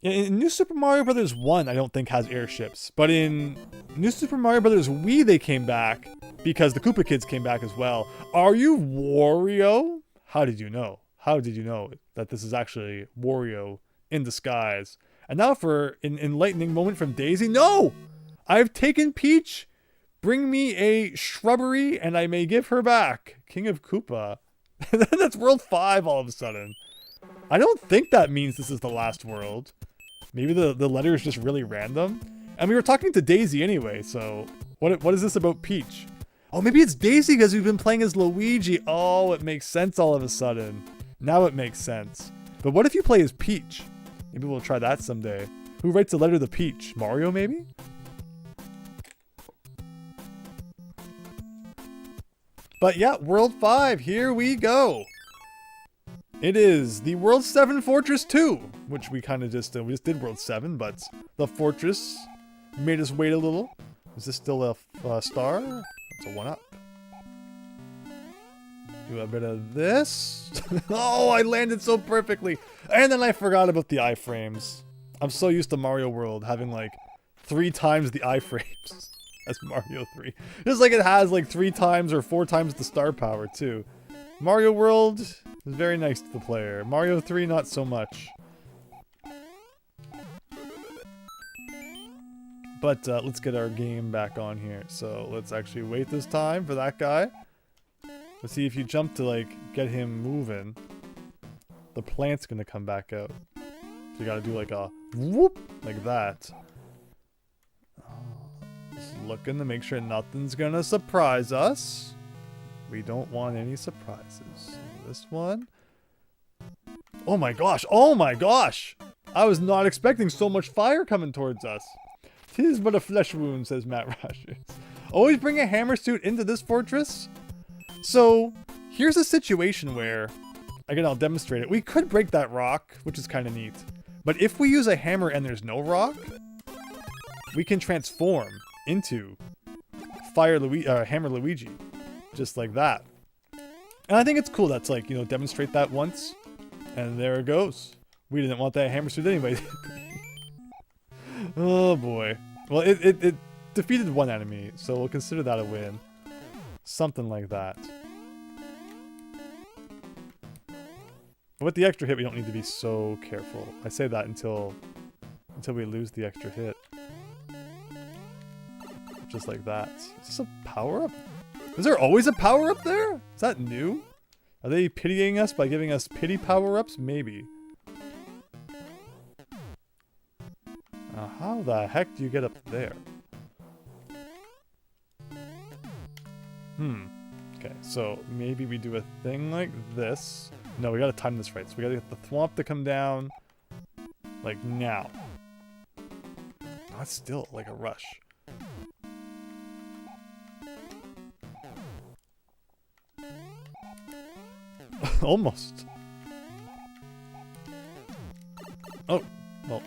In New Super Mario Bros. 1, I don't think has airships. But in New Super Mario Bros. Wii, they came back because the Koopa Kids came back as well. Are you Wario? How did you know? How did you know that this is actually Wario in disguise? And now for an enlightening moment from Daisy. No! I've taken Peach. Bring me a shrubbery and I may give her back. King of Koopa. That's World 5 all of a sudden. I don't think that means this is the last world. Maybe the letter is just really random. And we were talking to Daisy anyway, so what is this about Peach? Oh, maybe it's Daisy because we've been playing as Luigi. Oh, it makes sense all of a sudden. Now it makes sense. But what if you play as Peach? Maybe we'll try that someday. Who writes a letter to Peach? Mario, maybe? But yeah, World 5, here we go. It is the World 7 Fortress 2, which we kind of just did World 7, but the Fortress made us wait a little. Is this still a star? It's a 1-up. Do a bit of this. Oh, I landed so perfectly. And then I forgot about the iframes. I'm so used to Mario World having like 3 times the iframes as Mario 3. Just like it has like 3 times or 4 times the star power too. Mario World is very nice to the player. Mario 3, not so much. But let's get our game back on here. So let's actually wait this time for that guy. Let's see if you jump to like get him moving. The plant's gonna come back out. So you gotta do like a whoop, like that. Just looking to make sure nothing's gonna surprise us. We don't want any surprises. This one. Oh my gosh! Oh my gosh! I was not expecting so much fire coming towards us. 'Tis but a flesh wound, says Matt Rogers. Always bring a hammer suit into this fortress? So, here's a situation where, again, I'll demonstrate it. We could break that rock, which is kind of neat. But if we use a hammer and there's no rock, we can transform into Hammer Luigi. Just like that. And I think it's cool that's like, you know, demonstrate that once. And there it goes. We didn't want that hammer suit anyway. Oh boy. Well, it defeated one enemy, so we'll consider that a win. Something like that. But with the extra hit, we don't need to be so careful. I say that until we lose the extra hit. Just like that. Is this a power-up? Is there always a power-up there? Is that new? Are they pitying us by giving us pity power-ups? Maybe. How the heck do you get up there? Okay, so maybe we do a thing like this. No, we gotta time this right. So we gotta get the thwomp to come down. Like now. That's still like a rush. Almost. Oh, well.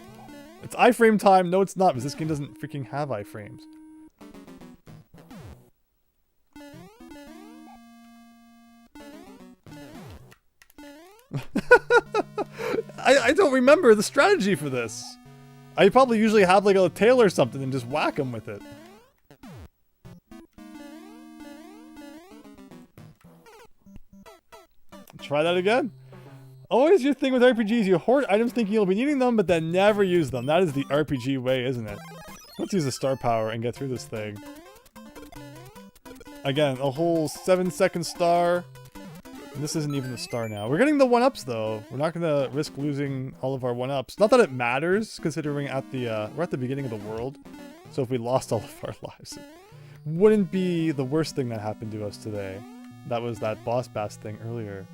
It's iframe time. No, it's not, because this game doesn't freaking have iframes. I don't remember the strategy for this. I probably usually have like a tail or something and just whack them with it. Try that again. Always your thing with RPGs, you hoard items thinking you'll be needing them, but then never use them. That is the RPG way, isn't it? Let's use a star power and get through this thing. Again, a whole 7-second star. And this isn't even the star now. We're getting the 1-ups though. We're not gonna risk losing all of our 1-ups. Not that it matters, considering we're at the beginning of the world. So if we lost all of our lives, it wouldn't be the worst thing that happened to us today. That was that boss bass thing earlier.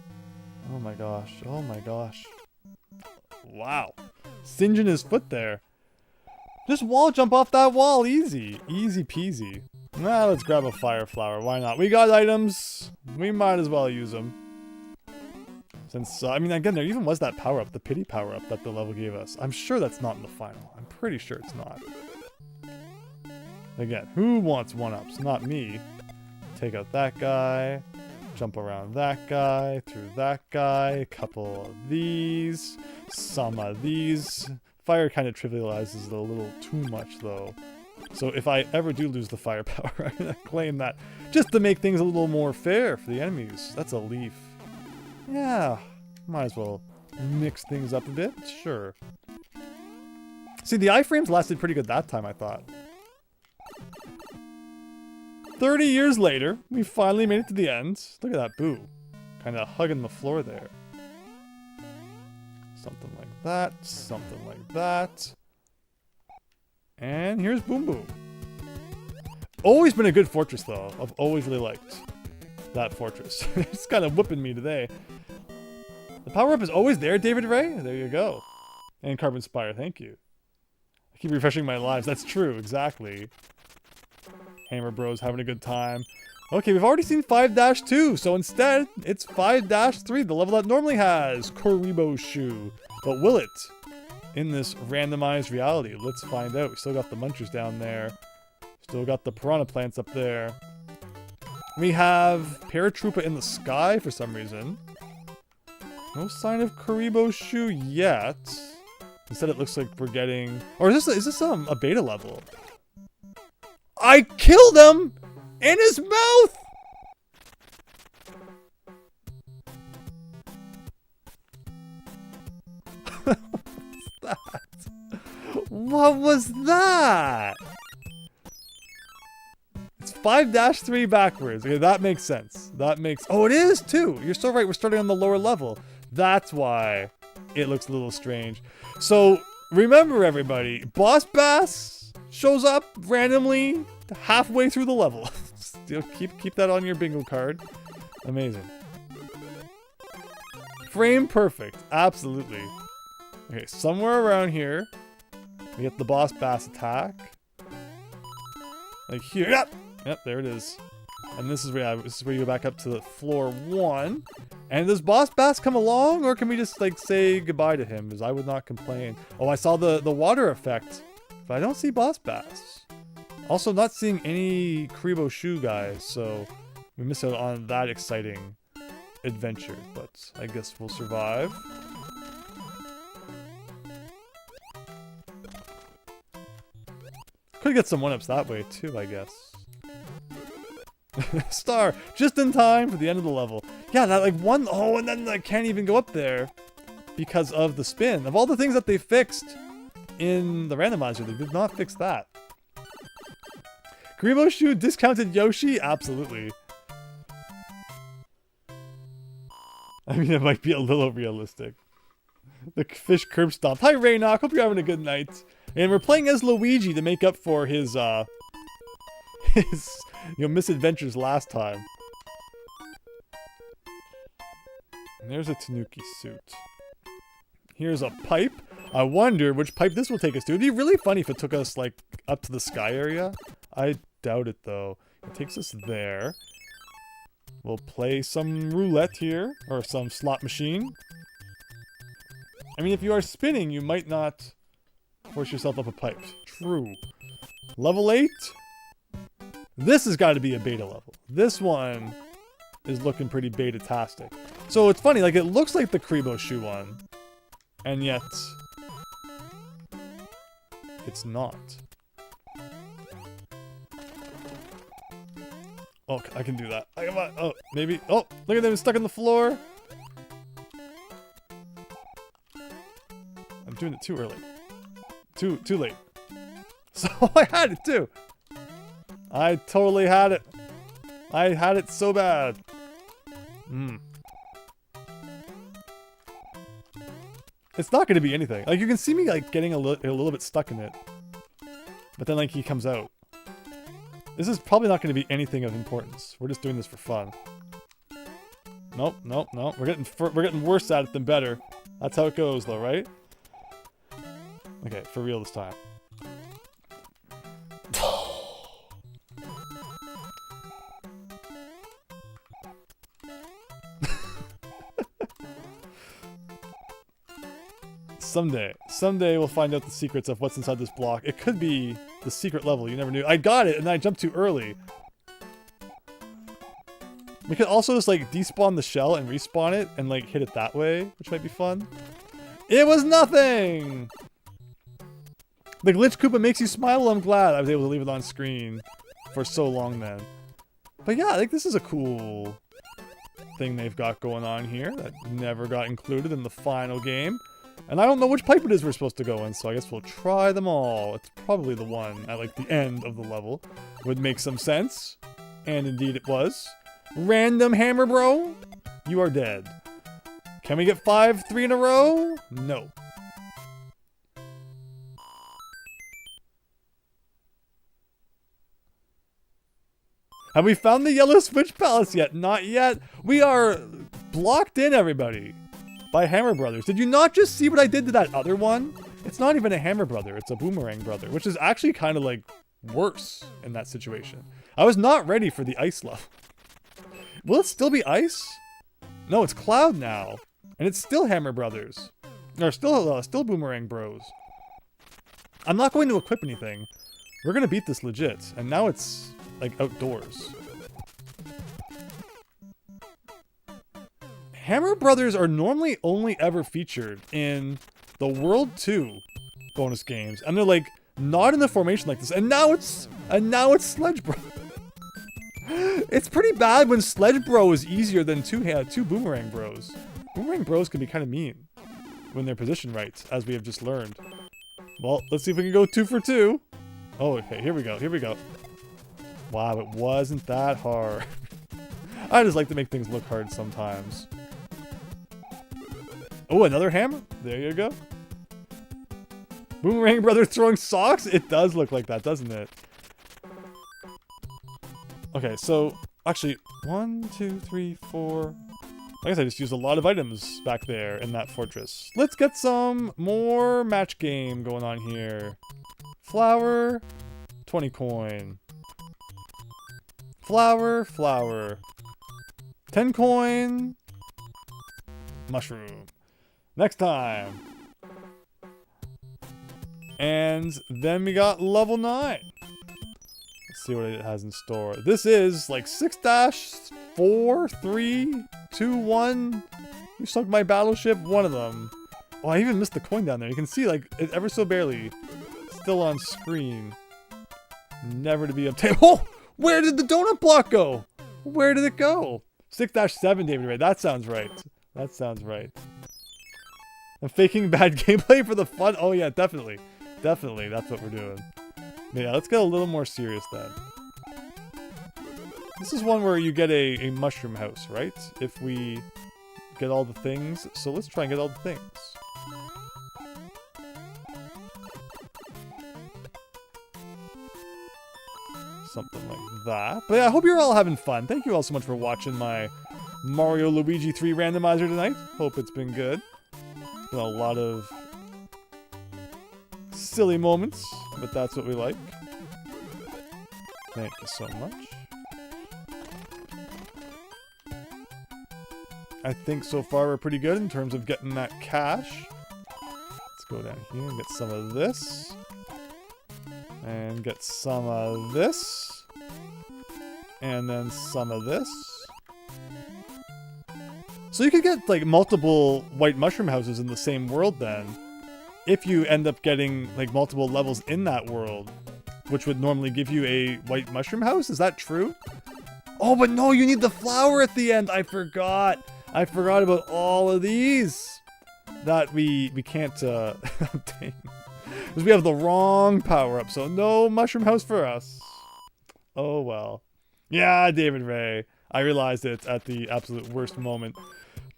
Oh my gosh. Oh my gosh. Wow. Singeing his foot there. Just wall jump off that wall. Easy. Easy peasy. Nah, let's grab a fire flower. Why not? We got items. We might as well use them. Since, I mean, again, there even was that power-up, the pity power-up that the level gave us. I'm sure that's not in the final. I'm pretty sure it's not. Again, who wants 1-ups? Not me. Take out that guy. Jump around that guy. Through that guy. A couple of these. Some of these. Fire kind of trivializes it a little too much, though. So if I ever do lose the firepower, I'm going to claim that just to make things a little more fair for the enemies. That's a leaf. Yeah, might as well mix things up a bit. Sure. See, the iframes lasted pretty good that time, I thought. 30 years later, we finally made it to the end. Look at that boo. Kind of hugging the floor there. Something like that. Something like that. And here's Boom Boom. Always been a good fortress, though. I've always really liked that fortress. It's kind of whooping me today. The power-up is always there, David Ray. There you go. And Carbon Spire, thank you. I keep refreshing my lives. That's true, exactly. Hammer Bros having a good time. Okay, we've already seen 5-2, so instead, it's 5-3, the level that normally has Kuribo Shoe. But will it? In this randomized reality. Let's find out. We still got the munchers down there. Still got the piranha plants up there. We have Paratroopa in the sky for some reason. No sign of Kuribo Shoe yet. Instead it looks like we're getting... Or is this a beta level? I killed him! In his mouth! What was that? It's 5-3 backwards. Okay, that makes sense. That makes... Oh, it is too! You're so right, we're starting on the lower level. That's why it looks a little strange. So, remember everybody, Boss Bass shows up randomly halfway through the level. Still keep that on your bingo card. Amazing. Frame perfect. Absolutely. Okay, somewhere around here, we get the Boss Bass attack. Like here. Yep, there it is. And this is where you go back up to the floor 1. And does Boss Bass come along, or can we just like say goodbye to him? Because I would not complain. Oh, I saw the water effect, but I don't see Boss Bass. Also, not seeing any Kuribo Shoe guys, so we miss out on that exciting adventure. But I guess we'll survive. Could get some 1-ups that way too, I guess. Star, just in time for the end of the level. Yeah, that like one, oh, and then I can't even go up there because of the spin. Of all the things that they fixed in the randomizer, they did not fix that. Kuribo Shoe discounted Yoshi? Absolutely. I mean, it might be a little realistic. The fish curb stomped. Hi, Raynock. Hope you're having a good night. And we're playing as Luigi to make up for his misadventures last time. And there's a Tanuki suit. Here's a pipe. I wonder which pipe this will take us to. It'd be really funny if it took us, like, up to the sky area. I doubt it, though. It takes us there. We'll play some roulette here, or some slot machine. I mean, if you are spinning, you might not force yourself up a pipe. True. Level 8. This has got to be a beta level. This one is looking pretty beta-tastic. So it's funny, like, it looks like the Kribo shoe one, and yet it's not. Oh, I can do that. Oh, maybe. Oh, look at them stuck in the floor. I'm doing it too early. Too late. So I had it too. I totally had it. I had it so bad. It's not going to be anything. Like, you can see me, like, getting a little bit stuck in it. But then, like, he comes out. This is probably not going to be anything of importance. We're just doing this for fun. Nope, nope, nope. We're getting worse at it than better. That's how it goes, though, right? Okay, for real this time. Someday we'll find out the secrets of what's inside this block. It could be the secret level, you never knew. I got it, and I jumped too early. We could also just, like, despawn the shell and respawn it, and, like, hit it that way, which might be fun. It was nothing! The glitch Koopa makes you smile. I'm glad I was able to leave it on screen for so long then. But yeah, I think this is a cool thing they've got going on here that never got included in the final game. And I don't know which pipe it is we're supposed to go in, so I guess we'll try them all. It's probably the one at, like, the end of the level. Would make some sense. And indeed it was. Random hammer, bro. You are dead. Can we get 3 in a row? No. Have we found the Yellow Switch Palace yet? Not yet. We are blocked in, everybody, by Hammer Brothers. Did you not just see what I did to that other one? It's not even a Hammer Brother. It's a Boomerang Brother, which is actually kind of, like, worse in that situation. I was not ready for the ice level. Will it still be ice? No, it's Cloud now. And it's still Hammer Brothers. Or still Boomerang Bros. I'm not going to equip anything. We're going to beat this legit. And now it's, like, outdoors. Hammer Brothers are normally only ever featured in the World 2 bonus games. And they're, like, not in the formation like this. And now it's Sledge Bro. It's pretty bad when Sledge Bro is easier than two Boomerang Bros. Boomerang Bros can be kind of mean when they're positioned right, as we have just learned. Well, let's see if we can go 2 for 2. Oh, okay, here we go, here we go. Wow, it wasn't that hard. I just like to make things look hard sometimes. Oh, another hammer. There you go. Boomerang Brother throwing socks? It does look like that, doesn't it? Okay, so actually, 1, 2, 3, 4. I guess I just used a lot of items back there in that fortress. Let's get some more match game going on here. Flower, 20 coin. Flower, 10 coin. Mushroom. Next time. And then we got level 9. Let's see what it has in store. This is like 6-4, 3, 2, 1. You sunk my battleship, one of them. Oh, I even missed the coin down there. You can see, like, it ever so barely. Still on screen. Never to be obtained. Oh! Where did the donut block go? Where did it go? 6-7, David Ray. That sounds right. That sounds right. I'm faking bad gameplay for the fun. Oh, yeah, definitely. Definitely, that's what we're doing. But yeah, let's get a little more serious then. This is one where you get a mushroom house, right? If we get all the things. So let's try and get all the things. Something like that. But yeah, I hope you're all having fun. Thank you all so much for watching my Mario Luigi 3 randomizer tonight. Hope it's been good. Been a lot of silly moments, but that's what we like. Thank you so much. I think so far we're pretty good in terms of getting that cash. Let's go down here and get some of this. And get some of this. And then some of this. So you could get like multiple white mushroom houses in the same world then. If you end up getting like multiple levels in that world. Which would normally give you a white mushroom house? Is that true? Oh, but no, you need the flower at the end. I forgot. I forgot about all of these. That we can't obtain. Because we have the wrong power-up. So no mushroom house for us. Oh, well. Yeah, David Ray. I realized it at the absolute worst moment.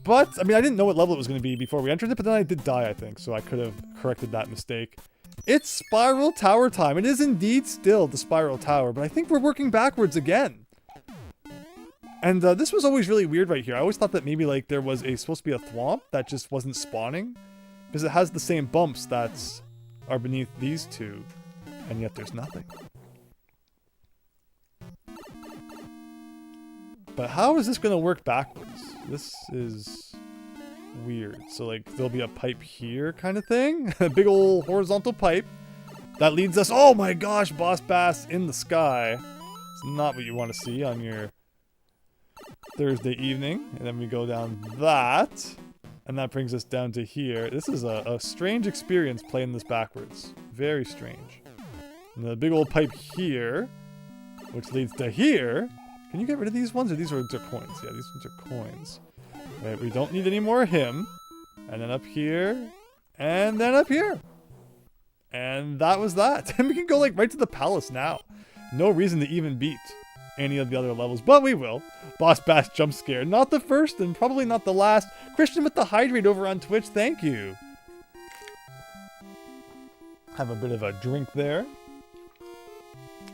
But, I mean, I didn't know what level it was going to be before we entered it. But then I did die, I think. So I could have corrected that mistake. It's Spiral Tower time. It is indeed still the Spiral Tower, but I think we're working backwards again. And this was always really weird right here. I always thought that maybe like there was supposed to be a thwomp that just wasn't spawning. Because it has the same bumps that are beneath these two. And yet there's nothing. But how is this going to work backwards? This is weird. So like there'll be a pipe here kind of thing. A big old horizontal pipe that leads us. Oh my gosh, Boss Bass in the sky. It's not what you want to see on your Thursday evening. And then we go down that. And that brings us down to here. This is a strange experience playing this backwards. Very strange. And the big old pipe here, which leads to here. Can you get rid of these ones? Or these ones are coins? Yeah, these ones are coins. Right, we don't need any more of him. And then up here. And then up here. And that was that. And we can go like right to the palace now. No reason to even beat any of the other levels, but we will. Boss Bass jump scare. Not the first and probably not the last. Christian with the hydrate over on Twitch. Thank you. Have a bit of a drink there.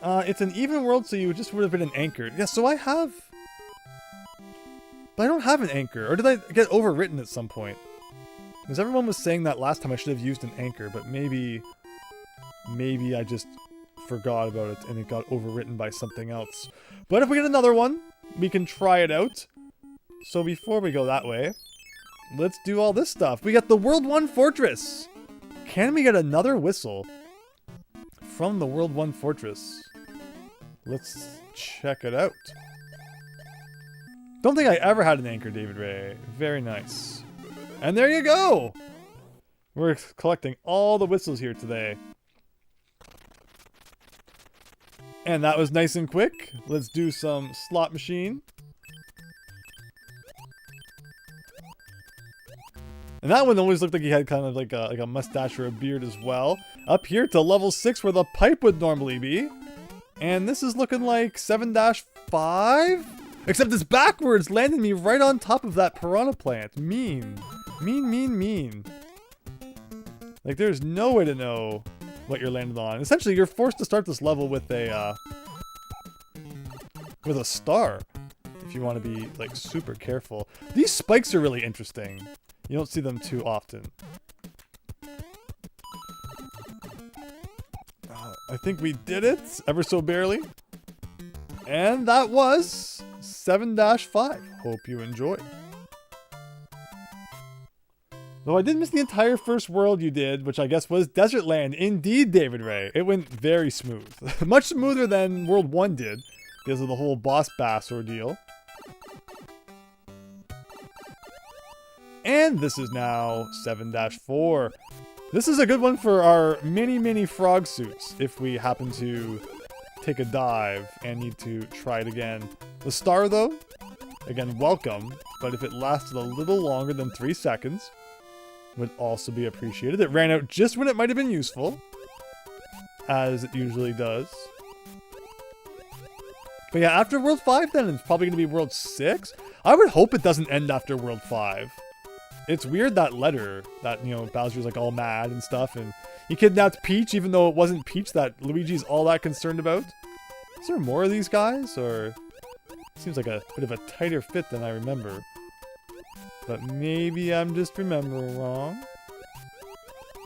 It's an even world, so you just would have been an anchor. Yeah, so I have... But I don't have an anchor. Or did I get overwritten at some point? Because everyone was saying that last time I should have used an anchor, but maybe I just forgot about it and it got overwritten by something else. But if we get another one, we can try it out. So before we go that way, let's do all this stuff. We got the World 1 Fortress. Can we get another whistle from the World 1 Fortress? Let's check it out. Don't think I ever had an anchor, David Ray. Very nice. And there you go! We're collecting all the whistles here today. And that was nice and quick. Let's do some slot machine. And that one always looked like he had kind of like a mustache or a beard as well. Up here to level 6 where the pipe would normally be. And this is looking like 7-5? Except it's backwards, landing me right on top of that piranha plant. Mean. Mean, mean, mean. Like, there's no way to know what you're landing on. Essentially, you're forced to start this level with a star. If you want to be, like, super careful. These spikes are really interesting. You don't see them too often. I think we did it, ever so barely. And that was 7-5. Hope you enjoyed. Though I did miss the entire first world you did, which I guess was Desert Land. Indeed, David Ray. It went very smooth. Much smoother than World 1 did, because of the whole Boss Bass ordeal. And this is now 7-4. This is a good one for our mini frog suits, if we happen to take a dive and need to try it again. The star, though, again, welcome, but if it lasted a little longer than 3 seconds, would also be appreciated. It ran out just when it might have been useful, as it usually does. But yeah, after World 5 then, it's probably going to be World 6. I would hope it doesn't end after World 5. It's weird, that letter, that, you know, Bowser's like all mad and stuff, and he kidnapped Peach even though it wasn't Peach that Luigi's all that concerned about. Is there more of these guys, or... Seems like a bit of a tighter fit than I remember. But maybe I'm just remembering wrong.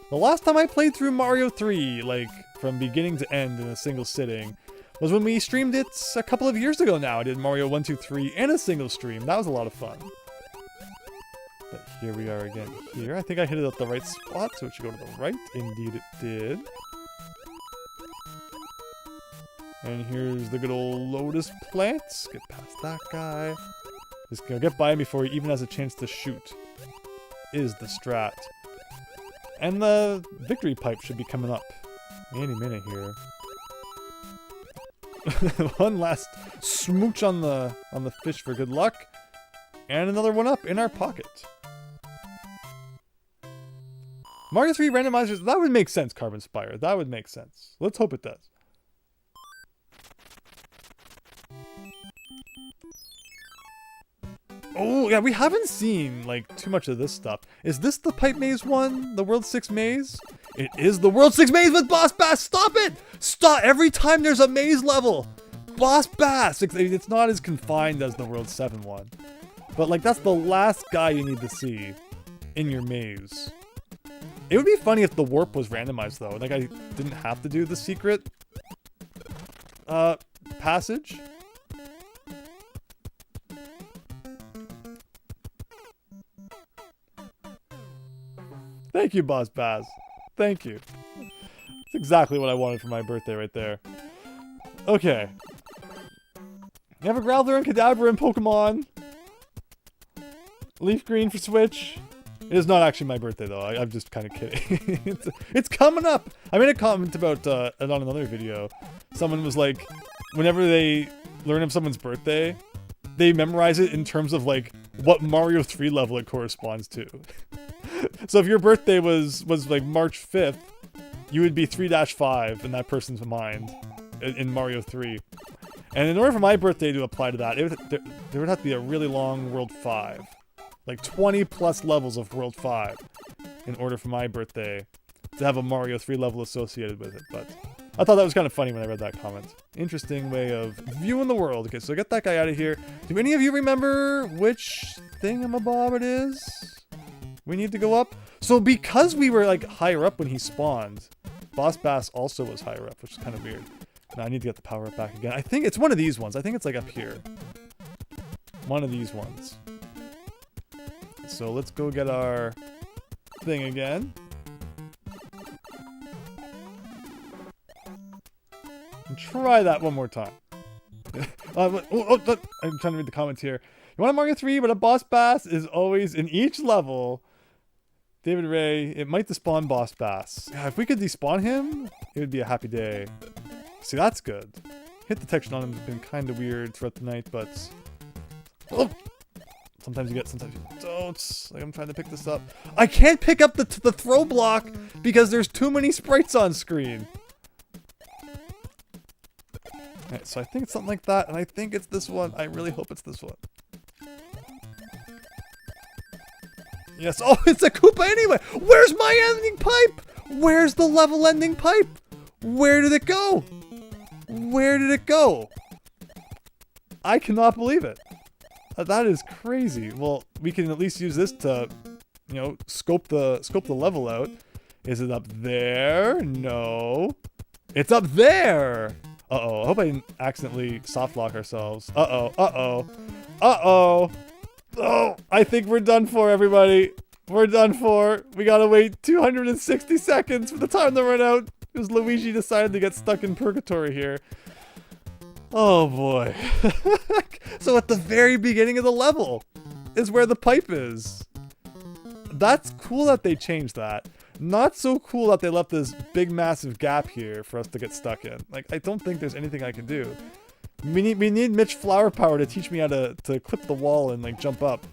The last time I played through Mario 3, like, from beginning to end in a single sitting, was when we streamed it a couple of years ago now. I did Mario 1, 2, 3 in a single stream. That was a lot of fun. But here we are again here. I think I hit it at the right spot, so it should go to the right. Indeed it did. And here's the good old lotus plants. Get past that guy. Just gonna get by him before he even has a chance to shoot. Is the strat. And the victory pipe should be coming up any minute here. One last smooch on the fish for good luck. And another one up in our pocket. Mario 3 randomizers, that would make sense, Carbon Spire. That would make sense. Let's hope it does. Oh, yeah, we haven't seen, like, too much of this stuff. Is this the Pipe Maze one? The World 6 Maze? It is the World 6 Maze with Boss Bass! Stop it! Stop! Every time there's a maze level! Boss Bass! It's not as confined as the World 7 one. But, like, that's the last guy you need to see in your maze. It would be funny if the warp was randomized, though. Like, I didn't have to do the secret passage. Thank you, Boss Bass. Thank you. That's exactly what I wanted for my birthday right there. Okay. You have a Growler and Kadabra in Pokemon. Leaf Green for Switch. It is not actually my birthday, though. I'm just kind of kidding. It's coming up! I made a comment about it on another video. Someone was like, whenever they learn of someone's birthday, they memorize it in terms of, like, what Mario 3 level it corresponds to. So if your birthday was like March 5th, you would be 3-5 in that person's mind in Mario 3. And in order for my birthday to apply to that, there would have to be a really long World 5. Like 20 plus levels of World 5 in order for my birthday to have a Mario 3 level associated with it. But I thought that was kind of funny when I read that comment. Interesting way of viewing the world. Okay, so get that guy out of here. Do any of you remember which thingamabob it is we need to go up? So because we were like higher up when he spawned, Boss Bass also was higher up, which is kind of weird. Now I need to get the power up back again. I think it's one of these ones. I think it's like up here. One of these ones. So let's go get our thing again. And try that one more time. I'm trying to read the comments here. You want a Mario 3, but a Boss Bass is always in each level. David Ray, it might despawn Boss Bass. Yeah, if we could despawn him, it would be a happy day. See, that's good. Hit detection on him has been kind of weird throughout the night, but... Oh! Sometimes you get, sometimes you don't. Like, I'm trying to pick this up. I can't pick up the throw block because there's too many sprites on screen. Alright, so I think it's something like that, and I think it's this one. I really hope it's this one. Yes, oh, it's a Koopa anyway! Where's my ending pipe? Where's the level ending pipe? Where did it go? Where did it go? I cannot believe it. That is crazy. Well, we can at least use this to, you know, scope the level out. Is it up there? No. It's up there! Uh-oh. I hope I didn't accidentally soft lock ourselves. Uh-oh. Uh-oh. Uh-oh. Oh, I think we're done for, everybody. We're done for. We gotta wait 260 seconds for the time to run out because Luigi decided to get stuck in purgatory here. Oh boy. So at the very beginning of the level is where the pipe is. That's cool that they changed that. Not so cool that they left this big massive gap here for us to get stuck in. Like, I don't think there's anything I can do. We need Mitch Flower Power to teach me how to clip the wall and like jump up.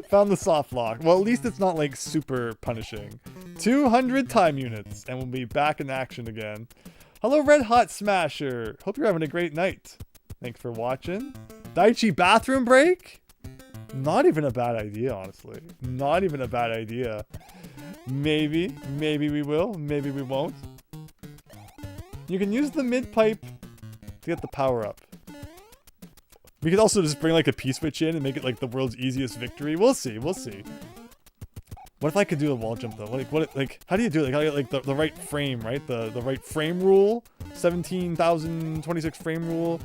Found the soft lock. Well, at least it's not like super punishing. 200 time units and we'll be back in action again. Hello, Red Hot Smasher. Hope you're having a great night. Thanks for watching. Daichi bathroom break? Not even a bad idea, honestly. Not even a bad idea. Maybe we will. Maybe we won't. You can use the mid pipe to get the power up. We could also just bring like a P-switch in and make it like the world's easiest victory. We'll see. We'll see. What if I could do a wall jump though? Like how do you do it? Like how do you get like the right frame, right? The right frame rule? 17,026 frame rule.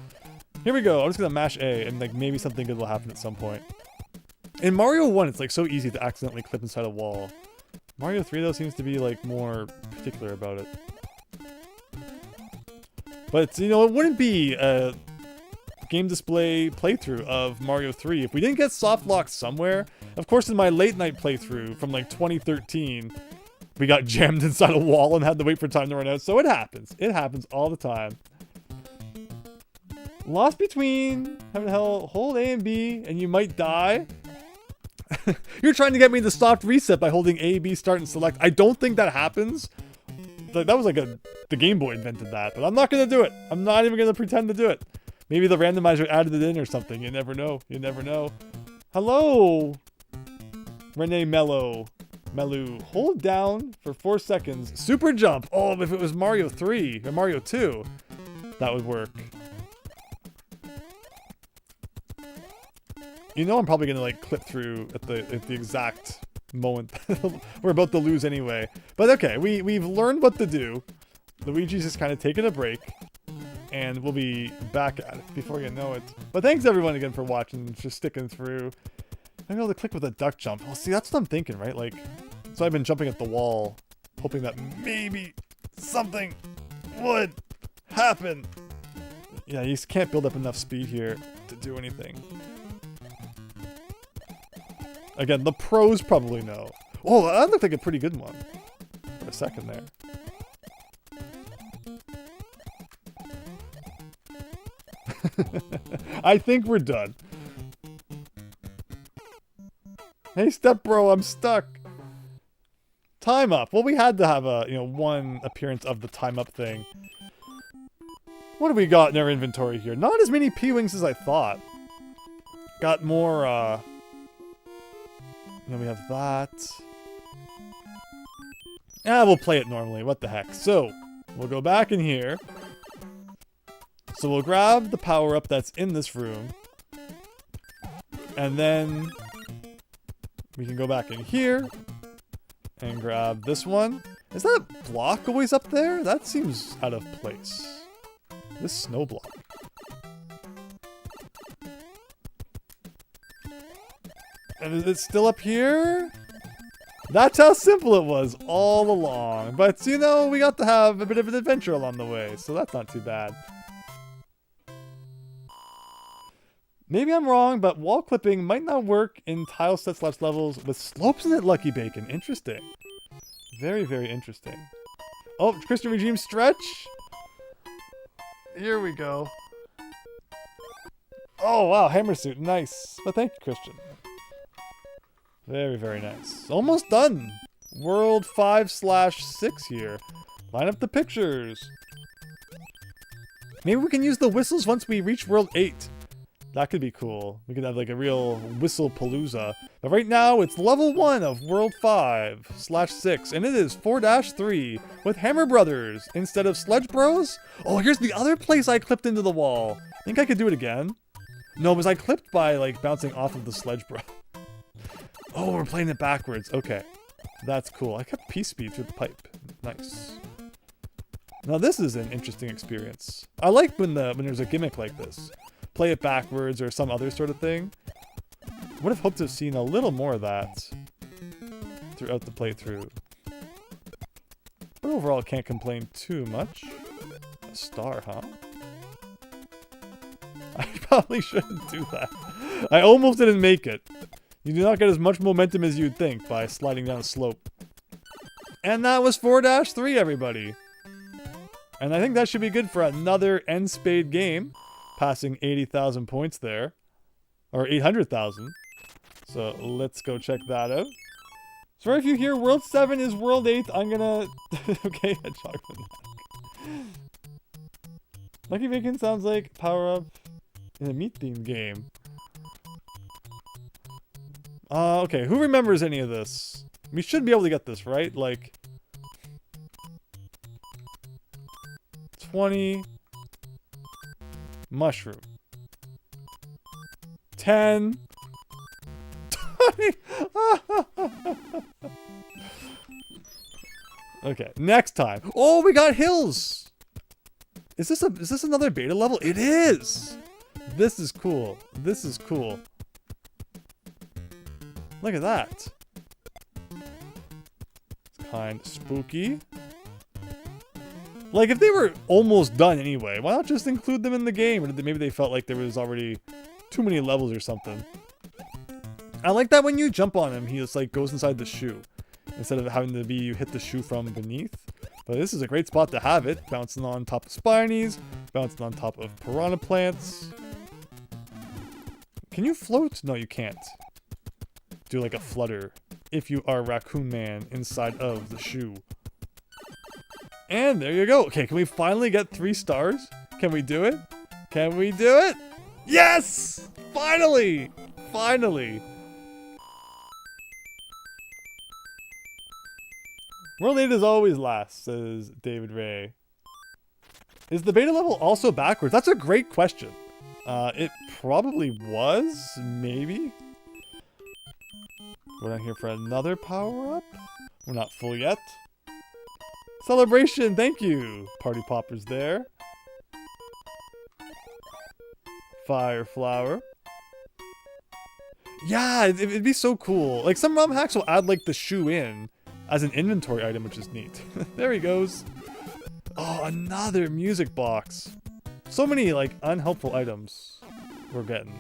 Here we go. I'm just gonna mash A and like maybe something good will happen at some point. In Mario 1, it's like so easy to accidentally clip inside a wall. Mario 3, though, seems to be like more particular about it. But, you know, it wouldn't be a game display playthrough of Mario 3 if we didn't get soft locked somewhere. Of course, in my late night playthrough from like 2013, we got jammed inside a wall and had to wait for time to run out. So it happens. It happens all the time. Lost between having to hold A and B and you might die. You're trying to get me to soft reset by holding A, B, start, and select. I don't think that happens. Like, that was like the Game Boy invented that, but I'm not going to do it. I'm not even going to pretend to do it. Maybe the randomizer added it in or something. You never know. You never know. Hello, Renee Melu. Hold down for 4 seconds. Super jump. Oh, if it was Mario 3 or Mario 2, that would work. You know I'm probably gonna like clip through at the exact moment we're about to lose anyway. But okay, we've learned what to do. Luigi's just kind of taking a break, and we'll be back at it before you know it. But thanks everyone again for watching, just sticking through. I'm able to click with a duck jump. Oh, see, that's what I'm thinking, right? Like, so I've been jumping at the wall, hoping that maybe something would happen. Yeah, you just can't build up enough speed here to do anything. Again, the pros probably know. Oh, that looked like a pretty good one for a second there. I think we're done. Hey, step bro, I'm stuck. Time up. Well, we had to have a, one appearance of the time up thing. What do we got in our inventory here? Not as many P-Wings as I thought. Got more, we have that. Yeah, we'll play it normally. What the heck? So, we'll go back in here. So we'll grab the power-up that's in this room. And then we can go back in here and grab this one. Is that block always up there? That seems out of place. This snow block. And is it still up here? That's how simple it was all along. But, we got to have a bit of an adventure along the way, so that's not too bad. Maybe I'm wrong, but wall clipping might not work in tile set / levels with slopes in it, Lucky Bacon. Interesting. Very, very interesting. Oh, Christian Regime stretch. Here we go. Oh, wow, hammer suit. Nice. Well, thank you, Christian. Very, very nice. Almost done. World 5/6 here. Line up the pictures. Maybe we can use the whistles once we reach World 8. That could be cool. We could have like a real whistle palooza. But right now, it's level 1 of World 5/6. And it is 4-3 with Hammer Brothers instead of Sledge Bros. Oh, here's the other place I clipped into the wall. Think I could do it again? No, because I clipped by like bouncing off of the Sledge Bro. Oh, we're playing it backwards. Okay. That's cool. I kept P-speed through the pipe. Nice. Now this is an interesting experience. I like when there's a gimmick like this. Play it backwards or some other sort of thing. Would have hoped to have seen a little more of that throughout the playthrough. But overall, can't complain too much. A star, huh? I probably shouldn't do that. I almost didn't make it. You do not get as much momentum as you'd think by sliding down a slope. And that was 4-3, everybody. And I think that should be good for another N-Spade game. Passing 80,000 points there. Or 800,000. So let's go check that out. Sorry if you hear World 7 is World 8. I'm gonna... okay, hedgehog from that. Lucky Bacon sounds like power-up in a meat-themed game. Okay, who remembers any of this? We should be able to get this, right? Like... 20... Mushroom. 10... 20... Okay, next time. Oh, we got hills! Is this another beta level? It is! This is cool. This is cool. Look at that. It's kind of spooky. Like, if they were almost done anyway, why not just include them in the game? Or maybe they felt like there was already too many levels or something. I like that when you jump on him, he just like goes inside the shoe. Instead of having to be you hit the shoe from beneath. But this is a great spot to have it. Bouncing on top of spinies. Bouncing on top of piranha plants. Can you float? No, you can't. Do like a flutter. If you are Raccoon Man inside of the shoe. And there you go. Okay, can we finally get 3 stars? Can we do it? Can we do it? Yes! Finally! Finally! World 8 is always last, says David Ray. Is the beta level also backwards? That's a great question. It probably was, maybe. We're not here for another power-up. We're not full yet. Celebration, thank you. Party poppers there. Fire flower. Yeah, it'd be so cool. Like, some ROM hacks will add, like, the shoe in as an inventory item, which is neat. There he goes. Oh, another music box. So many, like, unhelpful items we're getting.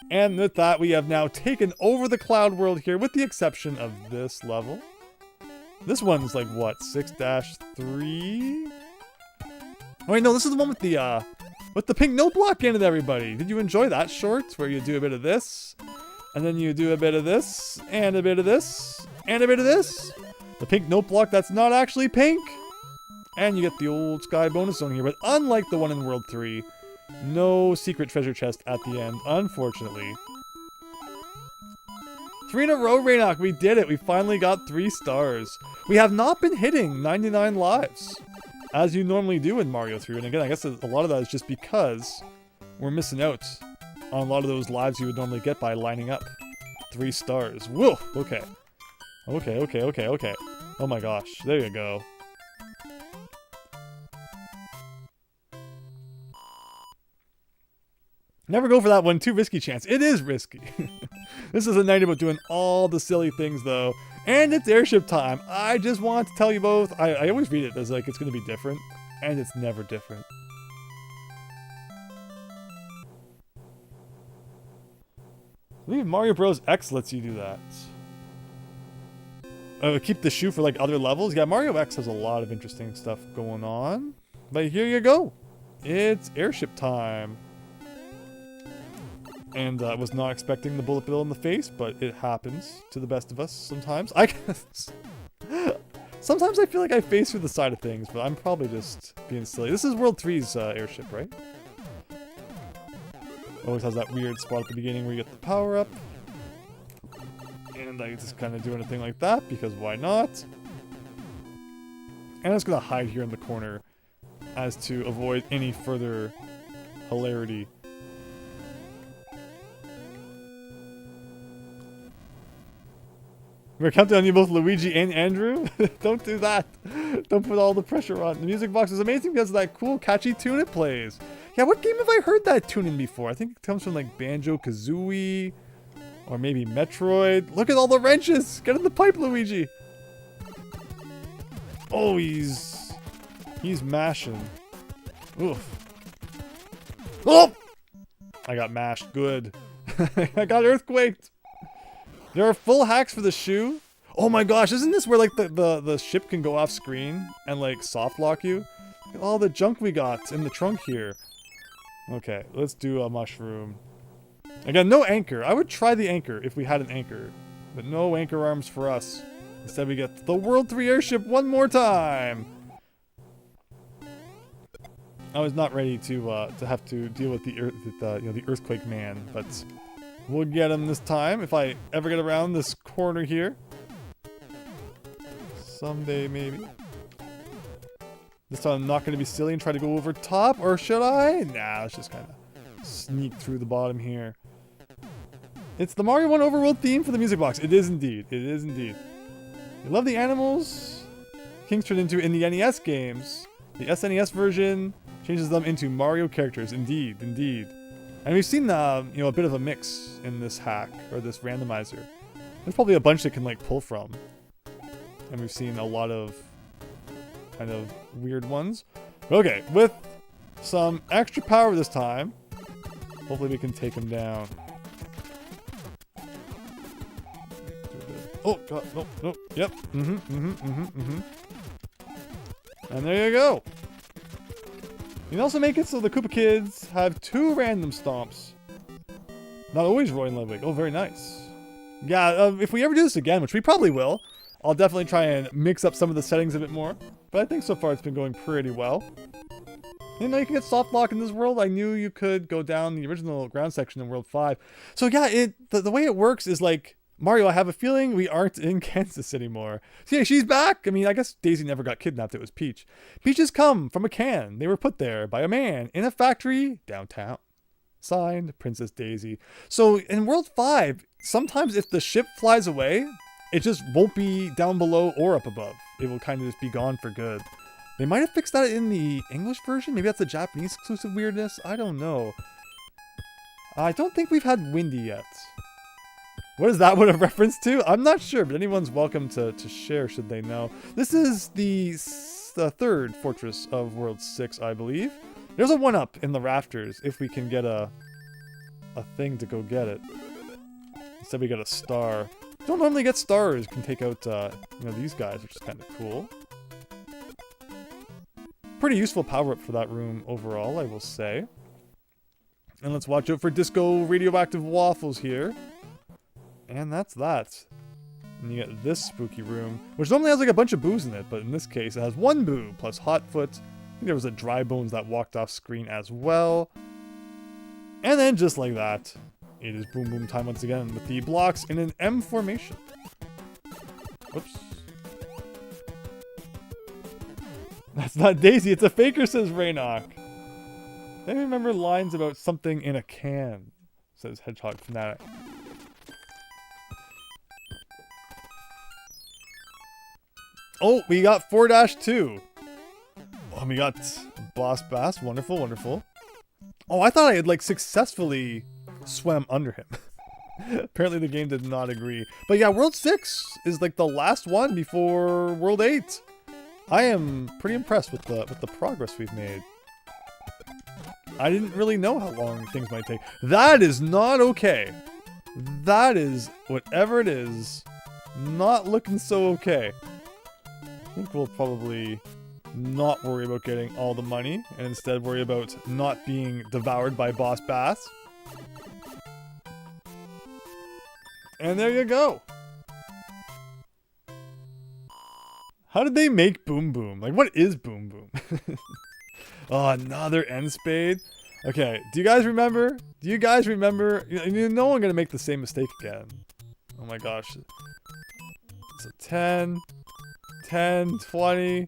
And with that, we have now taken over the cloud world here, with the exception of this level. This one's like, what, 6-3? Oh wait, no, this is the one with the pink note block in it, everybody. Did you enjoy that short, where you do a bit of this, and then you do a bit of this, and a bit of this, and a bit of this? The pink note block that's not actually pink. And you get the old sky bonus zone here, but unlike the one in World 3, no secret treasure chest at the end, unfortunately. 3 in a row, Raynok, we did it. We finally got 3 stars. We have not been hitting 99 lives, as you normally do in Mario 3. And again, I guess a lot of that is just because we're missing out on a lot of those lives you would normally get by lining up 3 stars. Whoa, okay. Okay. Oh my gosh, there you go. Never go for that one, too risky chance. It is risky. This is a night about doing all the silly things, though. And it's airship time. I just want to tell you both. I always read it as like it's going to be different. And it's never different. I believe Mario Bros. X lets you do that. Keep the shoe for like other levels. Yeah, Mario X has a lot of interesting stuff going on. But here you go. It's airship time. And I was not expecting the bullet bill in the face, but it happens to the best of us sometimes. Sometimes I feel like I face through the side of things, but I'm probably just being silly. This is World 3's airship, right? Always has that weird spot at the beginning where you get the power up. And I just kind of doing a thing like that, because why not? And I'm just going to hide here in the corner as to avoid any further hilarity. We're counting on you both, Luigi and Andrew. Don't do that. Don't put all the pressure on. The music box is amazing because of that cool, catchy tune it plays. Yeah, what game have I heard that tune in before? I think it comes from like Banjo-Kazooie or maybe Metroid. Look at all the wrenches. Get in the pipe, Luigi. Oh, he's mashing. Oof. Oh! I got mashed. Good. I got earthquaked. There are full hacks for the shoe. Oh my gosh, isn't this where like the ship can go off screen and like soft lock you? Look at all the junk we got in the trunk here. Okay, let's do a mushroom. Again, no anchor. I would try the anchor if we had an anchor. But no anchor arms for us. Instead we get the World 3 airship one more time. I was not ready to have to deal with the earthquake man, but we'll get him this time if I ever get around this corner here. Someday, maybe. This time I'm not going to be silly and try to go over top, or should I? Nah, let's just kind of sneak through the bottom here. It's the Mario 1 Overworld theme for the music box. It is indeed. It is indeed. I love the animals Kings turned into in the NES games. The SNES version changes them into Mario characters. Indeed, indeed. And we've seen, a bit of a mix in this hack, or this randomizer. There's probably a bunch that can like pull from. And we've seen a lot of kind of weird ones. Okay, with some extra power this time, hopefully we can take him down. Oh god, nope, nope, yep, And there you go. You can also make it so the Koopa Kids have 2 random stomps. Not always Roy and Ludwig. Oh, very nice. Yeah, if we ever do this again, which we probably will, I'll definitely try and mix up some of the settings a bit more. But I think so far it's been going pretty well. You know, you can get soft lock in this world. I knew you could go down the original ground section in World 5. So yeah, the way it works is like, Mario, I have a feeling we aren't in Kansas anymore. So yeah, she's back. I mean, I guess Daisy never got kidnapped. It was Peach. Peaches come from a can. They were put there by a man in a factory downtown. Signed, Princess Daisy. So in World 5, sometimes if the ship flies away, it just won't be down below or up above. It will kind of just be gone for good. They might have fixed that in the English version. Maybe that's the Japanese exclusive weirdness. I don't know. I don't think we've had Windy yet. What is that one a reference to? I'm not sure, but anyone's welcome to share should they know. This is the 3rd fortress of World 6, I believe. There's a 1-up in the rafters if we can get a thing to go get it. Instead we get a star. Don't normally get stars. You can take out you know, these guys, which is kind of cool. Pretty useful power-up for that room overall, I will say. And let's watch out for disco radioactive waffles here. And that's that. And you get this spooky room, which normally has like a bunch of boos in it, but in this case it has 1 boo plus Hotfoot. I think there was a Dry Bones that walked off screen as well. And then just like that, it is boom boom time once again with the blocks in an M formation. Whoops. That's not Daisy, it's a faker, says Raynock. I remember lines about something in a can, says Hedgehog Fanatic. Oh, we got 4-2. Oh, we got Boss Bass. Wonderful, wonderful. Oh, I thought I had, like, successfully swam under him. Apparently the game did not agree. But yeah, World 6 is, like, the last one before World 8. I am pretty impressed with the progress we've made. I didn't really know how long things might take. That is not okay. That is, whatever it is, not looking so okay. I think we'll probably not worry about getting all the money and instead worry about not being devoured by Boss Bass. And there you go. How did they make Boom Boom? Like, what is Boom Boom? Oh, another end spade. Okay, do you guys remember? Do you guys remember? You know I'm gonna make the same mistake again. Oh my gosh. So 10, 10, 20,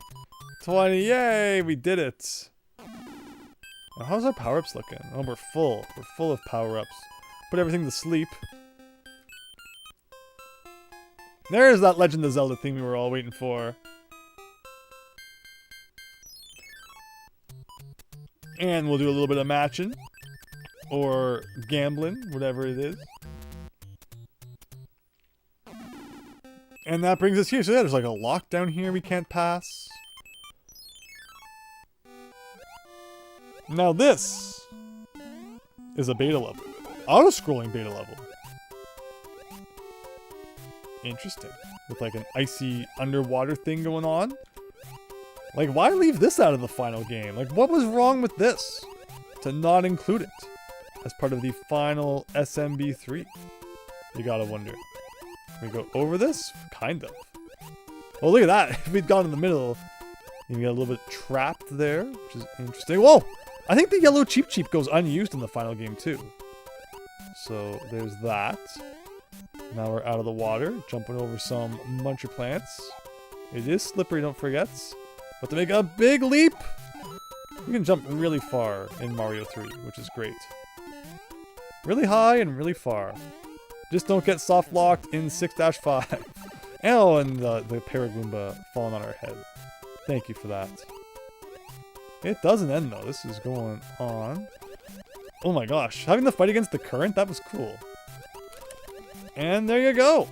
20, yay, we did it. Now, how's our power-ups looking? Oh, we're full. We're full of power-ups. Put everything to sleep. There's that Legend of Zelda thing we were all waiting for. And we'll do a little bit of matching. Or gambling, whatever it is. And that brings us here. So yeah, there's like a lock down here we can't pass. Now this is a beta level. Auto-scrolling beta level. Interesting. With like an icy underwater thing going on. Like, why leave this out of the final game? Like, what was wrong with this? To not include it as part of the final SMB3. You gotta wonder. Can we go over this? Kind of. Oh, look at that. If we'd gone in the middle, you get a little bit trapped there, which is interesting. Whoa! I think the yellow Cheep Cheep goes unused in the final game, too. So, there's that. Now we're out of the water, jumping over some muncher plants. It is slippery, don't forget. But to make a big leap, we can jump really far in Mario 3, which is great. Really high and really far. Just don't get soft locked in 6-5. Oh, and the Paragoomba falling on our head. Thank you for that. It doesn't end though. This is going on. Oh my gosh. Having the fight against the current, that was cool. And there you go.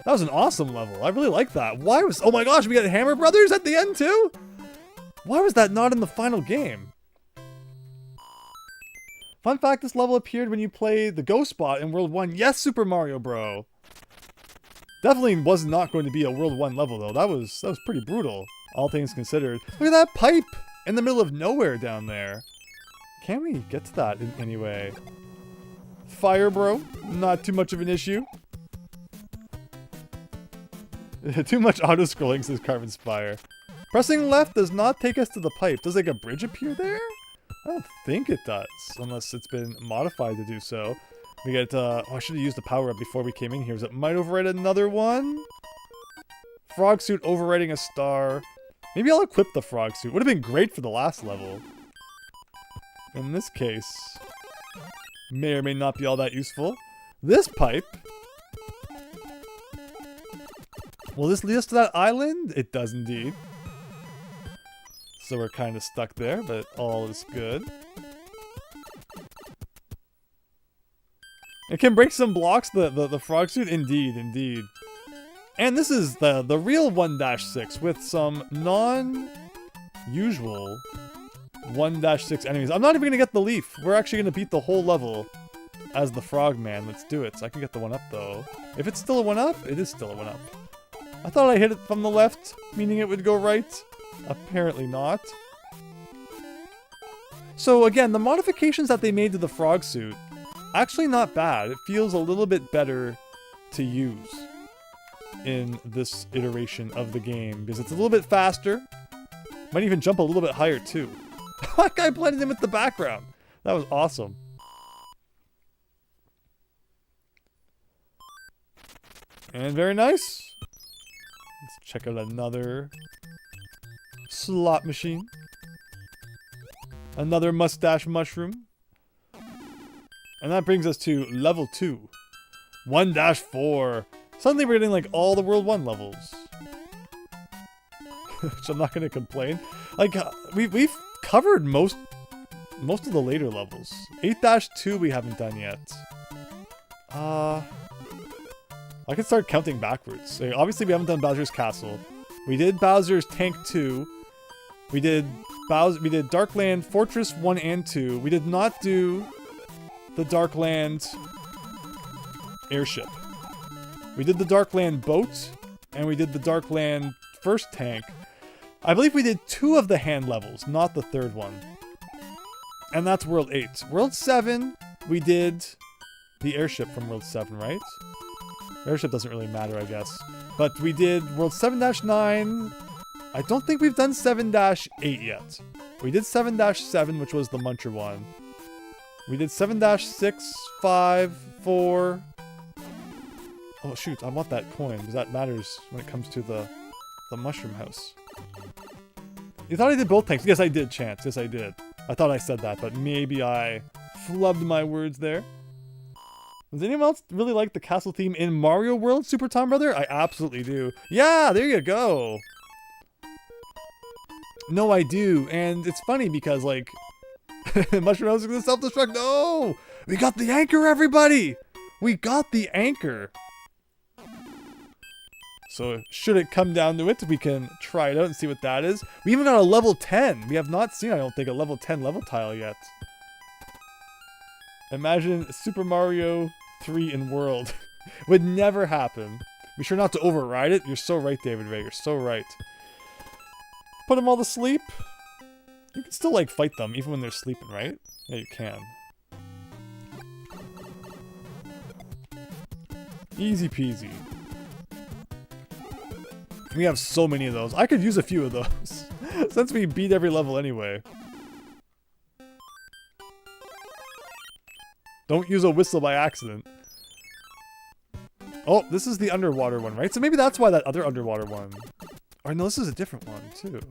That was an awesome level. I really like that. Why was... Oh my gosh, we got Hammer Brothers at the end too? Why was that not in the final game? Fun fact, this level appeared when you played the Ghost Spot in World 1. Yes, Super Mario Bro. Definitely was not going to be a World 1 level though. That was pretty brutal, all things considered. Look at that pipe in the middle of nowhere down there. Can we get to that in any way? Fire Bro, not too much of an issue. Too much auto-scrolling, says Carven Spire. Pressing left does not take us to the pipe. Does like a bridge appear there? I don't think it does, unless it's been modified to do so. We get, oh, I should have used the power-up before we came in here. It might override another one? Frog suit overriding a star. Maybe I'll equip the frog suit. Would have been great for the last level. In this case, may or may not be all that useful. This pipe. Will this lead us to that island? It does indeed. So we're kind of stuck there, but all is good. It can break some blocks, the frog suit? Indeed, indeed. And this is the real 1-6 with some non-usual 1-6 enemies. I'm not even going to get the leaf. We're actually going to beat the whole level as the frogman. Let's do it. So I can get the 1-up though. If it's still a 1-up, it is still a 1-up. I thought I hit it from the left, meaning it would go right. Apparently not. So again, the modifications that they made to the frog suit, actually not bad. It feels a little bit better to use in this iteration of the game because it's a little bit faster. Might even jump a little bit higher too. That guy blended in with the background. That was awesome. And very nice. Let's check out another slot machine. Another mustache mushroom. And that brings us to level 2. 1-4. Suddenly we're getting like all the World 1 levels. Which I'm not going to complain. Like, we've covered most of the later levels. 8-2 we haven't done yet. I can start counting backwards. So obviously we haven't done Bowser's Castle. We did Bowser's Tank 2. We did Darkland Fortress 1 and 2. We did not do the Darkland airship. We did the Darkland boat, and we did the Darkland first tank. I believe we did 2 of the hand levels, not the 3rd one. And that's World 8. World 7, we did the airship from World 7, right? Airship doesn't really matter, I guess. But we did World 7-9. I don't think we've done 7-8 yet. We did 7-7, which was the Muncher one. We did 7-6, 5, 4. Oh shoot, I want that coin, because that matters when it comes to the mushroom house. You thought I did both tanks? Yes, I did, Chance. Yes, I did. I thought I said that, but maybe I flubbed my words there. Does anyone else really like the castle theme in Mario World, Super Tom Brother? I absolutely do. Yeah, there you go. No, I do. And it's funny because, like, Mushroom House is going to self-destruct. No! We got the anchor, everybody! We got the anchor. So, should it come down to it, we can try it out and see what that is. We even got a level 10. We have not seen, I don't think, a level 10 level tile yet. Imagine Super Mario 3 in World. Would never happen. Be sure not to override it. You're so right, David Ray. You're so right. Put them all to sleep. You can still, like, fight them even when they're sleeping, right? Yeah, you can. Easy peasy. We have so many of those. I could use a few of those. Since we beat every level anyway. Don't use a whistle by accident. Oh, this is the underwater one, right? So maybe that's why that other underwater one... Or no, this is a different one, too.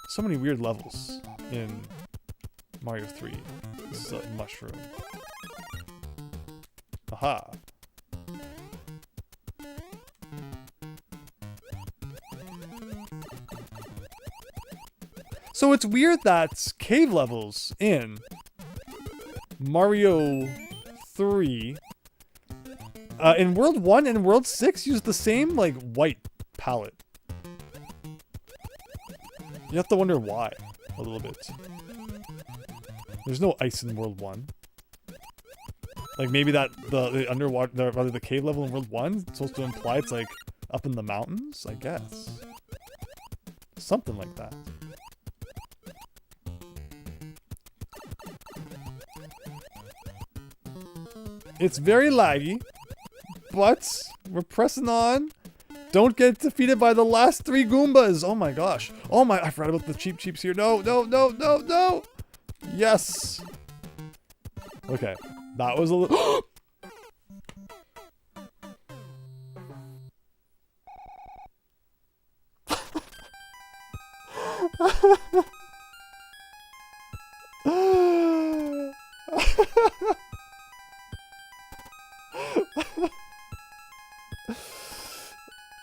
So many weird levels in Mario 3. This is a mushroom. Aha. So it's weird that cave levels in Mario 3 In World 1 and World 6, use the same, like, white palette. You have to wonder why, a little bit. There's no ice in World 1. Like, maybe that, the underwater, rather the cave level in World 1 is supposed to imply it's, like, up in the mountains, I guess. Something like that. It's very laggy, but we're pressing on. Don't get defeated by the last 3 Goombas. Oh my gosh. Oh my, I forgot about the cheeps here. No, no, no, no, no. Yes. Okay. That was a little...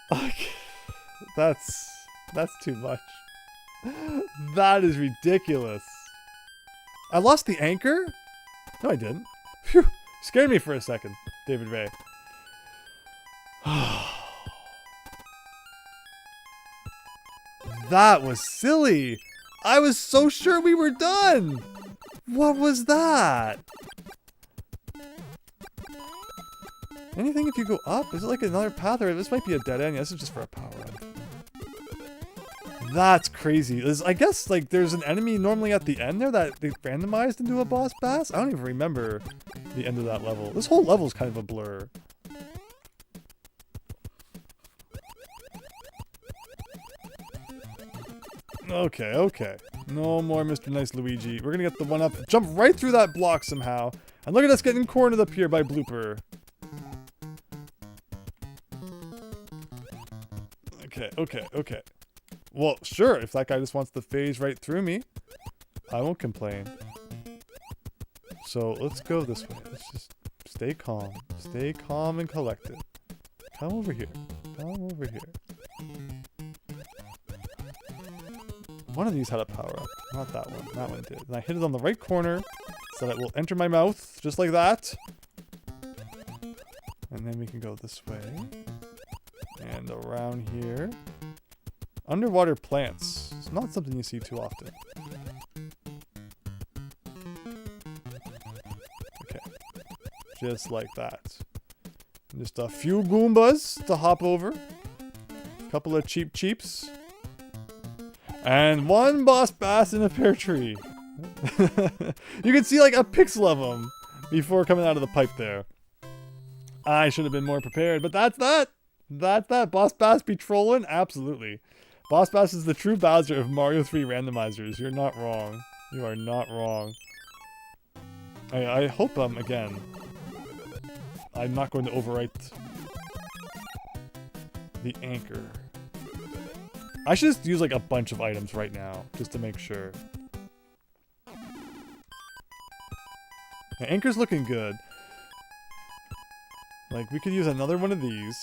Okay. That's too much. That is ridiculous. I lost the anchor? No, I didn't. Phew. Scared me for a second, David Ray. That was silly. I was so sure we were done. What was that? Anything if you go up? Is it like another path? Or this might be a dead end. Yeah, this is just for a power up. That's crazy. I guess like there's an enemy normally at the end there that they randomized into a boss bass. I don't even remember the end of that level. This whole level is kind of a blur. Okay, okay. No more Mr. Nice Luigi. We're gonna get the one up. Jump right through that block somehow. And look at us getting cornered up here by Blooper. Okay, okay, okay. Well, sure, if that guy just wants to phase right through me, I won't complain. So, let's go this way. Let's just stay calm. Stay calm and collected. Come over here. Come over here. One of these had a power up. Not that one. That one did. And I hit it on the right corner so that it will enter my mouth, just like that. And then we can go this way. And around here. Underwater plants. It's not something you see too often. Okay. Just like that. Just a few Goombas to hop over. A couple of cheeps. And one boss bass in a pear tree. You can see like a pixel of them before coming out of the pipe there. I should have been more prepared, but that's that. That's that. Boss bass be trolling? Absolutely. Boss bass is the true Bowser of Mario 3 randomizers. You're not wrong. You are not wrong. I hope, again, I'm not going to overwrite the anchor. I should just use like a bunch of items right now, just to make sure. The anchor's looking good. Like, we could use another one of these.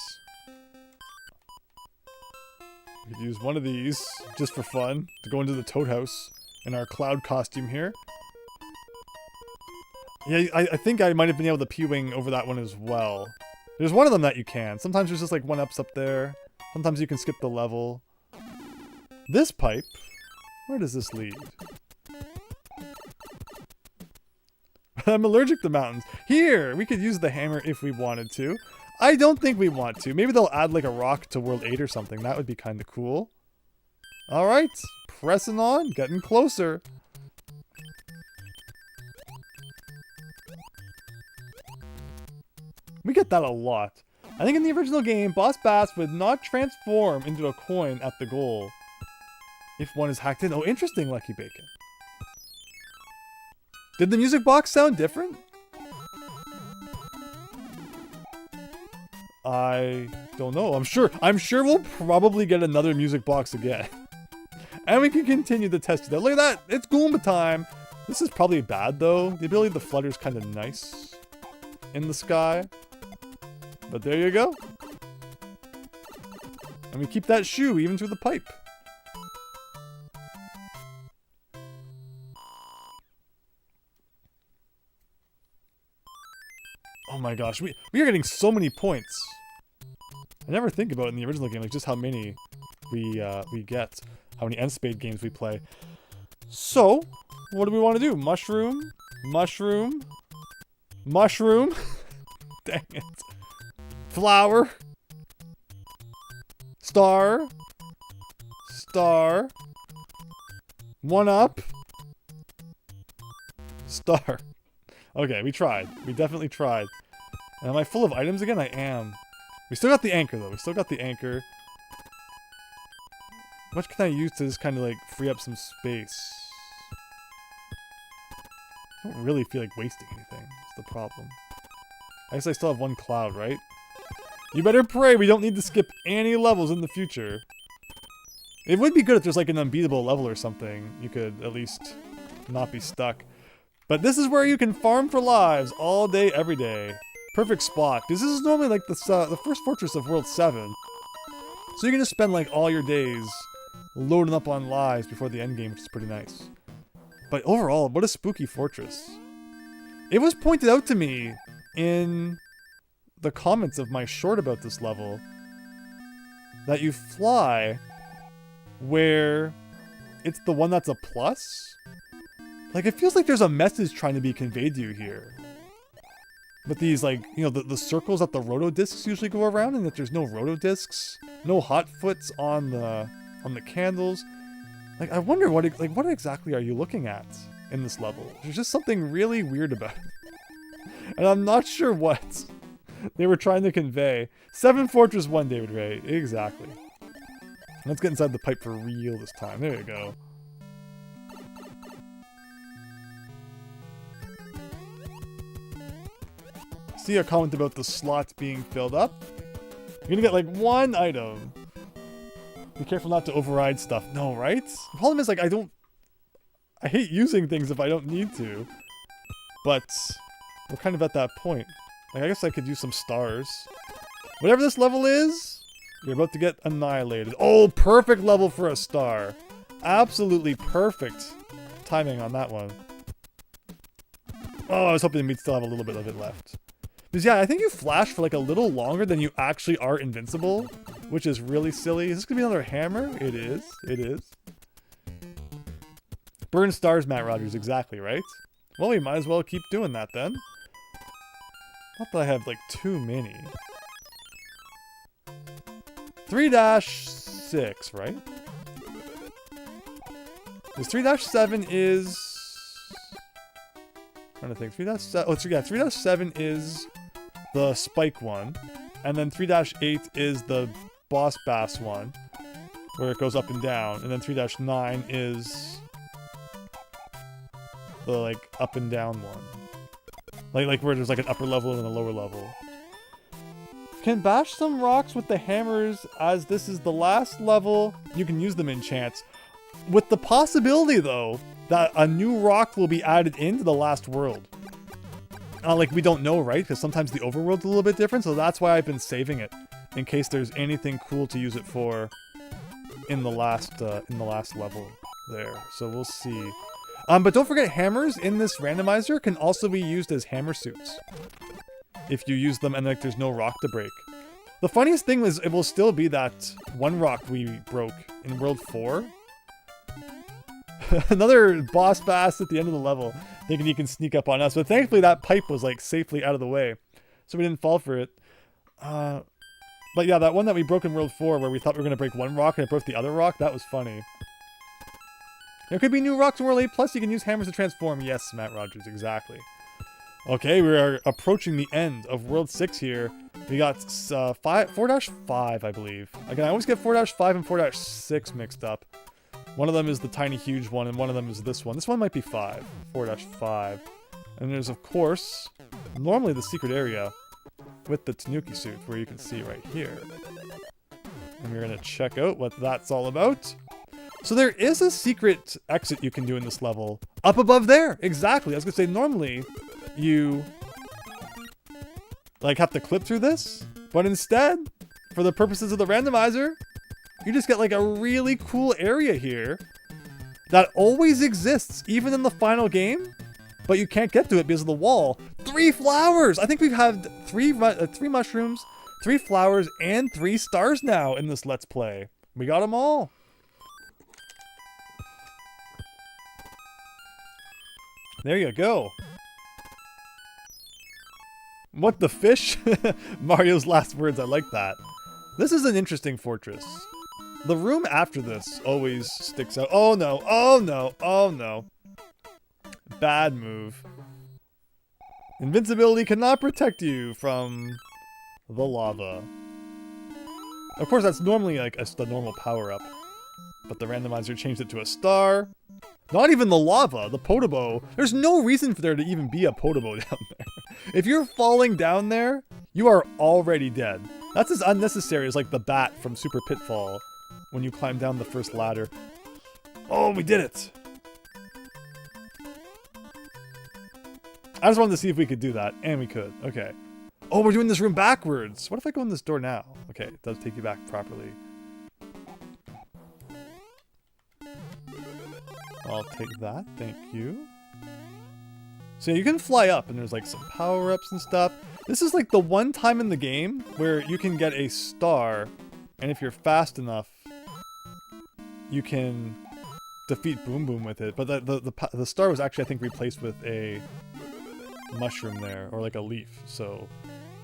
We could use one of these, just for fun, to go into the Toad House in our cloud costume here. Yeah, I think I might have been able to P-Wing over that one as well. There's one of them that you can. Sometimes there's just like one-ups up there. Sometimes you can skip the level. This pipe, where does this lead? I'm allergic to mountains. Here, we could use the hammer if we wanted to. I don't think we want to. Maybe they'll add like a rock to World 8 or something. That would be kind of cool. Alright, pressing on, getting closer. We get that a lot. I think in the original game, Boss Bass would not transform into a coin at the goal if one is hacked in. Oh, interesting, Lucky Bacon. Did the music box sound different? I don't know. I'm sure we'll probably get another music box again. And we can continue to test it out. Look at that! It's Goomba time! This is probably bad, though. The ability to flutter is kind of nice in the sky. But there you go. And we keep that shoe even through the pipe. my gosh, we are getting so many points. I never think about it in the original game, like just how many we get, how many N-Spade games we play. So, what do we want to do? Mushroom, mushroom, mushroom. Dang it. Flower. Star. Star. One up. Star. Okay, we tried. We definitely tried. And am I full of items again? I am. We still got the anchor, though. We still got the anchor. What can I use to just kind of, like, free up some space? I don't really feel like wasting anything. That's the problem. I guess I still have one cloud, right? You better pray we don't need to skip any levels in the future. It would be good if there's, like, an unbeatable level or something. You could at least not be stuck. But this is where you can farm for lives all day, every day. Perfect spot. This is normally, like, the first fortress of World 7. So you can just spend, like, all your days loading up on lives before the end game, which is pretty nice. But overall, what a spooky fortress. It was pointed out to me in the comments of my short about this level that you fly where it's the one that's a plus. Like, it feels like there's a message trying to be conveyed to you here. But these, like, you know, the circles that the roto discs usually go around, and that there's no roto discs, no hot foots on the candles. Like, I wonder what exactly are you looking at in this level? There's just something really weird about it. And I'm not sure what they were trying to convey. 7 Fortress 1, David Ray. Exactly. Let's get inside the pipe for real this time. There you go. See a comment about the slots being filled up. You're gonna get like 1 item. Be careful not to override stuff. No, right? The problem is, like, I hate using things if I don't need to. But we're kind of at that point. Like, I guess I could use some stars. Whatever this level is, you're about to get annihilated. Oh, perfect level for a star. Absolutely perfect timing on that one. Oh, I was hoping we'd still have a little bit of it left. Because yeah, I think you flash for like a little longer than you actually are invincible, which is really silly. Is this gonna be another hammer? It is. It is. Burn stars, Matt Rogers. Exactly, right? Well, we might as well keep doing that then. Not that I have like too many. 3-6, right? Because 3-7 is... I'm trying to think. 3-7... Oh, yeah, 3-7 is the spike one. And then 3-8 is the boss bass one, where it goes up and down. And then 3-9 is the, like, up and down one. Like where there's, like, an upper level and a lower level. Can bash some rocks with the hammers, as this is the last level. You can use them in chance. With the possibility, though, that a new rock will be added into the last world. Like, we don't know, right? Because sometimes the overworld's a little bit different, so that's why I've been saving it. In case there's anything cool to use it for in the last level there. So we'll see. But don't forget, hammers in this randomizer can also be used as hammer suits. If you use them and, like, there's no rock to break. The funniest thing is it will still be that one rock we broke in World 4. Another boss bass at the end of the level, thinking he can sneak up on us. But thankfully that pipe was, like, safely out of the way, so we didn't fall for it. But yeah, that one that we broke in World 4 where we thought we were going to break one rock and it broke the other rock, that was funny. There could be new rocks in World 8, plus you can use hammers to transform. Yes, Matt Rogers, exactly. Okay, we are approaching the end of World 6 here. We got 4-5, I believe. Again, I always get 4-5 and 4-6 mixed up. One of them is the tiny huge one, and one of them is this one. This one might be 5. 4-5. And there's, of course, normally the secret area with the Tanuki suit, where you can see right here. And we're going to check out what that's all about. So there is a secret exit you can do in this level. Up above there! Exactly! I was going to say, normally you like have to clip through this, but instead, for the purposes of the randomizer, you just get like a really cool area here that always exists, even in the final game. but you can't get to it because of the wall. 3 flowers! I think we've had 3 mushrooms, 3 flowers, and 3 stars now in this Let's Play. We got them all. There you go. What the fish? Mario's last words, I like that. This is an interesting fortress. The room after this always sticks out. Oh no, oh no, oh no. Bad move. Invincibility cannot protect you from the lava. Of course, that's normally like the normal power-up. But the randomizer changed it to a star. Not even the lava, the Podobo. There's no reason for there to even be a Podobo down there. If you're falling down there, you are already dead. That's as unnecessary as like the bat from Super Pitfall when you climb down the first ladder. Oh, we did it! I just wanted to see if we could do that, and we could. Okay. Oh, we're doing this room backwards. What if I go in this door now? Okay, it does take you back properly. I'll take that, thank you. So you can fly up, and there's like some power-ups and stuff. This is like the one time in the game where you can get a star, and if you're fast enough, you can defeat Boom Boom with it. But the star was actually, I think, replaced with a mushroom there, or like a leaf. So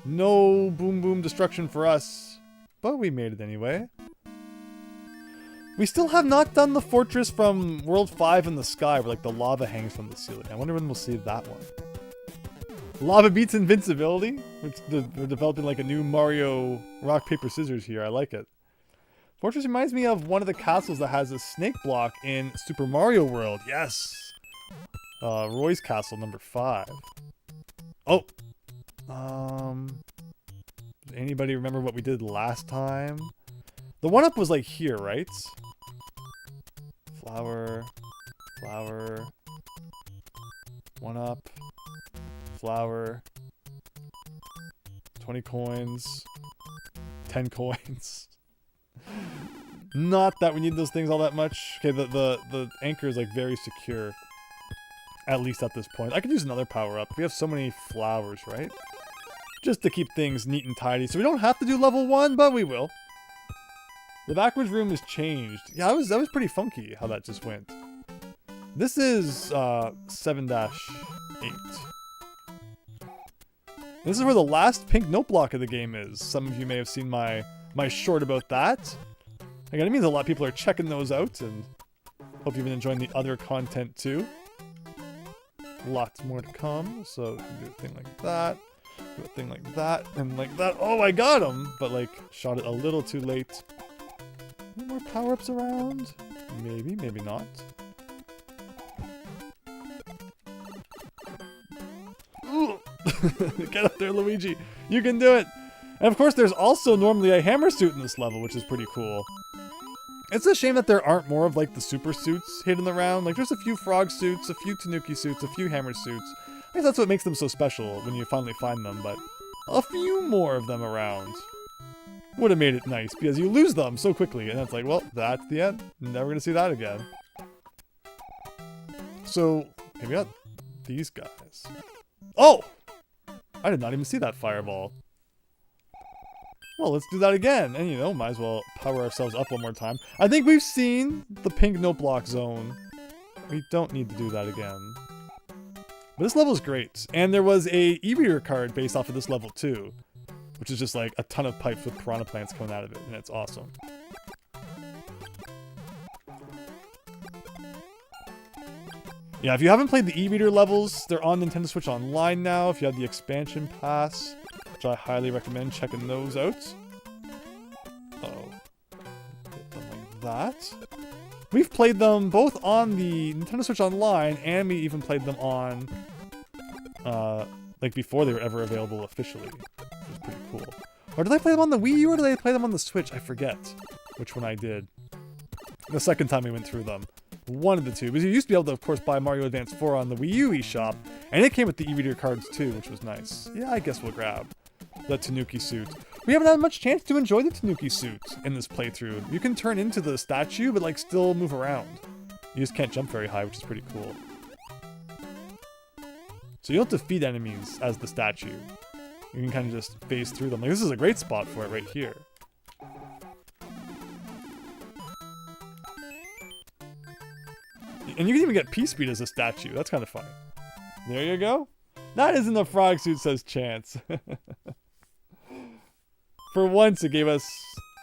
no Boom Boom destruction for us, but we made it anyway. We still have not done the fortress from World 5 in the sky, where like the lava hangs from the ceiling. I wonder when we'll see that one. Lava beats invincibility? We're developing like a new Mario rock, paper, scissors here. I like it. Fortress reminds me of one of the castles that has a snake block in Super Mario World. Yes! Roy's Castle, number 5. Oh! Does anybody remember what we did last time? The one-up was like here, right? Flower, flower, one-up, flower, 20 coins, 10 coins. Not that we need those things all that much. Okay, the anchor is like very secure. At least at this point. I could use another power-up. We have so many flowers, right? Just to keep things neat and tidy. So we don't have to do level 1, but we will. The backwards room is changed. Yeah, that was pretty funky how that just went. This is 7-8. This is where the last pink note block of the game is. Some of you may have seen my short about that. Again, it means a lot of people are checking those out, and hope you've been enjoying the other content too. Lots more to come, so you can do a thing like that, do a thing like that, and like that. Oh, I got him! But like, shot it a little too late. Any more power-ups around? Maybe, maybe not. Get up there, Luigi! You can do it! And of course, there's also normally a hammer suit in this level, which is pretty cool. It's a shame that there aren't more of like the super suits hidden around. Like there's a few frog suits, a few tanuki suits, a few hammer suits. I guess that's what makes them so special when you finally find them, but a few more of them around would have made it nice because you lose them so quickly and it's like, well, that's the end. Never gonna see that again. So, maybe got these guys. Oh! I did not even see that fireball. Well, let's do that again. And, you know, might as well power ourselves up one more time. I think we've seen the pink note block zone. We don't need to do that again. But this level is great. And there was a e-reader card based off of this level, too. Which is just, like, a ton of pipes with piranha plants coming out of it. And it's awesome. Yeah, if you haven't played the e-reader levels, they're on Nintendo Switch Online now. If you have the expansion pass, which I highly recommend checking those out. Uh-oh. Get them like that. We've played them both on the Nintendo Switch Online, and we even played them on, like before they were ever available officially, which is pretty cool. Or did I play them on the Wii U, or did I play them on the Switch? I forget which one I did. The second time we went through them. One of the two. Because you used to be able to, of course, buy Mario Advance 4 on the Wii U eShop, and it came with the e-reader cards too, which was nice. Yeah, I guess we'll grab the Tanuki suit. We haven't had much chance to enjoy the Tanuki suit in this playthrough. You can turn into the statue, but like still move around. You just can't jump very high, which is pretty cool. So you don't defeat enemies as the statue. You can kind of just phase through them. Like, this is a great spot for it right here. And you can even get P-Speed as a statue. That's kind of funny. There you go. That isn't a frog suit, says Chance. For once, it gave us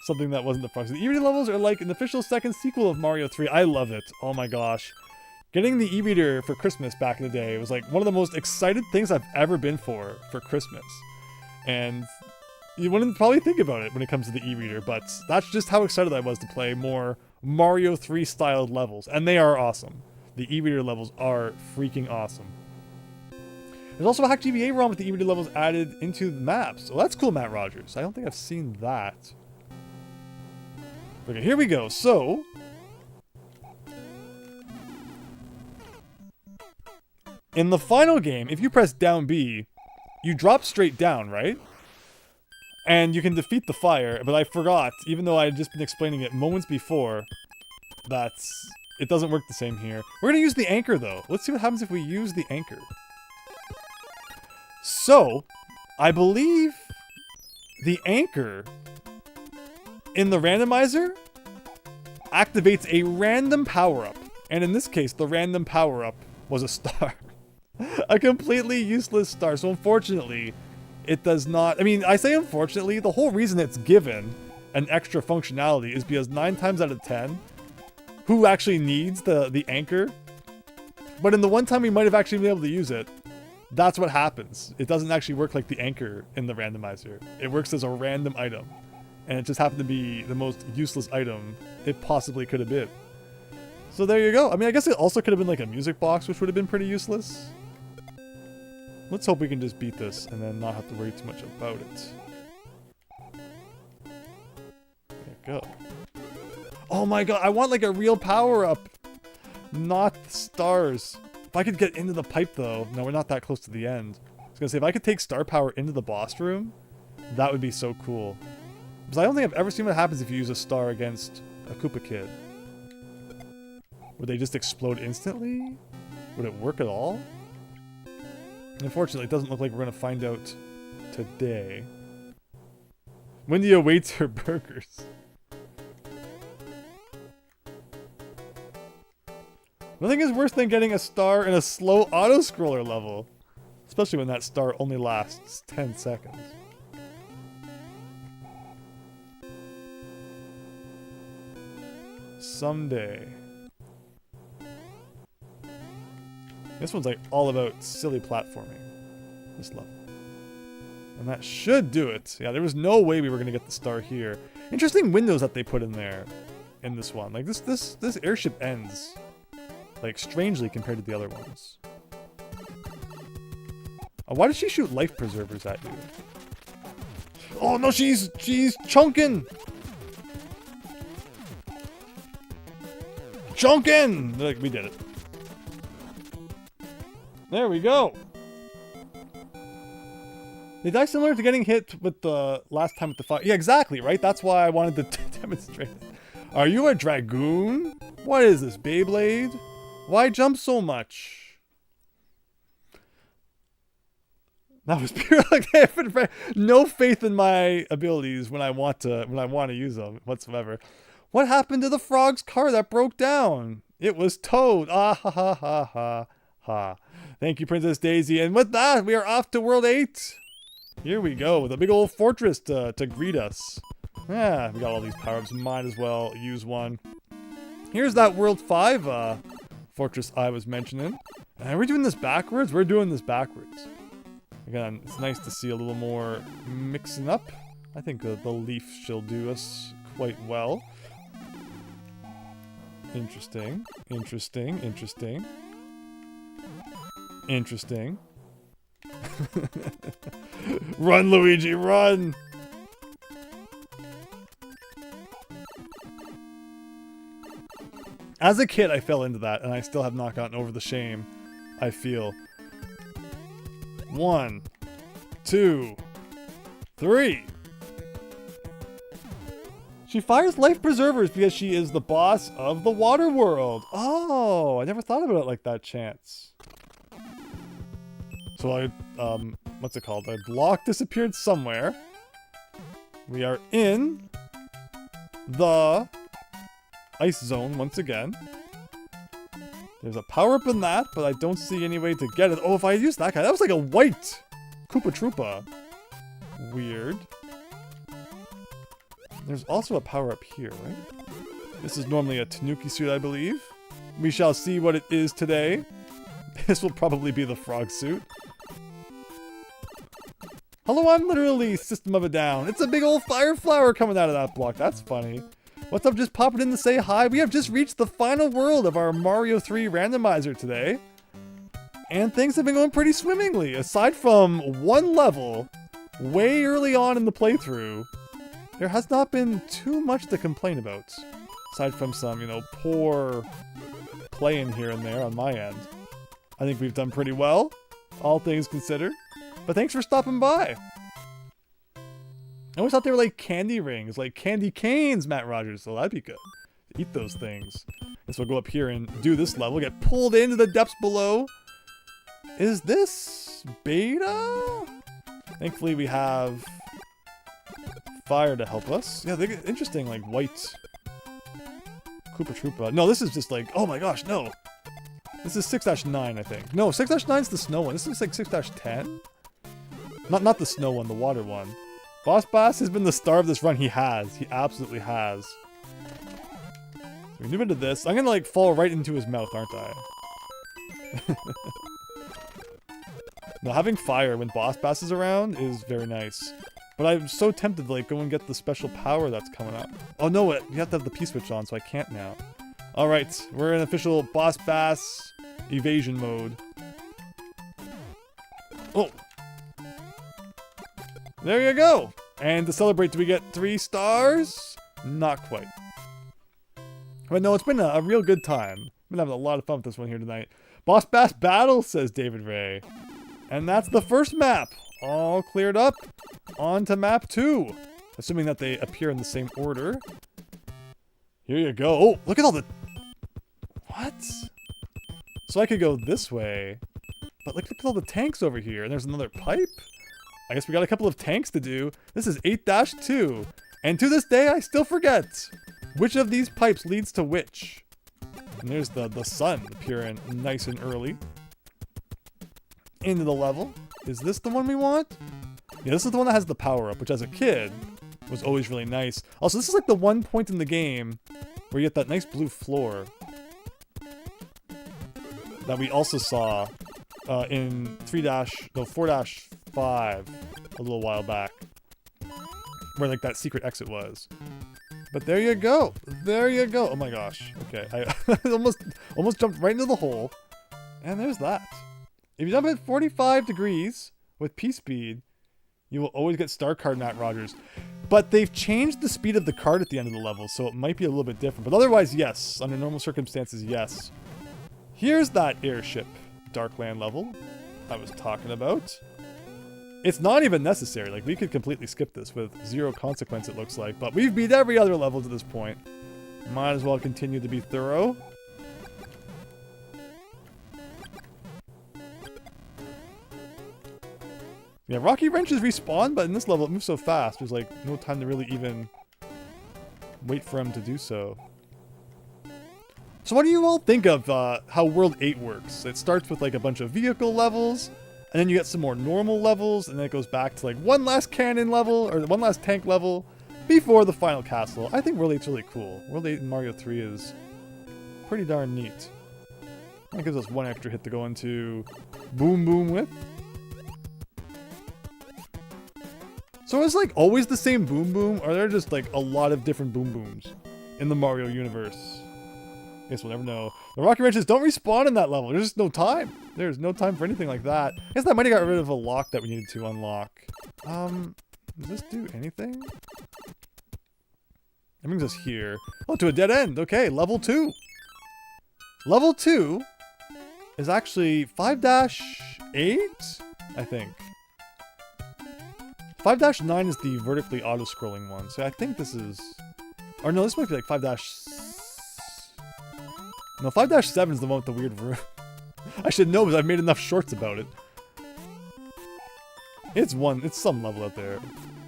something that wasn't the frog suit. The E-Reader levels are like an official second sequel of Mario 3. I love it. Oh my gosh. Getting the E-Reader for Christmas back in the day was like one of the most excited things I've ever been for Christmas. And you wouldn't probably think about it when it comes to the E-Reader, but that's just how excited I was to play more Mario 3 styled levels. And they are awesome. The E-Reader levels are freaking awesome. There's also a hack GBA ROM with the E-Reader levels added into the maps. Oh, that's cool, Matt Rogers. I don't think I've seen that. Okay, here we go. So, in the final game, if you press down B, you drop straight down, right? And you can defeat the fire, but I forgot, even though I had just been explaining it moments before, that it doesn't work the same here. We're going to use the anchor, though. Let's see what happens if we use the anchor. So, I believe the anchor in the randomizer activates a random power-up. And in this case, the random power-up was a star. A completely useless star. So unfortunately, it does not... I mean, I say unfortunately, the whole reason it's given an extra functionality is because 9 times out of 10, who actually needs the anchor? But in the one time we might have actually been able to use it, that's what happens. It doesn't actually work like the anchor in the randomizer. It works as a random item. And it just happened to be the most useless item it possibly could have been. So there you go. I mean, I guess it also could have been like a music box, which would have been pretty useless. Let's hope we can just beat this and then not have to worry too much about it. There you go. Oh my god, I want like a real power-up. Not stars. If I could get into the pipe though. No, we're not that close to the end. I was gonna say, if I could take star power into the boss room, that would be so cool. Because I don't think I've ever seen what happens if you use a star against a Koopa Kid. Would they just explode instantly? Would it work at all? Unfortunately, it doesn't look like we're going to find out today. Wendy awaits her burgers. Nothing is worse than getting a star in a slow auto-scroller level. Especially when that star only lasts 10 seconds. Someday. This one's like all about silly platforming. This level. And that should do it. Yeah, there was no way we were going to get the star here. Interesting windows that they put in there in this one. Like this airship ends like strangely compared to the other ones. Why did she shoot life preservers at you? Oh no, she's chunking. Chunkin! Like, we did it. There we go. They die similar to getting hit with the last time with the fire. Yeah, exactly, right? That's why I wanted to demonstrate it. Are you a dragoon? What is this, Beyblade? Why jump so much? That was pure like no faith in my abilities when I want to use them whatsoever. What happened to the frog's car that broke down? It was towed. Ah ha ha ha ha ha. Thank you, Princess Daisy. And with that, we are off to World 8. Here we go, with a big old fortress to greet us. Yeah, we got all these power-ups. Might as well use one. Here's that World 5 fortress I was mentioning. Are we doing this backwards? We're doing this backwards. Again, it's nice to see a little more mixing up. I think the leaf shall do us quite well. Interesting. Interesting. Interesting. Interesting. Run, Luigi, run! As a kid, I fell into that, and I still have not gotten over the shame I feel. 1, 2, 3. She fires life preservers because she is the boss of the water world. Oh, I never thought about it like that, Chance. So what's it called? A block disappeared somewhere. We are in the ice zone once again. There's a power-up in that, but I don't see any way to get it. Oh, if I use that guy, that was like a white Koopa Troopa. Weird. There's also a power-up here, right? This is normally a Tanuki suit, I believe. We shall see what it is today. This will probably be the frog suit. Hello, I'm literally System of a Down. It's a big old fire flower coming out of that block. That's funny. What's up? Just popping in to say hi. We have just reached the final world of our Mario 3 randomizer today. And things have been going pretty swimmingly. Aside from one level, way early on in the playthrough, there has not been too much to complain about. Aside from some, you know, poor playing here and there on my end. I think we've done pretty well, all things considered. But thanks for stopping by. I always thought they were like candy rings, like candy canes, Matt Rogers, so that'd be good. Eat those things. Guess we'll go up here and do this level, get pulled into the depths below. Is this beta? Thankfully we have fire to help us. Yeah, they get interesting, like white Koopa Troopa. No, this is just like, oh my gosh, no. This is 6-9, I think. No, 6-9 is the snow one. This is like 6-10? Not the snow one, the water one. Boss Bass has been the star of this run. He has. He absolutely has. So we move into this. I'm gonna like fall right into his mouth, aren't I? Now having fire when Boss Bass is around is very nice. But I'm so tempted to like go and get the special power that's coming up. Oh no, you have to have the P-switch on, so I can't now. Alright, we're in official Boss Bass evasion mode. Oh! There you go! And to celebrate, do we get 3 stars? Not quite. But no, it's been a real good time. I've been having a lot of fun with this one here tonight. Boss Bass Battle, says David Ray. And that's the first map. All cleared up. On to map 2. Assuming that they appear in the same order. Here you go. Oh, look at all the... What? So I could go this way. But look at all the tanks over here. And there's another pipe? I guess we got a couple of tanks to do. This is 8-2. And to this day, I still forget which of these pipes leads to which. And there's the sun appearing nice and early. Into the level. Is this the one we want? Yeah, this is the one that has the power-up, which as a kid was always really nice. Also, this is like the one point in the game where you get that nice blue floor that we also saw in 4-5 a little while back, where like that secret exit was. But there you go. There you go. Oh my gosh. Okay, I almost jumped right into the hole. And there's that. If you jump at 45 degrees with P-speed, you will always get star card Matt Rogers. But they've changed the speed of the card at the end of the level, so it might be a little bit different. But otherwise, yes. Under normal circumstances, yes. Here's that airship Darkland level I was talking about. It's not even necessary. Like, we could completely skip this with 0 consequence, it looks like. But we've beat every other level to this point. Might as well continue to be thorough. Yeah, Rocky Wrenches respawn, but in this level it moves so fast, there's like no time to really even wait for him to do so. So what do you all think of how World 8 works? It starts with like a bunch of vehicle levels, and then you get some more normal levels, and then it goes back to like one last cannon level, or one last tank level, before the final castle. I think World 8's really cool. World 8 in Mario 3 is pretty darn neat. That gives us one extra hit to go into Boom Boom with. So is like always the same Boom Boom, or are there just like a lot of different Boom Booms in the Mario universe? I guess we'll never know. The Rocky Wrenches don't respawn in that level. There's just no time. There's no time for anything like that. I guess that might have got rid of a lock that we needed to unlock. Does this do anything? That brings us here. Oh, to a dead end. Okay, level 2. Level 2 is actually 5-8, I think. 5-9 is the vertically auto-scrolling one, so I think this is... Or no, this might be like 5-... No, 5-7 is the one with the weird room. I should know because I've made enough shorts about it. It's some level out there.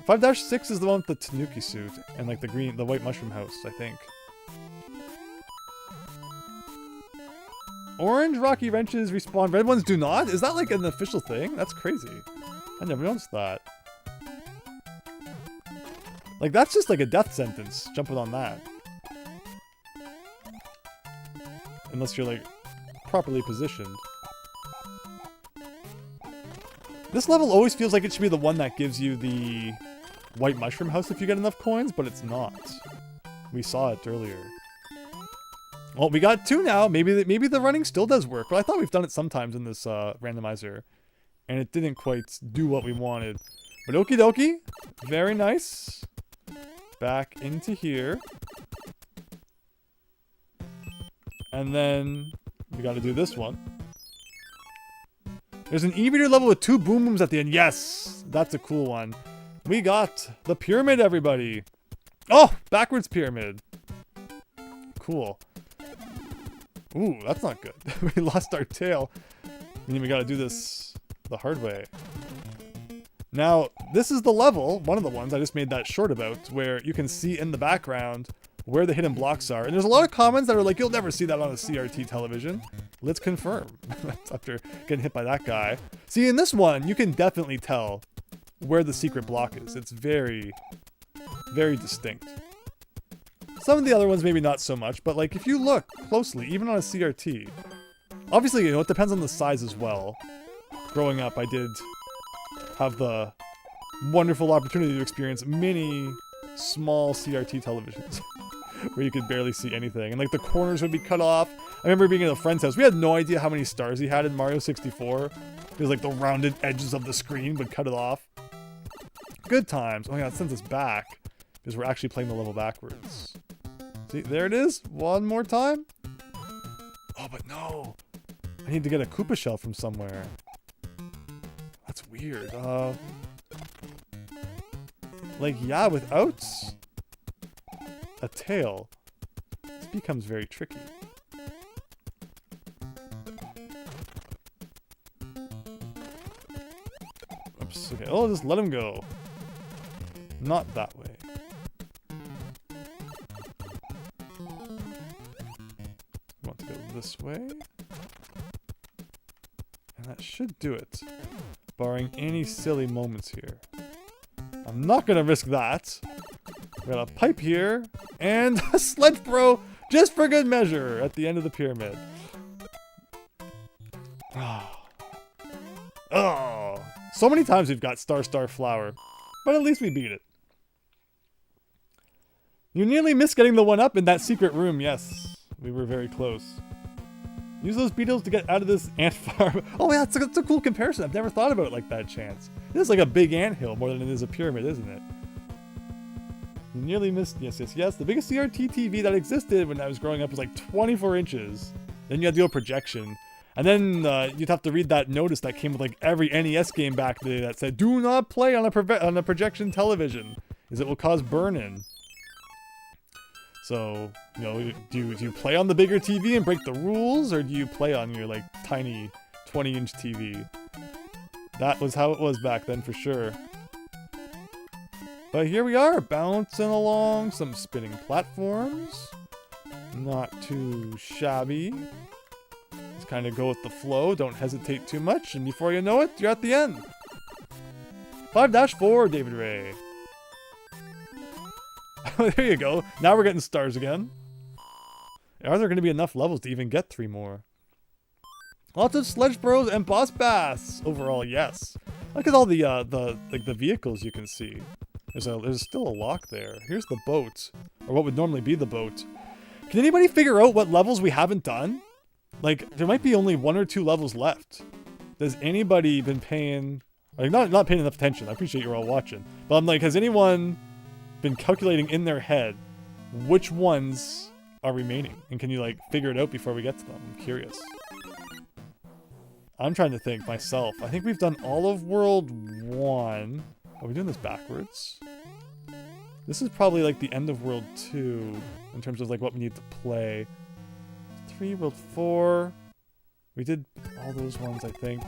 5-6 is the one with the Tanuki suit and like the white mushroom house, I think. Orange rocky wrenches respawn, red ones do not? Is that like an official thing? That's crazy. I never noticed that. Like, that's just like a death sentence, jumping on that. Unless you're like properly positioned. This level always feels like it should be the one that gives you the white mushroom house if you get enough coins, but it's not. We saw it earlier. Well, we got 2 now. Maybe the running still does work. But I thought we've done it sometimes in this randomizer. And it didn't quite do what we wanted. But okie dokie. Very nice. Back into here. And then we got to do this one. There's an e-reader level with 2 boom booms at the end. Yes! That's a cool one. We got the pyramid, everybody. Oh! Backwards pyramid. Cool. Ooh, that's not good. We lost our tail. And then we gotta do this the hard way. Now, this is the level, one of the ones I just made that short about, where you can see in the background where the hidden blocks are. And there's a lot of comments that are like, you'll never see that on a CRT television. Let's confirm. After getting hit by that guy. See, in this one, you can definitely tell where the secret block is. It's very, very distinct. Some of the other ones maybe not so much, but like if you look closely, even on a CRT, obviously, you know, it depends on the size as well. Growing up, I did have the wonderful opportunity to experience many small CRT televisions where you could barely see anything. And like the corners would be cut off. I remember being at a friend's house. We had no idea how many stars he had in Mario 64. It was like the rounded edges of the screen would cut it off. Good times. Oh yeah, it sends us back because we're actually playing the level backwards. See, there it is. One more time. Oh, but no. I need to get a Koopa shell from somewhere. That's weird. Like, yeah, without a tail, this becomes very tricky. Oops, okay. Oh, just let him go. Not that way. Want to go this way. And that should do it. Barring any silly moments here. I'm not gonna risk that. We got a pipe here. And a sledge bro, just for good measure, at the end of the pyramid. Oh. So many times we've got star flower. But at least we beat it. You nearly missed getting the 1-up in that secret room. Yes, we were very close. Use those beetles to get out of this ant farm. Oh yeah, it's a cool comparison. I've never thought about it like that, Chance. This is like a big anthill more than it is a pyramid, isn't it? You nearly missed, yes. The biggest CRT TV that existed when I was growing up was like 24 inches. Then you had to do a projection. And then you'd have to read that notice that came with like every NES game back then that said, do not play on a projection television, as it will cause burn-in. So, you know, do you play on the bigger TV and break the rules, or do you play on your like tiny 20-inch TV? That was how it was back then for sure. But here we are, bouncing along some spinning platforms. Not too shabby. Just kind of go with the flow, don't hesitate too much, and before you know it, you're at the end. 5-4, David Ray. There you go. Now we're getting stars again. Are there going to be enough levels to even get 3 more? Lots of sledge bros and boss baths. Overall, yes. Look at all the vehicles you can see. There's still a lock there. Here's the boat, or what would normally be the boat. Can anybody figure out what levels we haven't done? Like, there might be only 1 or 2 levels left. Has anybody been paying, like, not paying enough attention? I appreciate you're all watching, but I'm like, has anyone been calculating in their head which ones are remaining? And can you like figure it out before we get to them? I'm curious. I'm trying to think myself. I think we've done all of World 1. Are we doing this backwards? This is probably like the end of World 2 in terms of like what we need to play. 3, World 4. We did all those ones, I think.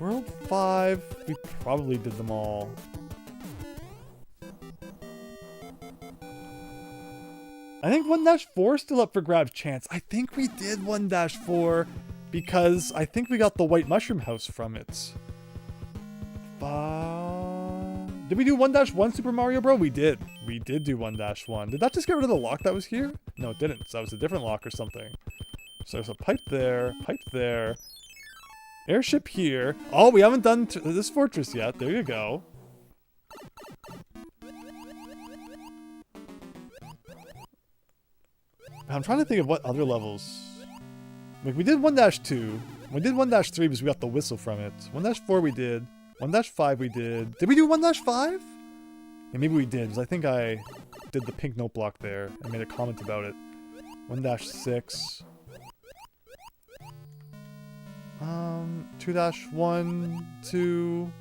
World 5, we probably did them all. I think 1-4 is still up for grabs chance. I think we did 1-4 because I think we got the white mushroom house from it. Did we do 1-1 Super Mario Bro? We did. We did do 1-1. Did that just get rid of the lock that was here? No, it didn't. So that was a different lock or something. So there's a pipe there, airship here. Oh, we haven't done this fortress yet. There you go. I'm trying to think of what other levels. Like we did 1-2. We did 1-3 because we got the whistle from it. 1-4 we did. 1-5 we did. Did we do 1-5? Yeah, maybe we did, because I think I did the pink note block there and made a comment about it. 1-6. 2-1, 2...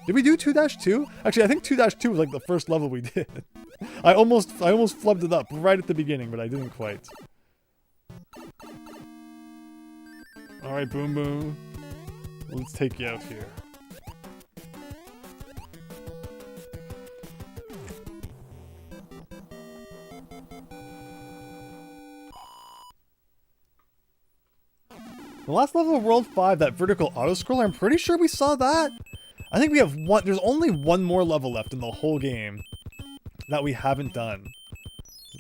Did we do 2-2? Actually, I think 2-2 was like the first level we did. I almost flubbed it up right at the beginning, but I didn't quite. Alright, Boom Boom. Let's take you out here. The last level of World 5, that vertical auto-scroller, I'm pretty sure we saw that. I think we have one, there's only one more level left in the whole game that we haven't done.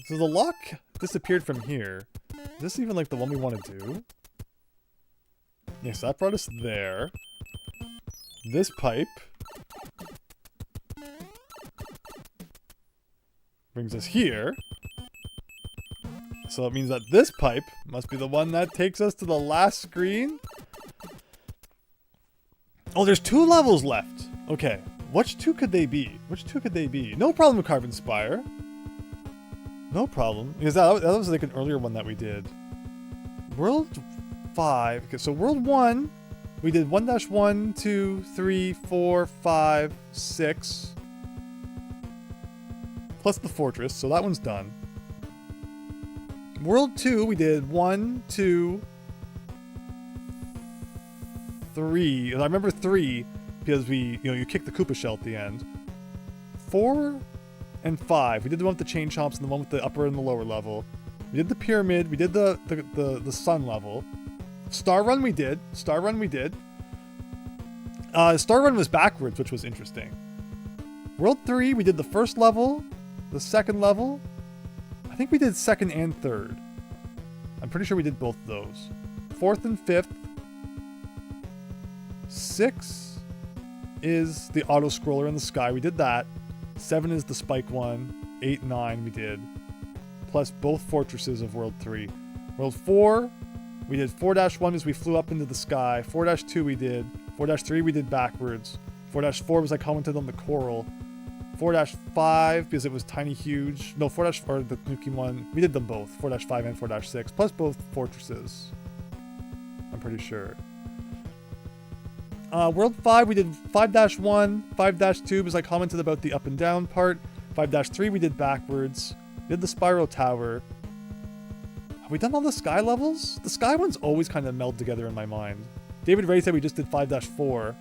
So the lock disappeared from here. Is this even like the one we want to do? Yes, that brought us there. This pipe brings us here. So it means that this pipe must be the one that takes us to the last screen. Oh, there's 2 levels left. Okay, which 2 could they be? Which 2 could they be? No problem with Carbon Spire. No problem. Because that was like an earlier one that we did. World 5. Okay, so World 1, we did 1-1, 2, 3, 4, 5, 6. Plus the fortress, so that one's done. World 2, we did 1, 2, 3. And I remember 3 because you kicked the Koopa shell at the end. 4 and 5. We did the one with the chain chomps and the one with the upper and the lower level. We did the pyramid. We did the sun level. Star Run we did. Star Run was backwards, which was interesting. World 3, we did the first level, the second level. I think we did second and third. I'm pretty sure we did both of those. 4th and 5th. 6 is the auto-scroller in the sky. We did that. 7 is the spike one. 8 and 9 we did. Plus both fortresses of World 3. World 4, we did 4-1 as we flew up into the sky. 4-2 we did. 4-3 we did backwards. 4-4 was I commented on the coral. 4-5 because it was tiny huge. No, 4- or the Nuki one. We did them both. 4-5 and 4-6. Plus both fortresses. I'm pretty sure. World 5 we did 5-1. 5-2 because I commented about the up and down part. 5-3 we did backwards. Did the spiral tower. Have we done all the sky levels? The sky ones always kind of meld together in my mind. David Ray said we just did 5-4.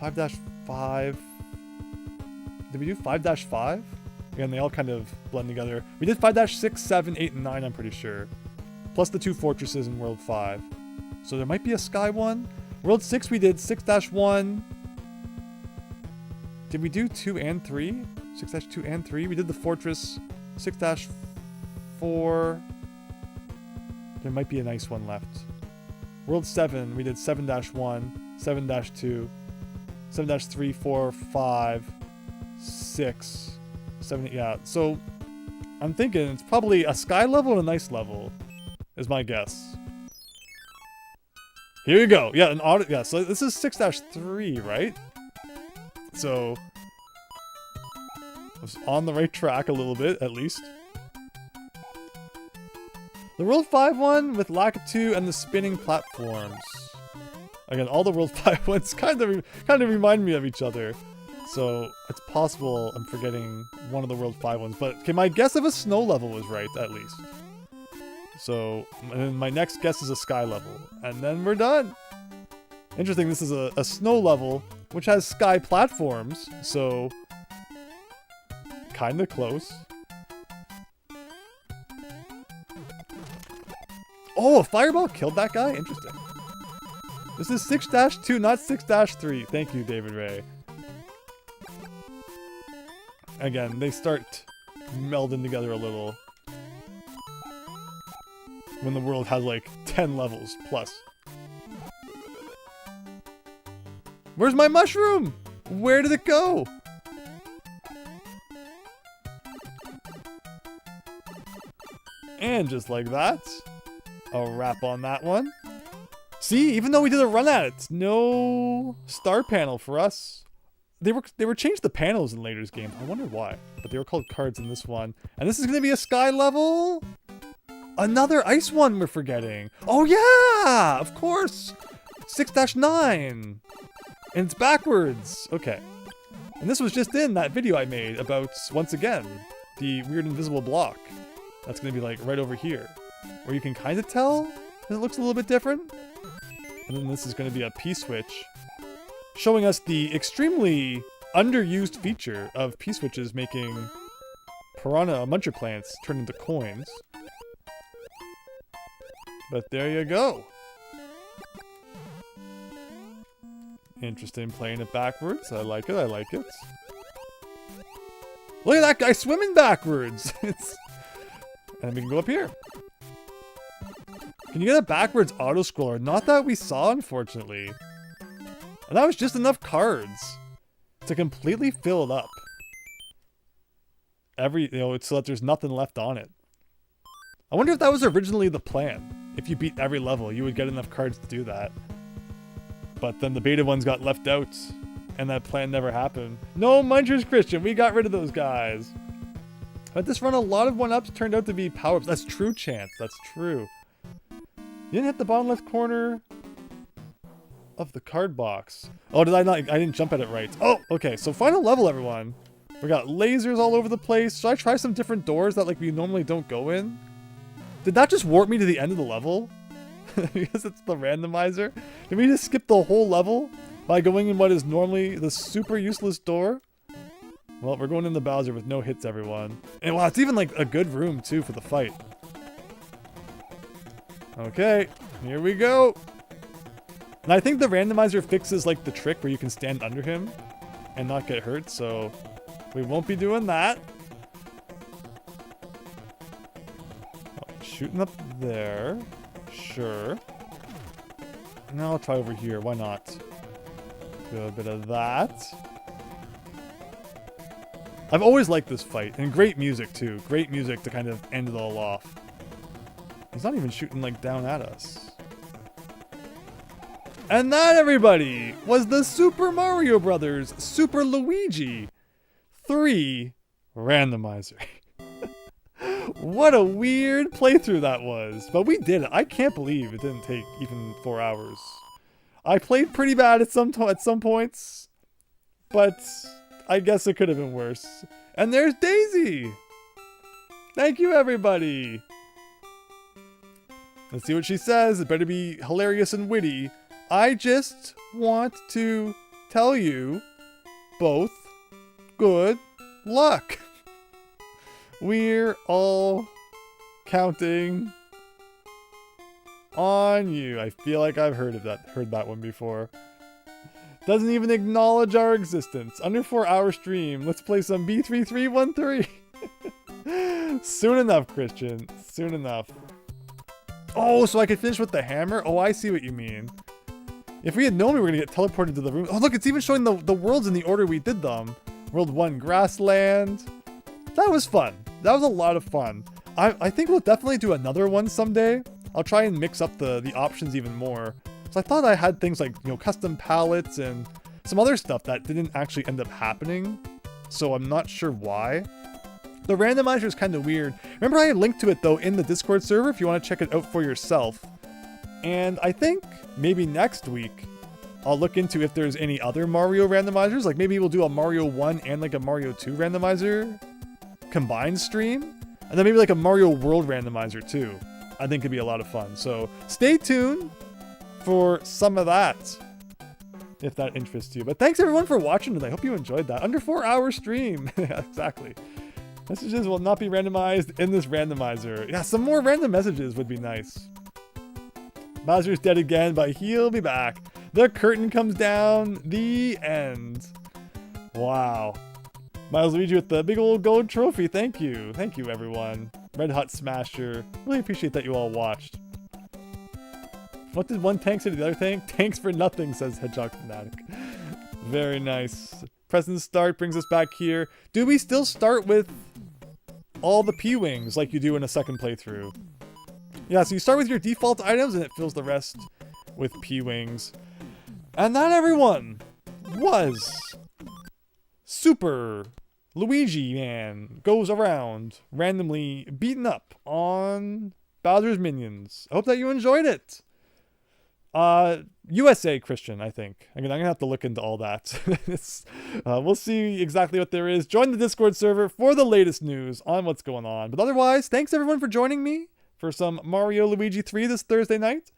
5-5. Did we do 5-5? Again, they all kind of blend together. We did 5-6, 7, 8, and 9, I'm pretty sure. Plus the 2 fortresses in World 5. So there might be a sky one. World 6, we did 6-1. Did we do 2 and 3? 6-2 and 3? We did the fortress. 6-4. There might be a nice one left. World 7, we did 7-1, 7-2, 7-3, 4, 5, 6, 7, yeah. So I'm thinking it's probably a sky level and a nice level, is my guess. Here you go. Yeah, an auto. Yeah, so this is 6-3, right? So I was on the right track a little bit, at least. The World 5 one with Lakitu and the spinning platforms. Again, all the World 5 ones kind of remind me of each other. So it's possible I'm forgetting one of the World 5 ones. But okay, my guess of a snow level was right, at least. So and my next guess is a sky level. And then we're done. Interesting, this is a snow level, which has sky platforms, so kinda close. Oh, a fireball killed that guy? Interesting. This is 6-2, not 6-3. Thank you, David Ray. Again, they start melding together a little when the world has like 10 levels plus. Where's my mushroom? Where did it go? And just like that, a wrap on that one. See, even though we did a run at it, no star panel for us. They were changed the panels in later games. I wonder why, but they were called cards in this one. And this is gonna be a sky level. Another ice one we're forgetting. Oh yeah, of course. 6-9. And it's backwards. Okay. And this was just in that video I made about, once again, the weird invisible block. That's going to be like right over here. Where you can kind of tell that it looks a little bit different. And then this is going to be a P-switch. Showing us the extremely underused feature of P-switches making piranha muncher plants turn into coins. But there you go. Interesting, playing it backwards. I like it, I like it. Look at that guy swimming backwards! And then we can go up here. Can you get a backwards auto-scroller? Not that we saw, unfortunately. And that was just enough cards to completely fill it up. So that there's nothing left on it. I wonder if that was originally the plan. If you beat every level, you would get enough cards to do that. But then the beta ones got left out, and that plan never happened. No Munchers, Christian, we got rid of those guys. But this run, a lot of 1-ups turned out to be power-ups. That's true, Chance, that's true. You didn't hit the bottom left corner of the card box. Oh, did I not? I didn't jump at it right. Oh, okay, so final level, everyone. We got lasers all over the place. Should I try some different doors that like we normally don't go in? Did that just warp me to the end of the level? Because it's the randomizer? Can we just skip the whole level by going in what is normally the super useless door? Well, we're going in the Bowser with no hits, everyone. And wow, it's even like a good room too for the fight. Okay, here we go. And I think the randomizer fixes like the trick where you can stand under him and not get hurt, so we won't be doing that. Oh, shooting up there. Sure. Now I'll try over here. Why not? Do a bit of that. I've always liked this fight. And great music, too. Great music to kind of end it all off. He's not even shooting, like, down at us. And that, everybody, was the Super Mario Bros. Super Luigi 3 Randomizer. What a weird playthrough that was. But we did it. I can't believe it didn't take even 4 hours. I played pretty bad at some points. But I guess it could have been worse. And there's Daisy! Thank you, everybody! Let's see what she says. It better be hilarious and witty. I just want to tell you both good luck. We're all counting on you. I feel like I've heard that one before. Doesn't even acknowledge our existence. Under 4-hour stream. Let's play some B3313. Soon enough, Christian. Soon enough. Oh, so I could finish with the hammer? Oh, I see what you mean. If we had known we were going to get teleported to the room. Oh, look, it's even showing the worlds in the order we did them. World 1, Grassland. That was fun. That was a lot of fun. I think we'll definitely do another one someday. I'll try and mix up the options even more. So I thought I had things like, custom palettes and some other stuff that didn't actually end up happening. So I'm not sure why. The randomizer is kind of weird. Remember I linked to it though in the Discord server if you want to check it out for yourself. And I think maybe next week I'll look into if there's any other Mario randomizers. Like maybe we'll do a Mario 1 and like a Mario 2 randomizer combined stream. And then maybe like a Mario World randomizer too. I think it'd be a lot of fun. So stay tuned for some of that. if that interests you. But thanks everyone for watching today. I hope you enjoyed that. Under 4-hour stream. Exactly. Messages will not be randomized in this randomizer. Yeah, some more random messages would be nice. Bowser's dead again, but he'll be back. The curtain comes down. The end. Wow. Miles Luigi with the big old gold trophy. Thank you. Thank you, everyone. Red Hot Smasher. Really appreciate that you all watched. What did one tank say to the other tank? Tanks for nothing, says Hedgehog Fanatic. Very nice. Present start brings us back here. Do we still start with all the P-Wings like you do in a second playthrough? Yeah, so you start with your default items and it fills the rest with P-Wings. And that, everyone, was Super Luigi Man Goes Around randomly beaten up on Bowser's minions. I hope that you enjoyed it. USA Christian, I think. I'm gonna have to look into all that. We'll see exactly what there is. Join the Discord server for the latest news on what's going on. But otherwise, thanks everyone for joining me for some Mario Luigi 3 this Thursday night.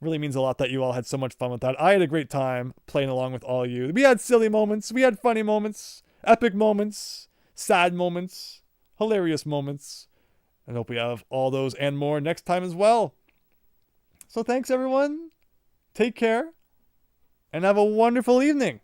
Really means a lot that you all had so much fun with that. I had a great time playing along with all of you. We had silly moments, we had funny moments, epic moments, sad moments, hilarious moments. And hope we have all those and more next time as well. So thanks everyone. Take care, and have a wonderful evening.